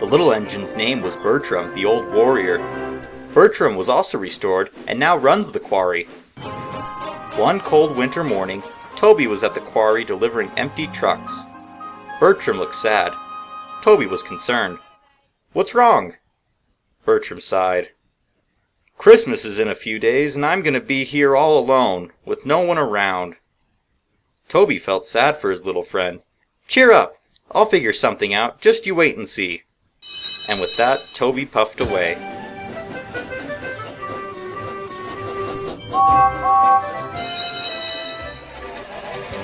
The little engine's name was Bertram, the old warrior. Bertram was also restored and now runs the quarry. One cold winter morning, Toby was at the quarry delivering empty trucks. Bertram looked sad. Toby was concerned. "What's wrong?" Bertram sighed. "Christmas is in a few days, and I'm going to be here all alone, with no one around." Toby felt sad for his little friend. Cheer up! I'll figure something out, just you wait and see. And with that, Toby puffed away.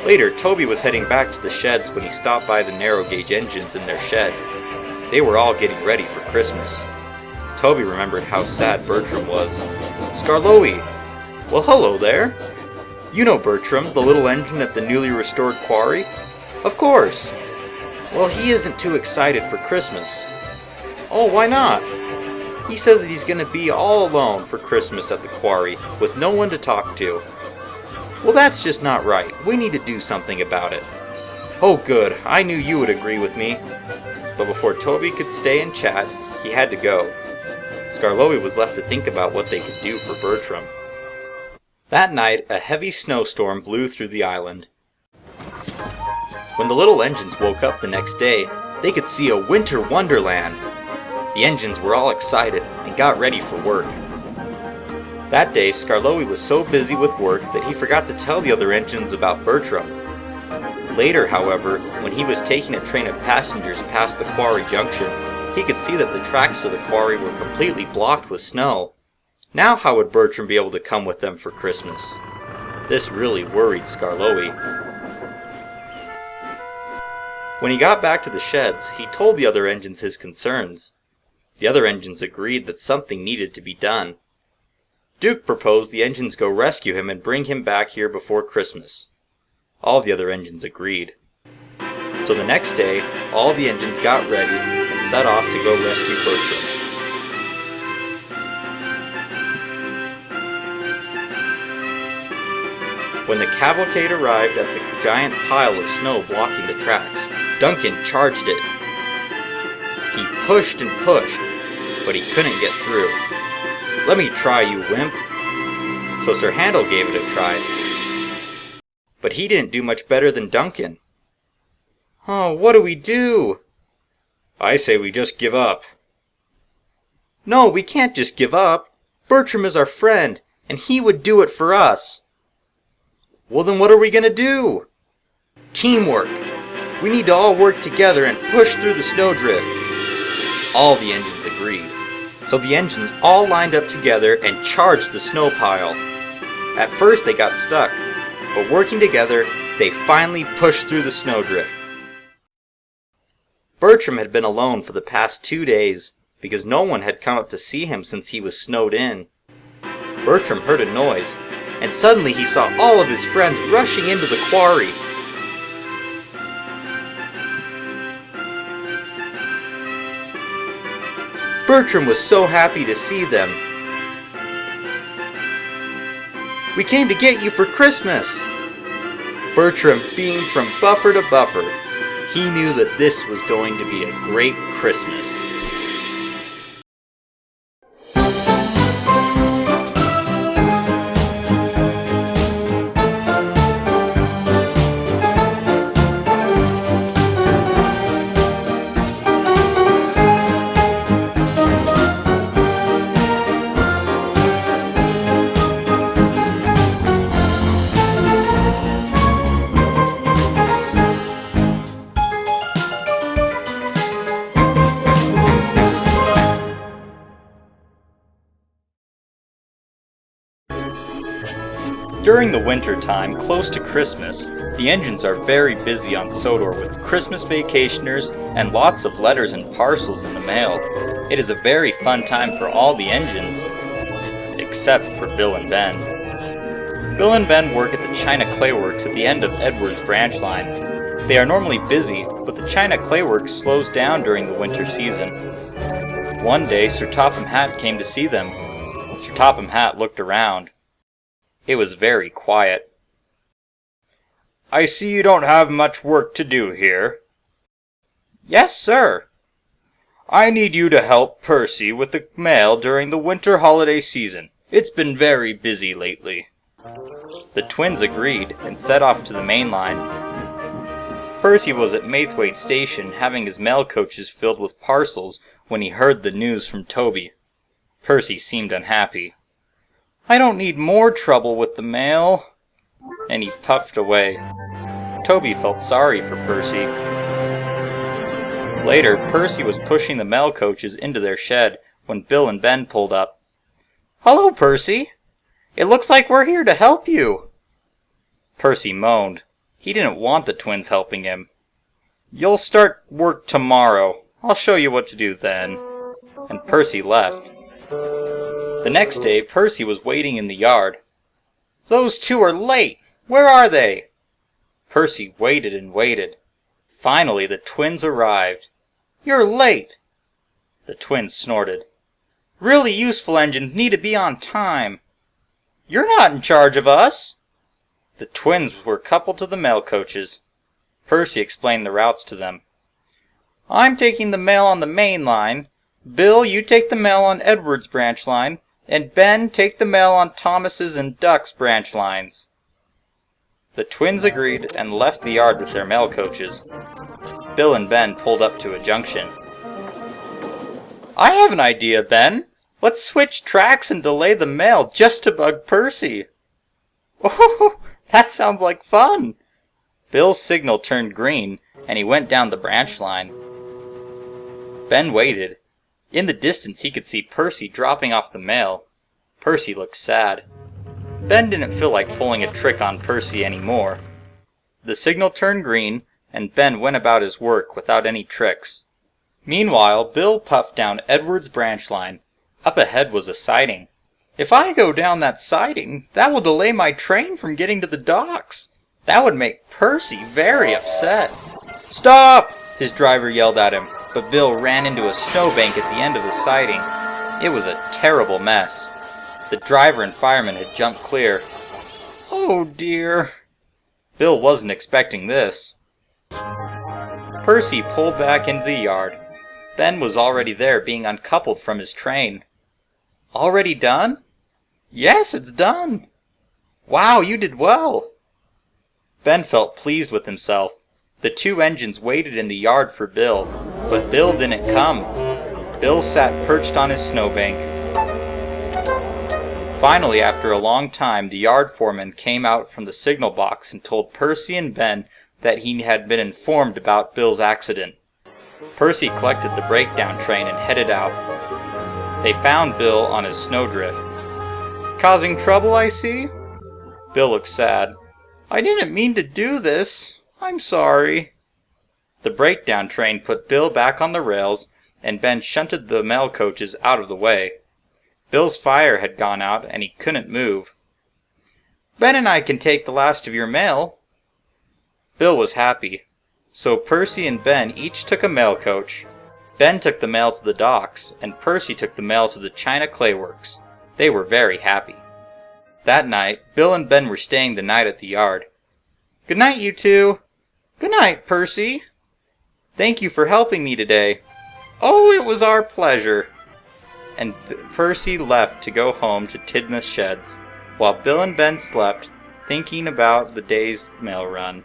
Later, Toby was heading back to the sheds when he stopped by the narrow gauge engines in their shed. They were all getting ready for Christmas. Toby remembered how sad Bertram was. Skarloey! Well, hello there! You know Bertram, the little engine at the newly restored quarry? Of course! Well, he isn't too excited for Christmas. Oh, why not? He says that he's going to be all alone for Christmas at the quarry, with no one to talk to. Well, that's just not right. We need to do something about it. Oh, good. I knew you would agree with me. But before Toby could stay and chat, he had to go. Skarloey was left to think about what they could do for Bertram. That night, a heavy snowstorm blew through the island. When the little engines woke up the next day, they could see a winter wonderland. The engines were all excited and got ready for work. That day, Skarloey was so busy with work that he forgot to tell the other engines about Bertram. Later, however, when he was taking a train of passengers past the quarry junction, he could see that the tracks to the quarry were completely blocked with snow. Now how would Bertram be able to come with them for Christmas? This really worried Skarloey. When he got back to the sheds, he told the other engines his concerns. The other engines agreed that something needed to be done. Duke proposed the engines go rescue him and bring him back here before Christmas. All the other engines agreed. So the next day, all the engines got ready and set off to go rescue Bertram. When the cavalcade arrived at the giant pile of snow blocking the tracks, Duncan charged it. He pushed and pushed, but he couldn't get through. "Let me try, you wimp." So Sir Handel gave it a try. But he didn't do much better than Duncan. "Oh, what do we do?" "I say we just give up." "No, we can't just give up. Bertram is our friend, and he would do it for us." "Well, then what are we going to do?" "Teamwork. We need to all work together and push through the snowdrift." All the engines agreed. So the engines all lined up together and charged the snow pile. At first they got stuck, but working together, they finally pushed through the snowdrift. Bertram had been alone for the past 2 days, because no one had come up to see him since he was snowed in. Bertram heard a noise, and suddenly he saw all of his friends rushing into the quarry. Bertram was so happy to see them. "We came to get you for Christmas!" Bertram beamed from buffer to buffer. He knew that this was going to be a great Christmas. During the winter time, close to Christmas, the engines are very busy on Sodor with Christmas vacationers and lots of letters and parcels in the mail. It is a very fun time for all the engines, except for Bill and Ben. Bill and Ben work at the China Clay Works at the end of Edward's branch line. They are normally busy, but the China Clay Works slows down during the winter season. One day, Sir Topham Hatt came to see them. Sir Topham Hatt looked around. It was very quiet. "I see you don't have much work to do here." "Yes, sir." "I need you to help Percy with the mail during the winter holiday season. It's been very busy lately." The twins agreed and set off to the main line. Percy was at Maithwaite Station having his mail coaches filled with parcels when he heard the news from Toby. Percy seemed unhappy. "I don't need more trouble with the mail." And he puffed away. Toby felt sorry for Percy. Later, Percy was pushing the mail coaches into their shed when Bill and Ben pulled up. "Hello, Percy! It looks like we're here to help you!" Percy moaned. He didn't want the twins helping him. "You'll start work tomorrow. I'll show you what to do then." And Percy left. The next day, Percy was waiting in the yard. "Those two are late! Where are they?" Percy waited and waited. Finally, the twins arrived. "You're late!" The twins snorted. "Really useful engines need to be on time." "You're not in charge of us!" The twins were coupled to the mail coaches. Percy explained the routes to them. "I'm taking the mail on the main line. Bill, you take the mail on Edward's branch line. And Ben, take the mail on Thomas's and Duck's branch lines." The twins agreed and left the yard with their mail coaches. Bill and Ben pulled up to a junction. "I have an idea, Ben. Let's switch tracks and delay the mail just to bug Percy." "Oh, that sounds like fun." Bill's signal turned green, and he went down the branch line. Ben waited. In the distance he could see Percy dropping off the mail. Percy looked sad. Ben didn't feel like pulling a trick on Percy anymore. The signal turned green, and Ben went about his work without any tricks. Meanwhile, Bill puffed down Edward's branch line. Up ahead was a siding. "If I go down that siding, that will delay my train from getting to the docks. That would make Percy very upset." "Stop!" his driver yelled at him, but Bill ran into a snowbank at the end of the siding. It was a terrible mess. The driver and fireman had jumped clear. "Oh dear." Bill wasn't expecting this. Percy pulled back into the yard. Ben was already there, being uncoupled from his train. "Already done?" "Yes, it's done." "Wow, you did well." Ben felt pleased with himself. The two engines waited in the yard for Bill, but Bill didn't come. Bill sat perched on his snowbank. Finally, after a long time, the yard foreman came out from the signal box and told Percy and Ben that he had been informed about Bill's accident. Percy collected the breakdown train and headed out. They found Bill on his snowdrift. "Causing trouble, I see?" Bill looked sad. "I didn't mean to do this. I'm sorry." The breakdown train put Bill back on the rails, and Ben shunted the mail coaches out of the way. Bill's fire had gone out, and he couldn't move. "Ben and I can take the last of your mail." Bill was happy. So Percy and Ben each took a mail coach. Ben took the mail to the docks, and Percy took the mail to the China Clay Works. They were very happy. That night, Bill and Ben were staying the night at the yard. "Good night, you two." "Good night, Percy." "Thank you for helping me today." "Oh, it was our pleasure." And Percy left to go home to Tidmouth Sheds, while Bill and Ben slept, thinking about the day's mail run.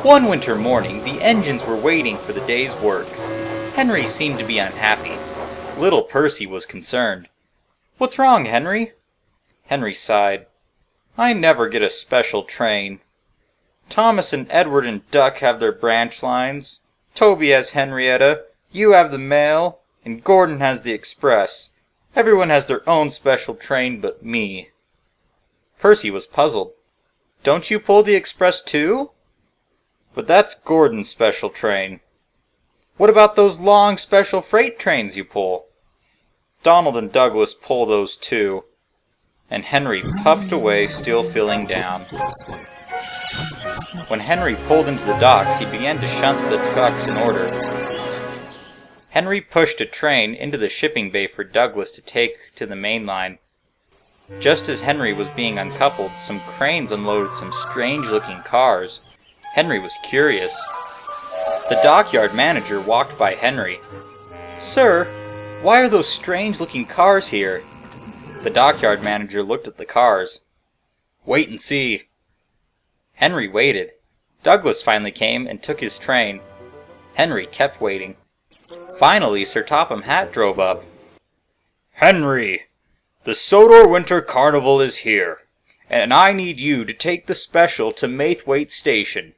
One winter morning, the engines were waiting for the day's work. Henry seemed to be unhappy. Little Percy was concerned. "What's wrong, Henry?" Henry sighed. "I never get a special train. Thomas and Edward and Duck have their branch lines. Toby has Henrietta, you have the mail, and Gordon has the express. Everyone has their own special train but me." Percy was puzzled. "Don't you pull the express too?" "But that's Gordon's special train." "What about those long special freight trains you pull?" "Donald and Douglas pull those too." And Henry puffed away, still feeling down. When Henry pulled into the docks, he began to shunt the trucks in order. Henry pushed a train into the shipping bay for Douglas to take to the main line. Just as Henry was being uncoupled, some cranes unloaded some strange-looking cars. Henry was curious. The dockyard manager walked by Henry. "Sir, why are those strange-looking cars here?" The dockyard manager looked at the cars. "Wait and see." Henry waited. Douglas finally came and took his train. Henry kept waiting. Finally, Sir Topham Hatt drove up. "Henry, the Sodor Winter Carnival is here, and I need you to take the special to Maithwaite Station."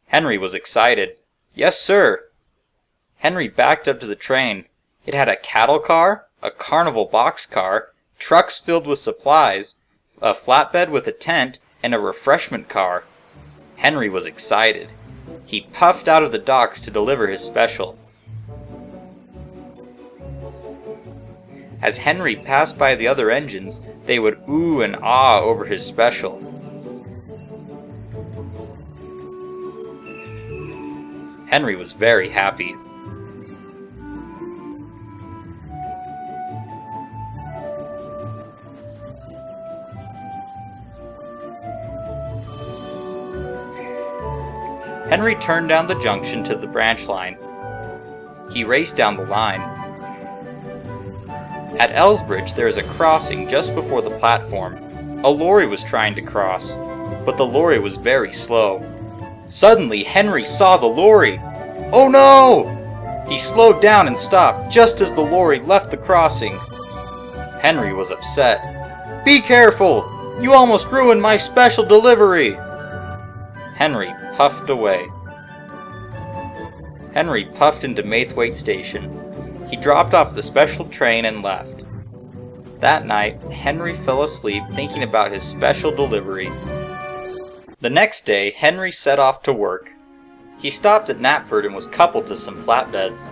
Henry was excited. "Yes, sir." Henry backed up to the train. It had a cattle car, a carnival boxcar, trucks filled with supplies, a flatbed with a tent, and a refreshment car. Henry was excited. He puffed out of the docks to deliver his special. As Henry passed by the other engines, they would ooh and ah over his special. Henry was very happy. Henry turned down the junction to the branch line. He raced down the line. At Elsbridge there is a crossing just before the platform. A lorry was trying to cross, but the lorry was very slow. Suddenly Henry saw the lorry. "Oh no!" He slowed down and stopped just as the lorry left the crossing. Henry was upset. "Be careful! You almost ruined my special delivery!" Henry puffed away. Henry puffed into Maithwaite Station. He dropped off the special train and left. That night, Henry fell asleep thinking about his special delivery. The next day, Henry set off to work. He stopped at Knapford and was coupled to some flatbeds.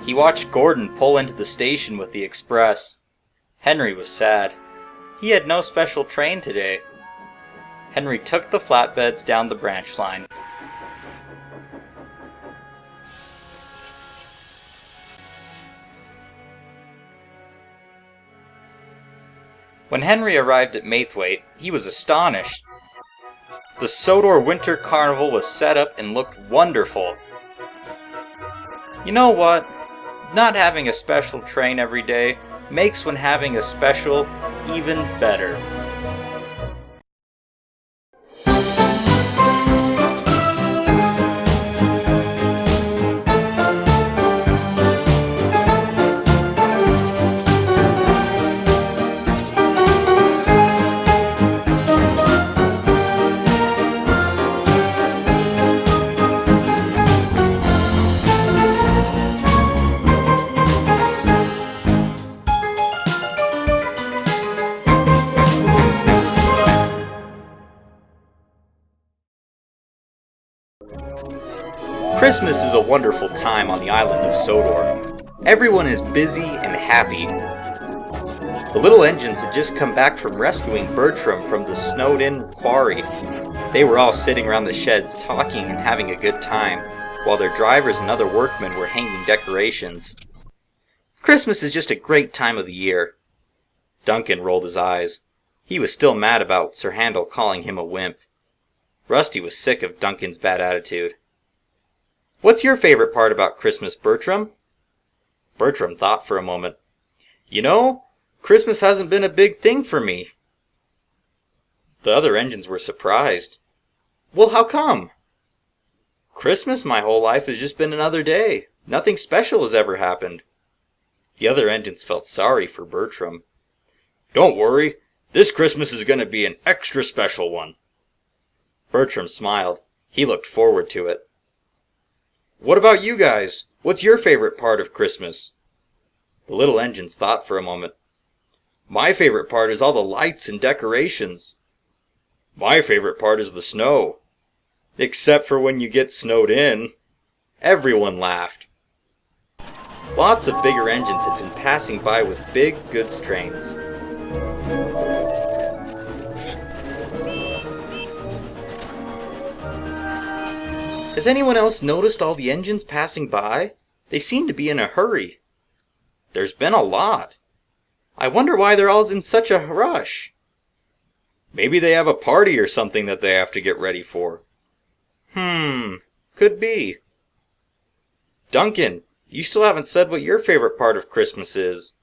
He watched Gordon pull into the station with the express. Henry was sad. He had no special train today. Henry took the flatbeds down the branch line. When Henry arrived at Maithwaite, he was astonished. The Sodor Winter Carnival was set up and looked wonderful. You know what? Not having a special train every day makes when having a special even better. Christmas is a wonderful time on the island of Sodor. Everyone is busy and happy. The little engines had just come back from rescuing Bertram from the snowed-in quarry. They were all sitting around the sheds talking and having a good time, while their drivers and other workmen were hanging decorations. Christmas is just a great time of the year. Duncan rolled his eyes. He was still mad about Sir Handel calling him a wimp. Rusty was sick of Duncan's bad attitude. "What's your favorite part about Christmas, Bertram?" Bertram thought for a moment. "You know, Christmas hasn't been a big thing for me." The other engines were surprised. "Well, how come?" "Christmas my whole life has just been another day. Nothing special has ever happened." The other engines felt sorry for Bertram. "Don't worry, this Christmas is going to be an extra special one." Bertram smiled. He looked forward to it. "What about you guys? What's your favorite part of Christmas?" The little engines thought for a moment. "My favorite part is all the lights and decorations." "My favorite part is the snow. Except for when you get snowed in." Everyone laughed. Lots of bigger engines had been passing by with big goods trains. Has anyone else noticed all the engines passing by? They seem to be in a hurry. There's been a lot. I wonder why they're all in such a rush. Maybe they have a party or something that they have to get ready for. Could be. Duncan, you still haven't said what your favorite part of Christmas is.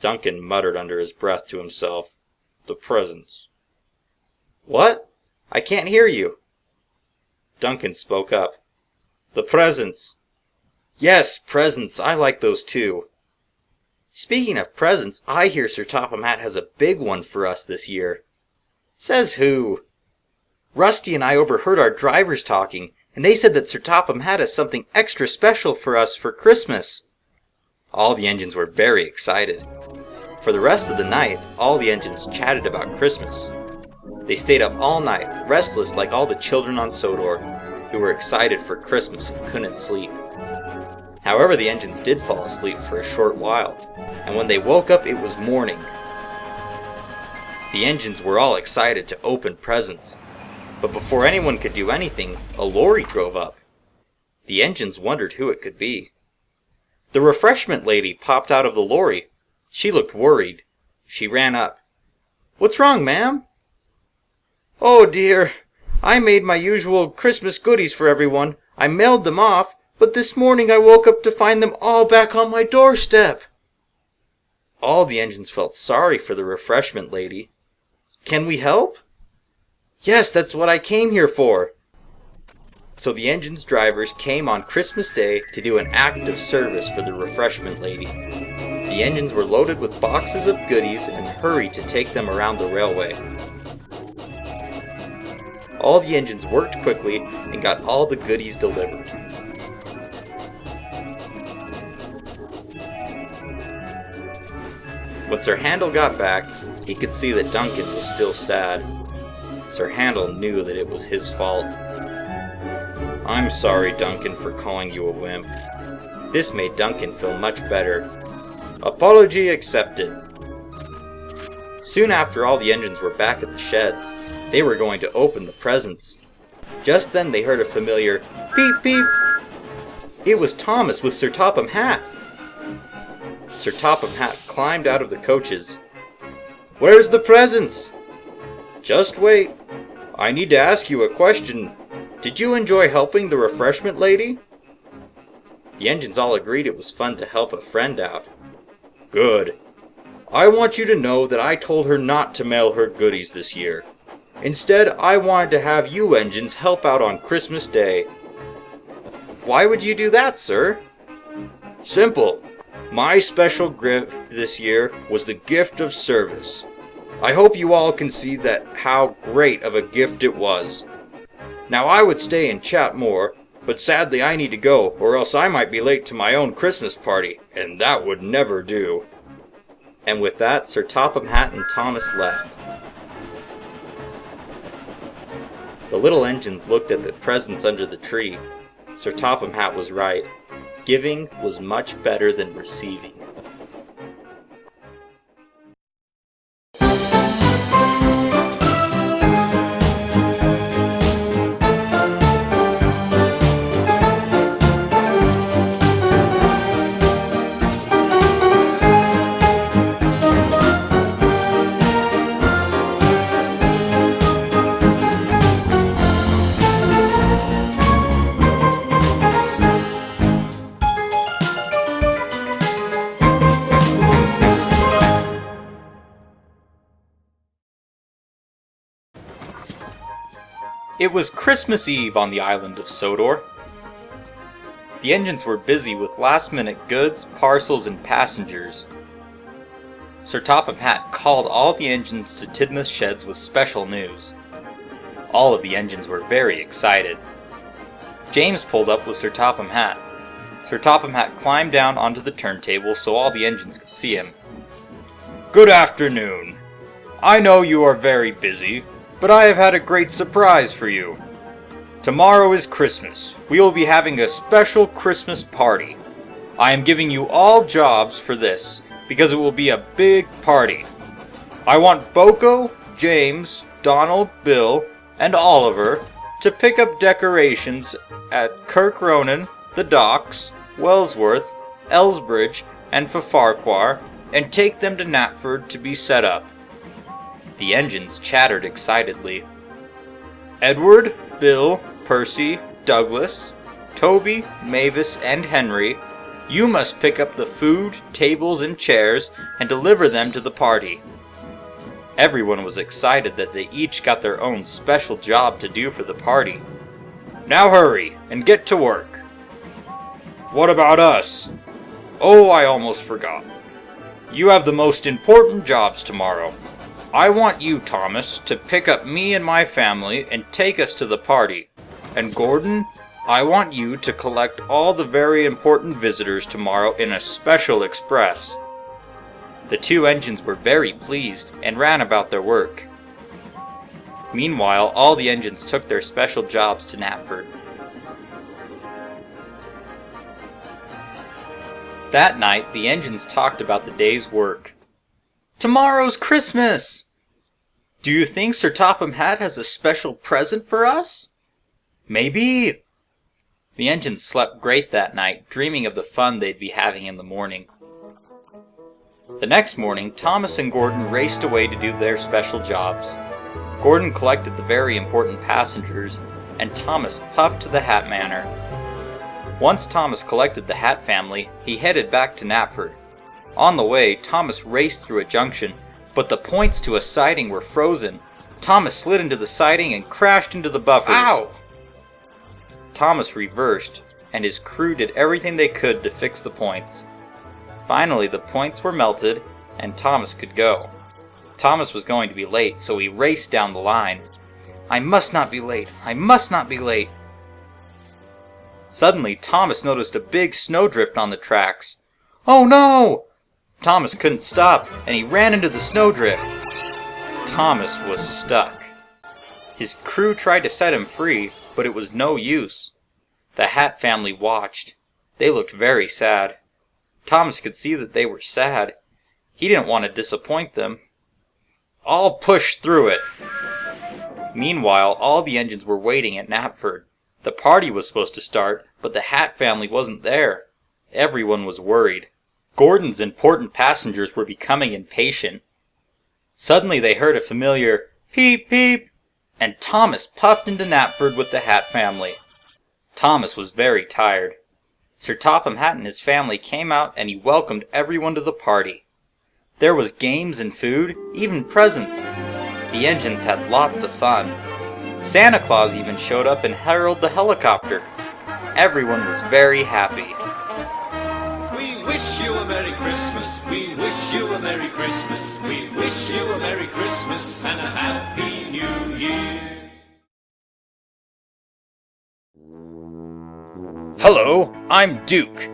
Duncan muttered under his breath to himself. The presents. What? I can't hear you. Duncan spoke up. The presents. Yes, presents. I like those too. Speaking of presents, I hear Sir Topham Hatt has a big one for us this year. Says who? Rusty and I overheard our drivers talking, and they said that Sir Topham Hatt has something extra special for us for Christmas. All the engines were very excited. For the rest of the night, all the engines chatted about Christmas. They stayed up all night, restless like all the children on Sodor, who were excited for Christmas and couldn't sleep. However, the engines did fall asleep for a short while, and when they woke up it was morning. The engines were all excited to open presents, but before anyone could do anything, a lorry drove up. The engines wondered who it could be. The refreshment lady popped out of the lorry. She looked worried. She ran up. "What's wrong, ma'am?" "Oh dear, I made my usual Christmas goodies for everyone. I mailed them off, but this morning I woke up to find them all back on my doorstep." All the engines felt sorry for the refreshment lady. "Can we help?" "Yes, that's what I came here for." So the engine's drivers came on Christmas Day to do an act of service for the refreshment lady. The engines were loaded with boxes of goodies and hurried to take them around the railway. All the engines worked quickly and got all the goodies delivered. When Sir Handel got back, he could see that Duncan was still sad. Sir Handel knew that it was his fault. "I'm sorry, Duncan, for calling you a wimp." This made Duncan feel much better. Apology accepted. Soon after all the engines were back at the sheds, they were going to open the presents. Just then they heard a familiar beep beep. It was Thomas with Sir Topham Hatt. Sir Topham Hatt climbed out of the coaches. "Where's the presents?" "Just wait. I need to ask you a question. Did you enjoy helping the refreshment lady?" The engines all agreed it was fun to help a friend out. "Good. I want you to know that I told her not to mail her goodies this year. Instead, I wanted to have you engines help out on Christmas Day." "Why would you do that, sir?" "Simple. My special gift this year was the gift of service. I hope you all can see that how great of a gift it was. Now I would stay and chat more, but sadly I need to go, or else I might be late to my own Christmas party, and that would never do." And with that, Sir Topham Hatt and Thomas left. The little engines looked at the presents under the tree. Sir Topham Hatt was right. Giving was much better than receiving. It was Christmas Eve on the island of Sodor. The engines were busy with last-minute goods, parcels, and passengers. Sir Topham Hatt called all the engines to Tidmouth sheds with special news. All of the engines were very excited. James pulled up with Sir Topham Hatt. Sir Topham Hatt climbed down onto the turntable so all the engines could see him. "Good afternoon. I know you are very busy, but I have had a great surprise for you. Tomorrow is Christmas. We will be having a special Christmas party. I am giving you all jobs for this, because it will be a big party. I want Boko, James, Donald, Bill, and Oliver to pick up decorations at Kirk Ronan, the Docks, Wellsworth, Elsbridge, and Farquhar, and take them to Knapford to be set up. The engines chattered excitedly. Edward, Bill, Percy, Douglas, Toby, Mavis, and Henry, you must pick up the food, tables, and chairs and deliver them to the party. Everyone was excited that they each got their own special job to do for the party. Now hurry and get to work. What about us? Oh, I almost forgot. You have the most important jobs tomorrow. I want you, Thomas, to pick up me and my family and take us to the party. And Gordon, I want you to collect all the very important visitors tomorrow in a special express. The two engines were very pleased and ran about their work. Meanwhile, all the engines took their special jobs to Knapford. That night, the engines talked about the day's work. Tomorrow's Christmas! Do you think Sir Topham Hatt has a special present for us? Maybe! The engines slept great that night, dreaming of the fun they'd be having in the morning. The next morning, Thomas and Gordon raced away to do their special jobs. Gordon collected the very important passengers, and Thomas puffed to the Hat Manor. Once Thomas collected the Hat family, he headed back to Knapford. On the way, Thomas raced through a junction, but the points to a siding were frozen. Thomas slid into the siding and crashed into the buffers. Ow! Thomas reversed, and his crew did everything they could to fix the points. Finally, the points were melted, and Thomas could go. Thomas was going to be late, so he raced down the line. I must not be late. I must not be late. Suddenly, Thomas noticed a big snowdrift on the tracks. Oh no! Thomas couldn't stop, and he ran into the snowdrift. Thomas was stuck. His crew tried to set him free, but it was no use. The Hat family watched. They looked very sad. Thomas could see that they were sad. He didn't want to disappoint them. I'll push through it. Meanwhile, all the engines were waiting at Knapford. The party was supposed to start, but the Hat family wasn't there. Everyone was worried. Gordon's important passengers were becoming impatient. Suddenly they heard a familiar peep peep, and Thomas puffed into Knapford with the Hat family. Thomas was very tired. Sir Topham Hatt and his family came out and he welcomed everyone to the party. There was games and food, even presents. The engines had lots of fun. Santa Claus even showed up and heralded the helicopter. Everyone was very happy. We wish you a Merry Christmas, we wish you a Merry Christmas, we wish you a Merry Christmas and a Happy New Year. Hello, I'm Duke.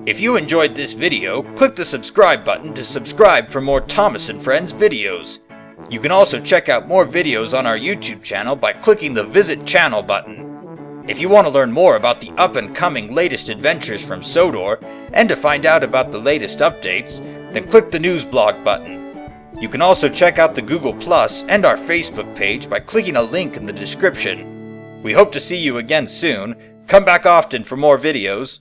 If you enjoyed this video, click the subscribe button to subscribe for more Thomas and Friends videos. You can also check out more videos on our YouTube channel by clicking the Visit Channel button. If you want to learn more about the up-and-coming latest adventures from Sodor, and to find out about the latest updates, then click the News Blog button. You can also check out the Google Plus and our Facebook page by clicking a link in the description. We hope to see you again soon. Come back often for more videos.